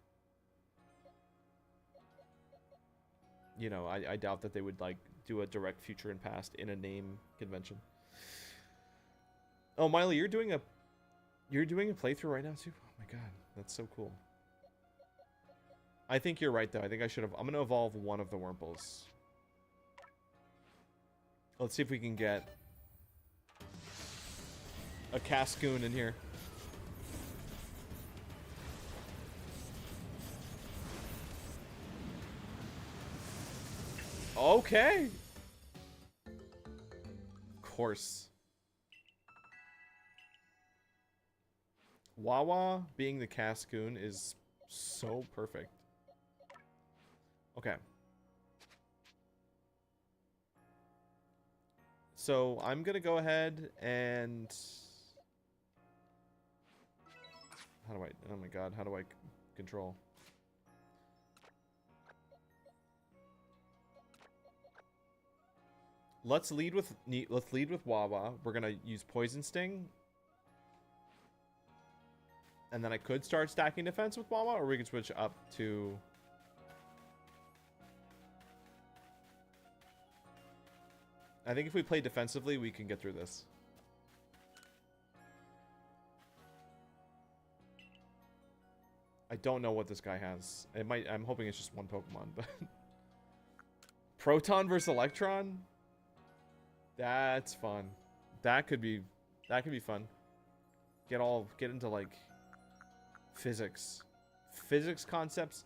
[SPEAKER 1] You know, I doubt that they would like do a direct future and past in a name convention. Oh, Miley, you're doing a playthrough right now too? Oh my god, that's so cool. I think you're right though. I think I'm gonna evolve one of the Wurmples. Let's see if we can get a Cascoon in here. Okay. Of course. Wawa being the Cascoon is so perfect. Okay. So I'm gonna go ahead and oh my god, how do I control? Let's lead with Wawa. We're gonna use Poison Sting. And then I could start stacking defense with Wawa, or we could switch up to... I think if we play defensively, we can get through this. I don't know what this guy has. I'm hoping it's just one Pokemon, but... Proton versus Electron? That's fun. That could be fun. Get into like physics concepts,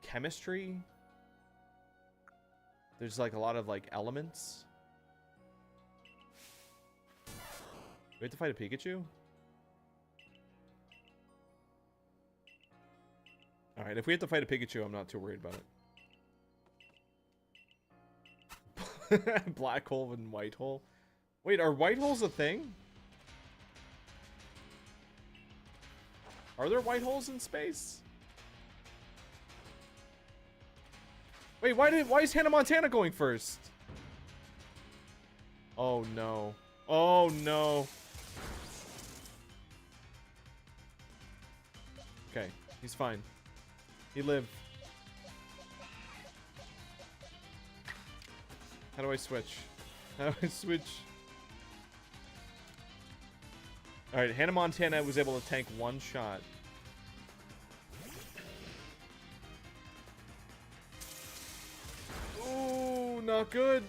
[SPEAKER 1] chemistry. There's like a lot of like elements. We have to fight a Pikachu? Alright, if we have to fight a Pikachu, I'm not too worried about it. Black hole and white hole. Wait, are white holes a thing? Are there white holes in space? Wait, why is Hannah Montana going first? Oh no. Oh no. Okay, he's fine. He lived. How do I switch? How do I switch? Alright, Hannah Montana was able to tank one shot. Ooh, not good.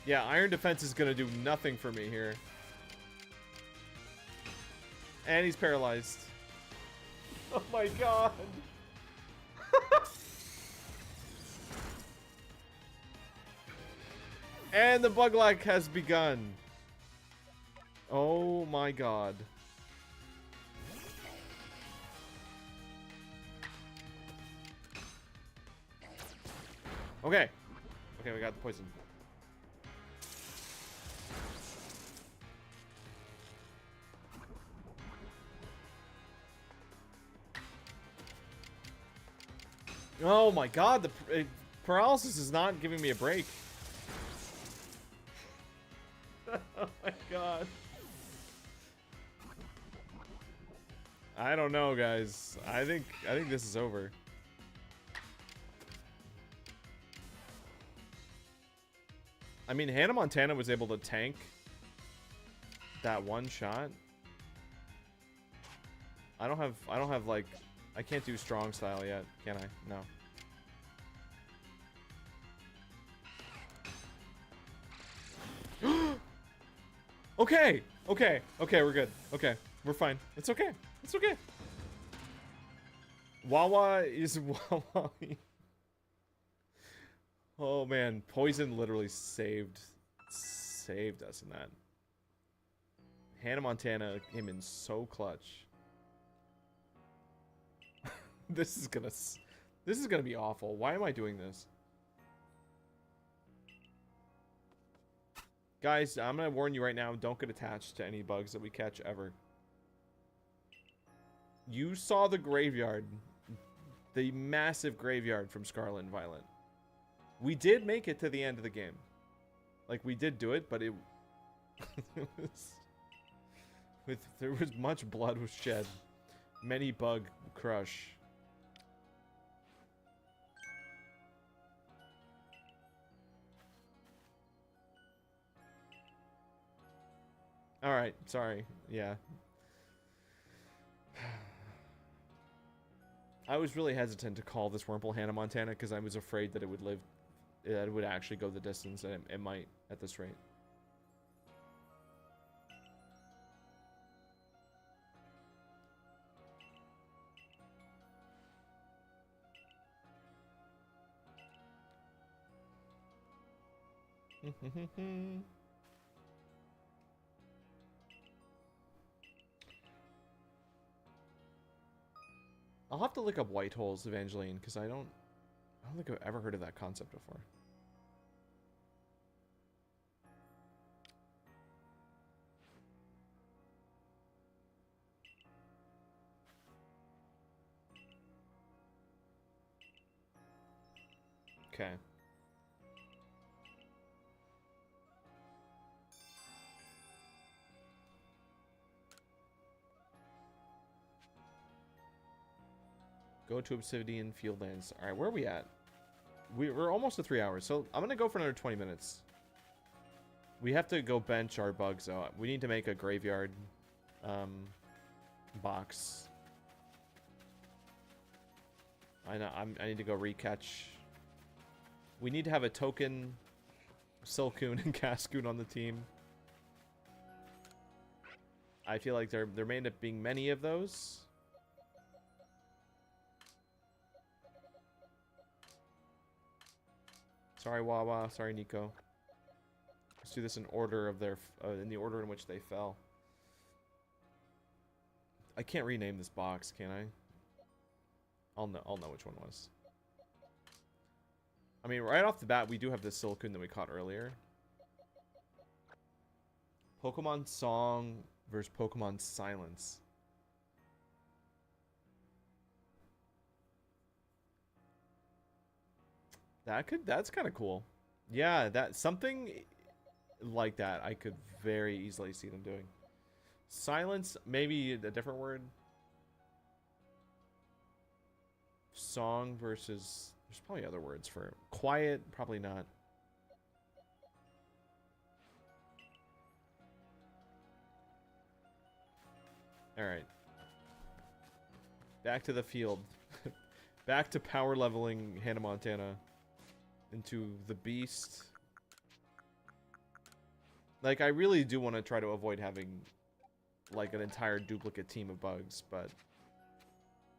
[SPEAKER 1] Yeah, Iron Defense is gonna do nothing for me here. And he's paralyzed. Oh my god. And the bug lag has begun. Oh my god. Okay. Okay, we got the poison. Oh my god, the paralysis is not giving me a break. Oh my god. I don't know, guys. I think this is over. I mean, Hannah Montana was able to tank that one shot. I don't have like, I can't do strong style yet, can I? No. Okay, we're good. Okay, we're fine. It's okay. It's okay. Wawa is Wawa. Oh man, poison literally saved us in that. Hannah Montana came in so clutch. This is gonna be awful. Why am I doing this? Guys, I'm gonna warn you right now, don't get attached to any bugs that we catch ever. You saw the graveyard. The massive graveyard from Scarlet and Violet. We did make it to the end of the game. Like, we did do it, but it... there was much blood was shed. Many bug crush. Alright, sorry. Yeah. I was really hesitant to call this Wurmple Hannah Montana because I was afraid that it would live... that it would actually go the distance, and it might at this rate. I'll have to look up white holes, Evangeline, because I don't think I've ever heard of that concept before. Okay. Go to Obsidian Fieldlands. Alright, where are we at? We're almost at 3 hours, so I'm gonna go for another 20 minutes. We have to go bench our bugs out. We need to make a graveyard box. I know, I need to go recatch. We need to have a token Silcoon and Cascoon on the team. I feel like there may end up being many of those. Sorry, Wawa. Sorry, Nico. Let's do this in order of their, in the order in which they fell. I can't rename this box, can I? I'll know which one was. I mean, right off the bat, we do have this Silcoon that we caught earlier. Pokemon Song versus Pokemon Silence. That's kind of cool. Yeah, that something like that I could very easily see them doing. Silence, maybe a different word. Song versus, there's probably other words for it. Quiet, probably not. All right. Back to the field. Back to power leveling Hannah Montana into the beast. Like, I really do want to try to avoid having like an entire duplicate team of bugs, but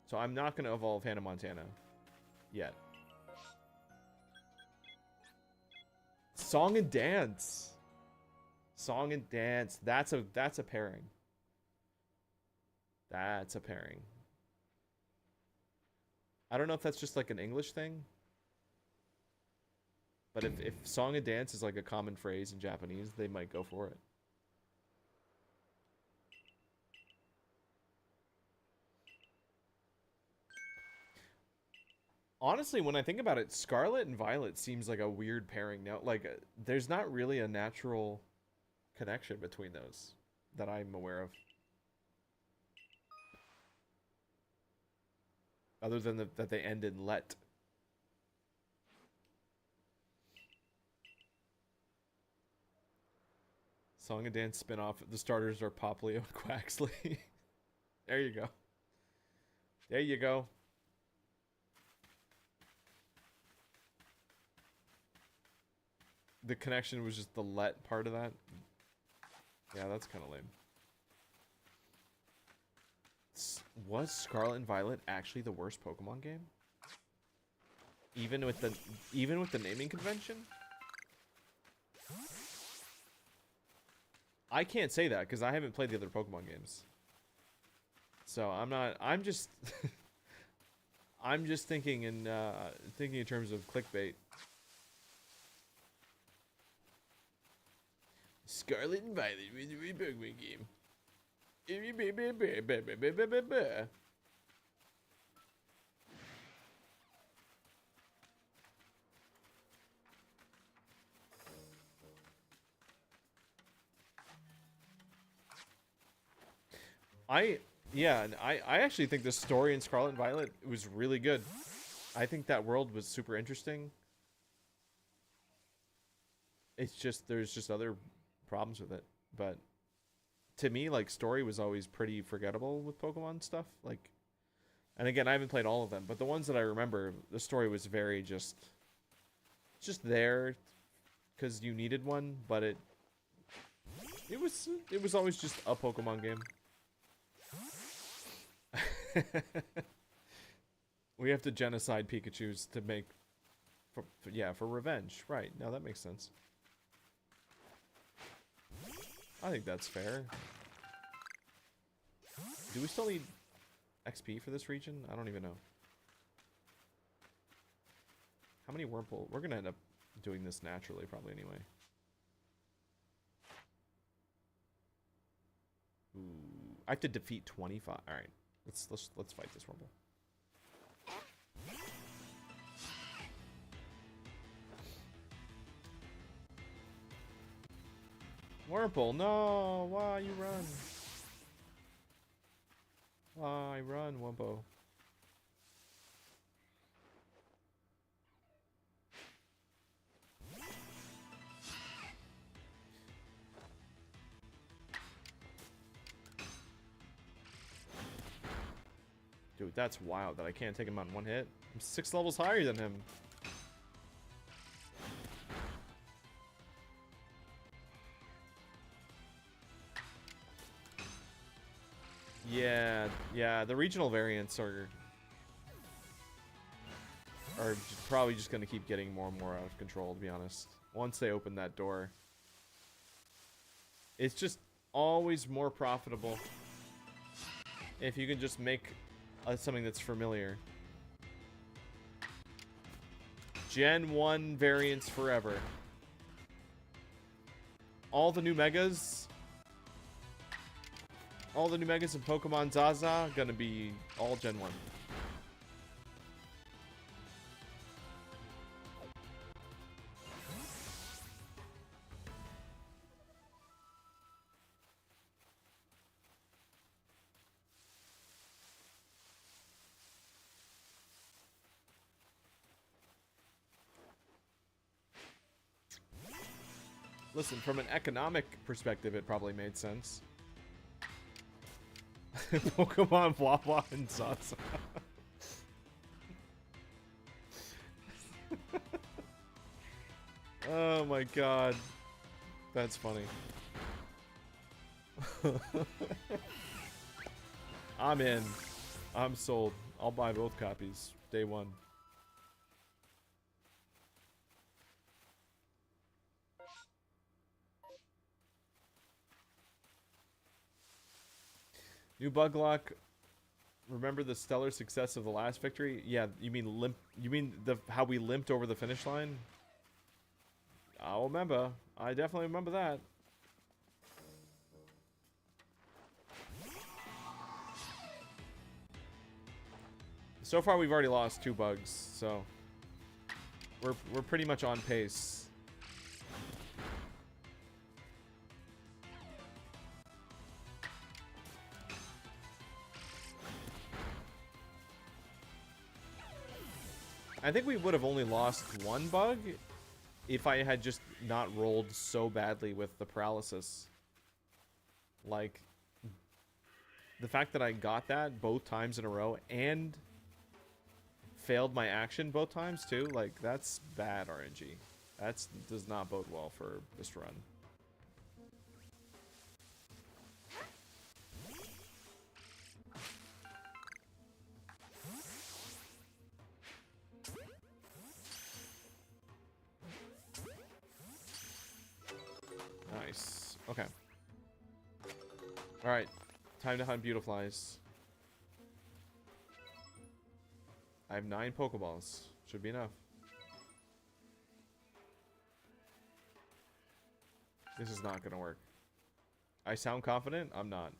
[SPEAKER 1] so I'm not going to evolve Hannah Montana yet. Song and dance. Song and dance. That's a pairing. That's a pairing. I don't know if that's just like an English thing. But if song and dance is like a common phrase in Japanese, they might go for it. Honestly, when I think about it, Scarlet and Violet seems like a weird pairing now. Like, there's not really a natural connection between those that I'm aware of. Other than that they end in let. Song and dance spin-off. The starters are Poplio and Quaxley. There you go. There you go. The connection was just the let part of that. Yeah, that's kind of lame. Was Scarlet and Violet actually the worst Pokemon game? Even with the naming convention? I can't say that because I haven't played the other Pokemon games. So I'm just I'm just thinking in terms of clickbait. Scarlet and Violet was a Pokemon game. I actually think the story in Scarlet and Violet was really good. I think that world was super interesting. It's just there's just other problems with it, but to me, like, story was always pretty forgettable with Pokemon stuff. Like, and again, I haven't played all of them, but the ones that I remember, the story was very just there because you needed one, but it was always just a Pokemon game. We have to genocide Pikachus to make for revenge. Right. Now that makes sense. I think that's fair. Do we still need XP for this region? I don't even know. How many Wurmple? We're gonna end up doing this naturally, probably anyway. Ooh, I have to defeat 25. All right, let's fight this Wurmple. Wurmple, no! Why you run? Why run, Wumpo? Dude, that's wild that I can't take him on one hit. I'm 6 levels higher than him. Yeah, the regional variants are probably just going to keep getting more and more out of control, to be honest. Once they open that door. It's just always more profitable if you can just make something that's familiar. Gen 1 variants forever. All the new megas in Pokemon Zaza gonna be all Gen 1. Listen, from an economic perspective, it probably made sense. Pokemon Wawa and Zaza. Oh my god. That's funny. I'm in. I'm sold. I'll buy both copies. Day one. New bug lock. Remember the stellar success of the last victory? Yeah, you mean limp? You mean how we limped over the finish line? I'll remember. I definitely remember that. So far, we've already lost 2 bugs, so we're pretty much on pace. I think we would have only lost 1 bug if I had just not rolled so badly with the paralysis. Like, the fact that I got that both times in a row and failed my action both times too, like, that's bad RNG. That does not bode well for this run. Nice. Okay. Alright. Time to hunt Beautiflies. I have 9 Pokeballs. Should be enough. This is not gonna work. I sound confident? I'm not.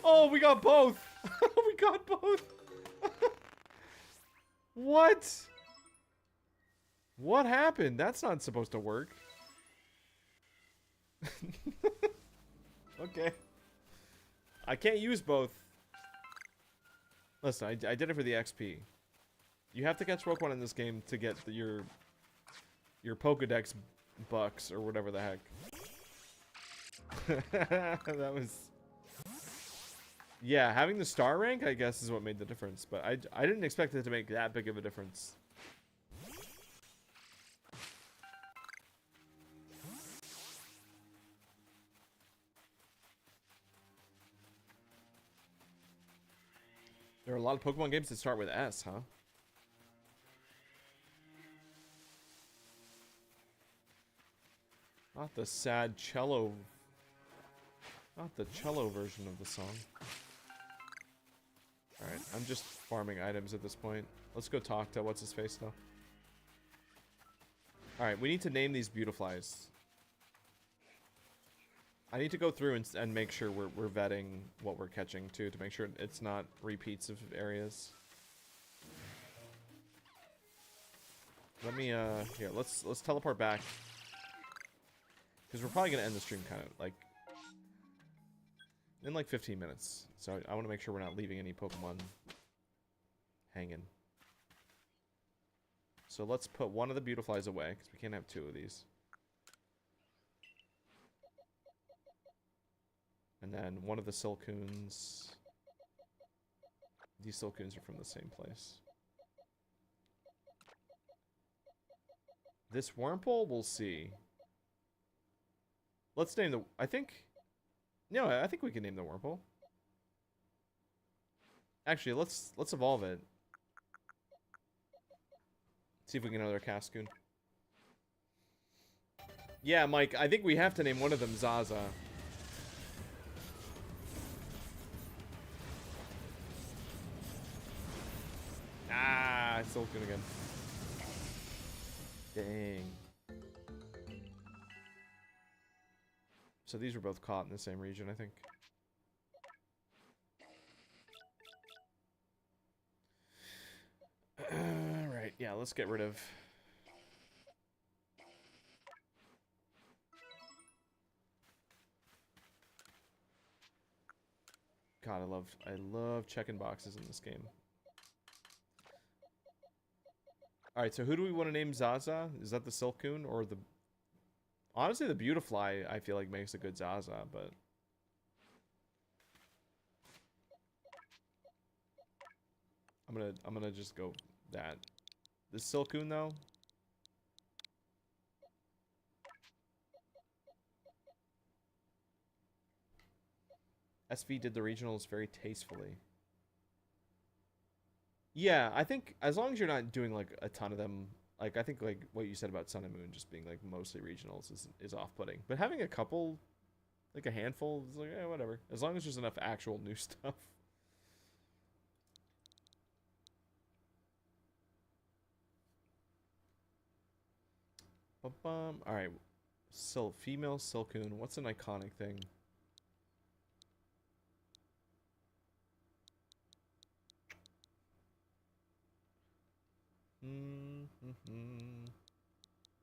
[SPEAKER 1] Oh, we got both! We got both! What? What happened? That's not supposed to work. Okay. I can't use both. Listen, I did it for the XP. You have to catch Pokemon in this game to get your Pokedex bucks or whatever the heck. That was... Yeah, having the star rank, I guess, is what made the difference. But I didn't expect it to make that big of a difference. There are a lot of Pokemon games that start with S, huh? Not the sad cello... Not the cello version of the song. Alright, I'm just farming items at this point. Let's go talk to what's-his-face, though. Alright, we need to name these Beautiflies. I need to go through and make sure we're vetting what we're catching, too, to make sure it's not repeats of areas. Let me, here, let's teleport back. Because we're probably going to end the stream kind of, like, in like 15 minutes. So I want to make sure we're not leaving any Pokemon hanging. So let's put one of the Beautiflies away, because we can't have 2 of these. And then one of the Silcoons. These Silcoons are from the same place. This Wurmple, we'll see. Let's name the... I think... No, I think we can name the Wurmple. Actually, let's evolve it. See if we can get another Cascoon. Yeah, Mike, I think we have to name one of them Zaza. Ah, Silcoon again. Dang. So these were both caught in the same region, I think. Alright, yeah, let's get rid of... God, I love checking boxes in this game. All right, so who do we want to name Zaza? Is that the Silcoon or the? Honestly, the Beautifly I feel like makes a good Zaza, but I'm gonna just go that. The Silcoon though. SV did the regionals very tastefully. Yeah, I think as long as you're not doing like a ton of them, like I think like what you said about Sun and Moon just being like mostly regionals is off-putting. But having a couple, like a handful, is like whatever. As long as there's enough actual new stuff. All right, female Silcoon. What's an iconic thing?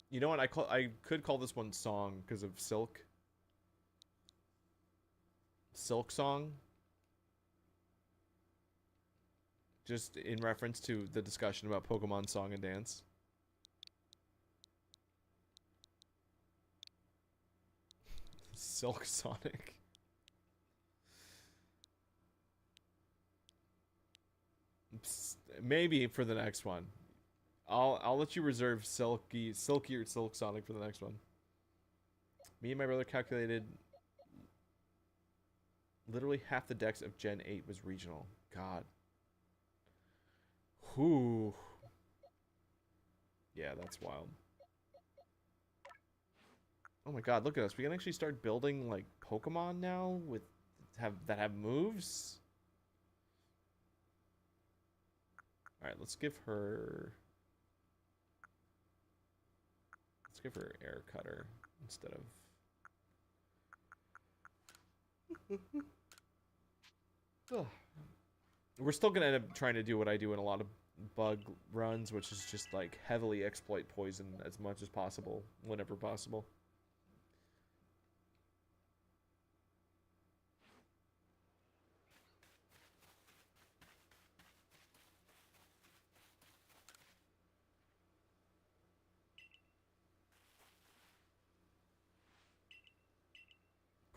[SPEAKER 1] You know what? I could call this one Song because of Silk. Silk Song. Just in reference to the discussion about Pokemon Song and Dance. Silk Sonic. Maybe for the next one. I'll let you reserve Silky or Silk Sonic for the next one. Me and my brother calculated literally half the decks of Gen 8 was regional. God. Whew. Yeah, that's wild. Oh my god, look at us. We can actually start building like Pokemon now with that have moves. All right, let's give her Air Cutter instead of We're still gonna end up trying to do what I do in a lot of bug runs, which is just like heavily exploit poison as much as possible whenever possible.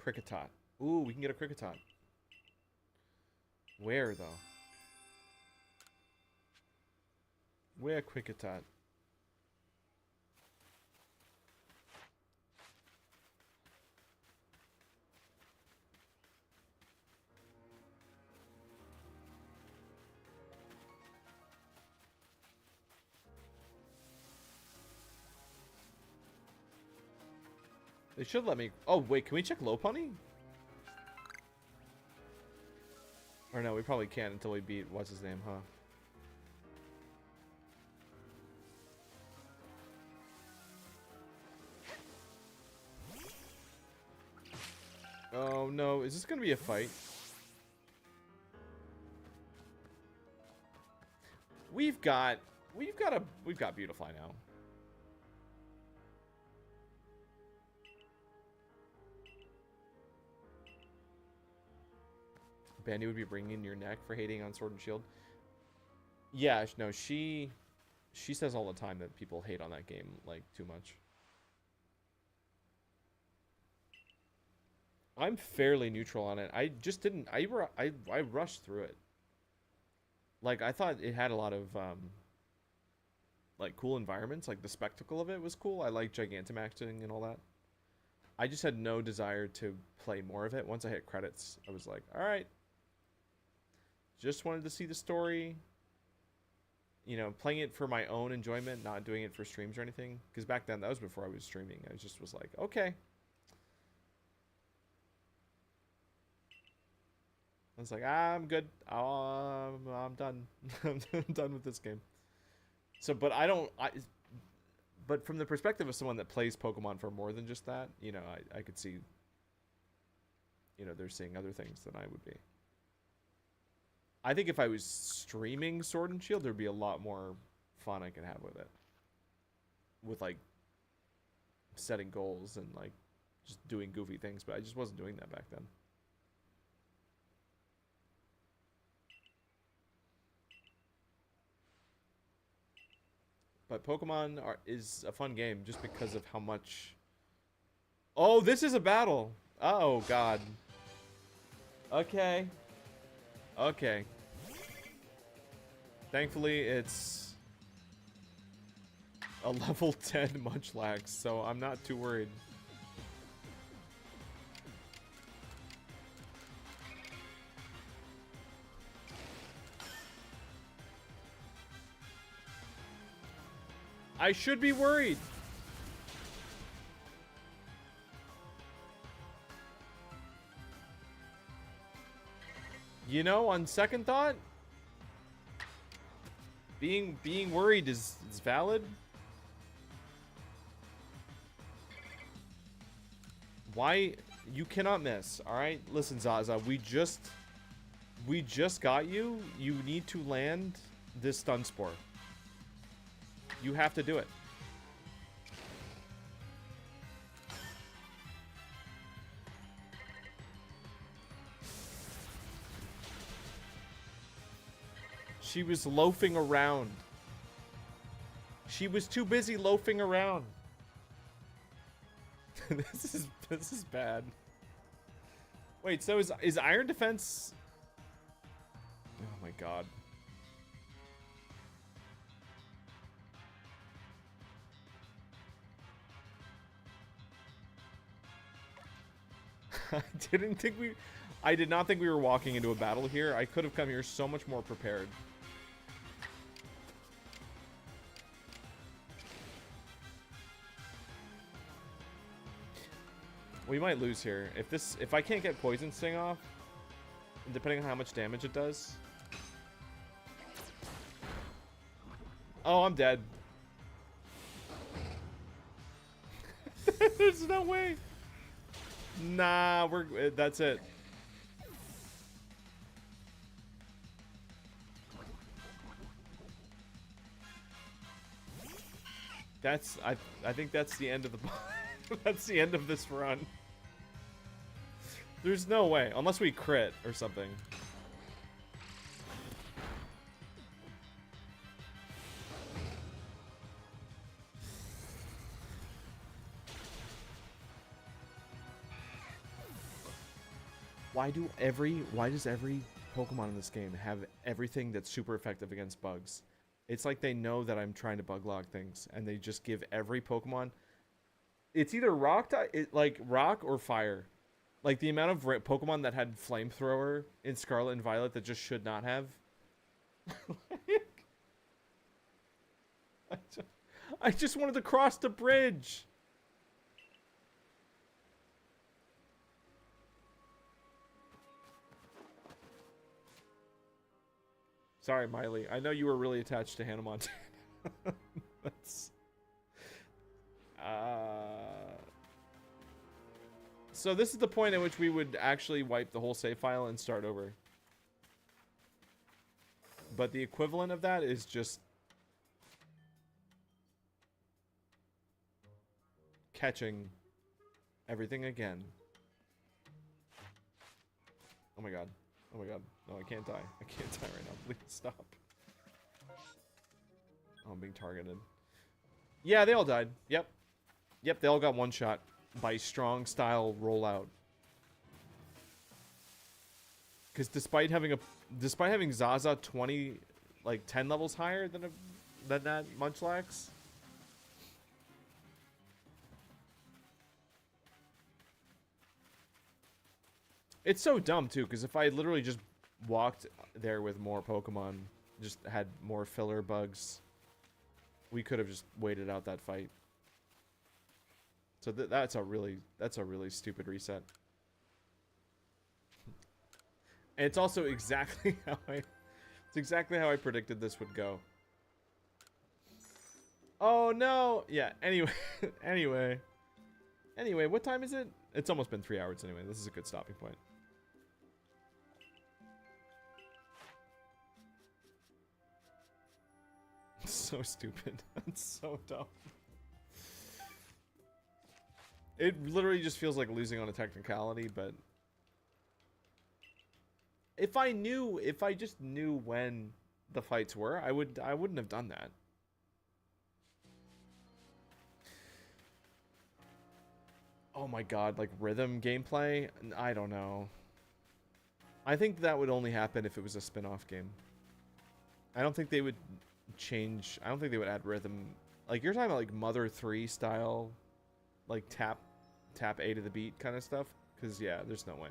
[SPEAKER 1] Cricketot. Ooh, we can get a Cricketot. Where, though? Where Cricketot? They should let me... Oh, wait, can we check Lopunny? Or no, we probably can't until we beat... What's his name, huh? Oh, no. Is this gonna be a fight? We've got Beautifly now. Bandy would be bringing your neck for hating on Sword and Shield. Yeah, no, she says all the time that people hate on that game like too much. I'm fairly neutral on it. I just didn't. I rushed through it. Like I thought it had a lot of like cool environments. Like the spectacle of it was cool. I like Gigantamaxing and all that. I just had no desire to play more of it. Once I hit credits, I was like, all right. Just wanted to see the story. You know, playing it for my own enjoyment, not doing it for streams or anything. Because back then, that was before I was streaming. I just was like, okay. I was like, I'm good. I'm done. I'm done with this game. So, but but from the perspective of someone that plays Pokemon for more than just that, you know, I could see, you know, they're seeing other things than I would be. I think if I was streaming Sword and Shield, there'd be a lot more fun I could have with it. With, like, setting goals and, like, just doing goofy things. But I just wasn't doing that back then. But Pokemon is a fun game just because of how much... Oh, this is a battle. Oh, God. Okay. Okay. Thankfully, it's a level 10 Munchlax, so I'm not too worried. I should be worried. You know, on second thought, being worried is valid. Why you cannot miss, all right? Listen, Zaza, we just got you. You need to land this stun spore. You have to do it. She was loafing around. She was too busy loafing around. This is bad. Wait, so is Iron Defense... Oh my god. I did not think we were walking into a battle here. I could have come here so much more prepared. We might lose here. If I can't get Poison Sting off, depending on how much damage it does. Oh, I'm dead. There's no way. Nah, that's it. I think that's the end of the that's the end of this run. There's no way, unless we crit or something. Why does every Pokemon in this game have everything that's super effective against bugs? It's like they know that I'm trying to bug log things, and they just give every Pokemon... It's either rock or fire. Like, the amount of Pokemon that had Flamethrower in Scarlet and Violet that just should not have. I just wanted to cross the bridge. Sorry, Miley. I know you were really attached to Hannah Montana. That's... So this is the point at which we would actually wipe the whole save file and start over. But the equivalent of that is just... catching everything again. Oh my god. Oh my god. No, I can't die. I can't die right now. Please stop. Oh, I'm being targeted. Yeah, they all died. Yep. Yep, they all got one shot by strong style rollout. Because despite having Zaza 20, like 10 levels higher than that Munchlax. It's so dumb too, because if I literally just walked there with more Pokemon, just had more filler bugs, we could have just waited out that fight. So that's a really stupid reset. And it's also exactly how I predicted this would go. Oh no! Yeah. Anyway, anyway, what time is it? It's almost been 3 hours anyway. This is a good stopping point. So stupid. That's so dumb. It literally just feels like losing on a technicality, but if I just knew when the fights were, I wouldn't have done that. Oh my god, like rhythm gameplay? I don't know. I think that would only happen if it was a spin-off game. I don't think they would change. I don't think they would add rhythm. Like, you're talking about like Mother 3 style, like tap A to the beat kind of stuff? Because, yeah, there's no way.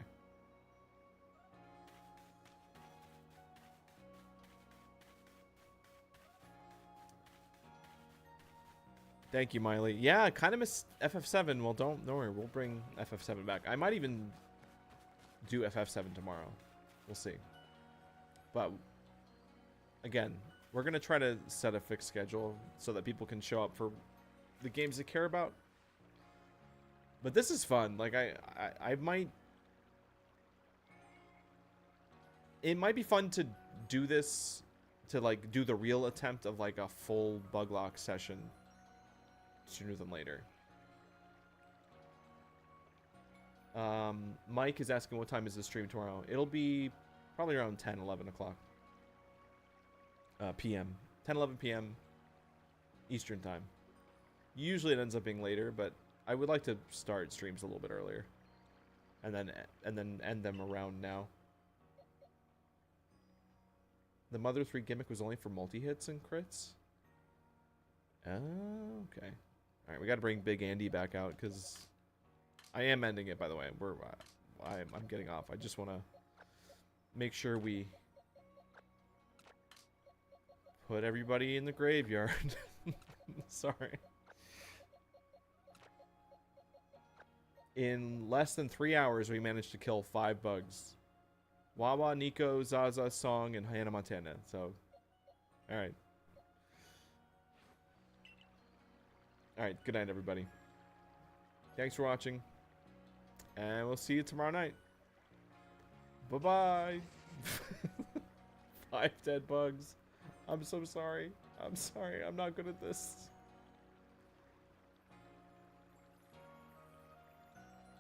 [SPEAKER 1] Thank you, Miley. Yeah, I kind of miss FF7. Well, don't worry. We'll bring FF7 back. I might even do FF7 tomorrow. We'll see. But, again, we're going to try to set a fixed schedule so that people can show up for the games they care about. But this is fun. Like, I might... It might be fun to do this, to, like, do the real attempt of, like, a full bug lock session sooner than later. Mike is asking what time is the stream tomorrow. It'll be probably around 10, 11 o'clock. PM. 10, 11 p.m. Eastern time. Usually it ends up being later, but I would like to start streams a little bit earlier. And then end them around now. The Mother 3 gimmick was only for multi-hits and crits? Oh, okay. Alright, we gotta bring Big Andy back out, because I am ending it, by the way. I'm getting off. I just want to make sure we put everybody in the graveyard. Sorry. In less than 3 hours, we managed to kill 5 bugs. Wawa, Nico, Zaza, Song, and Hannah Montana. So, alright. Alright, good night, everybody. Thanks for watching. And we'll see you tomorrow night. Bye-bye. 5 dead bugs. I'm so sorry. I'm sorry. I'm not good at this.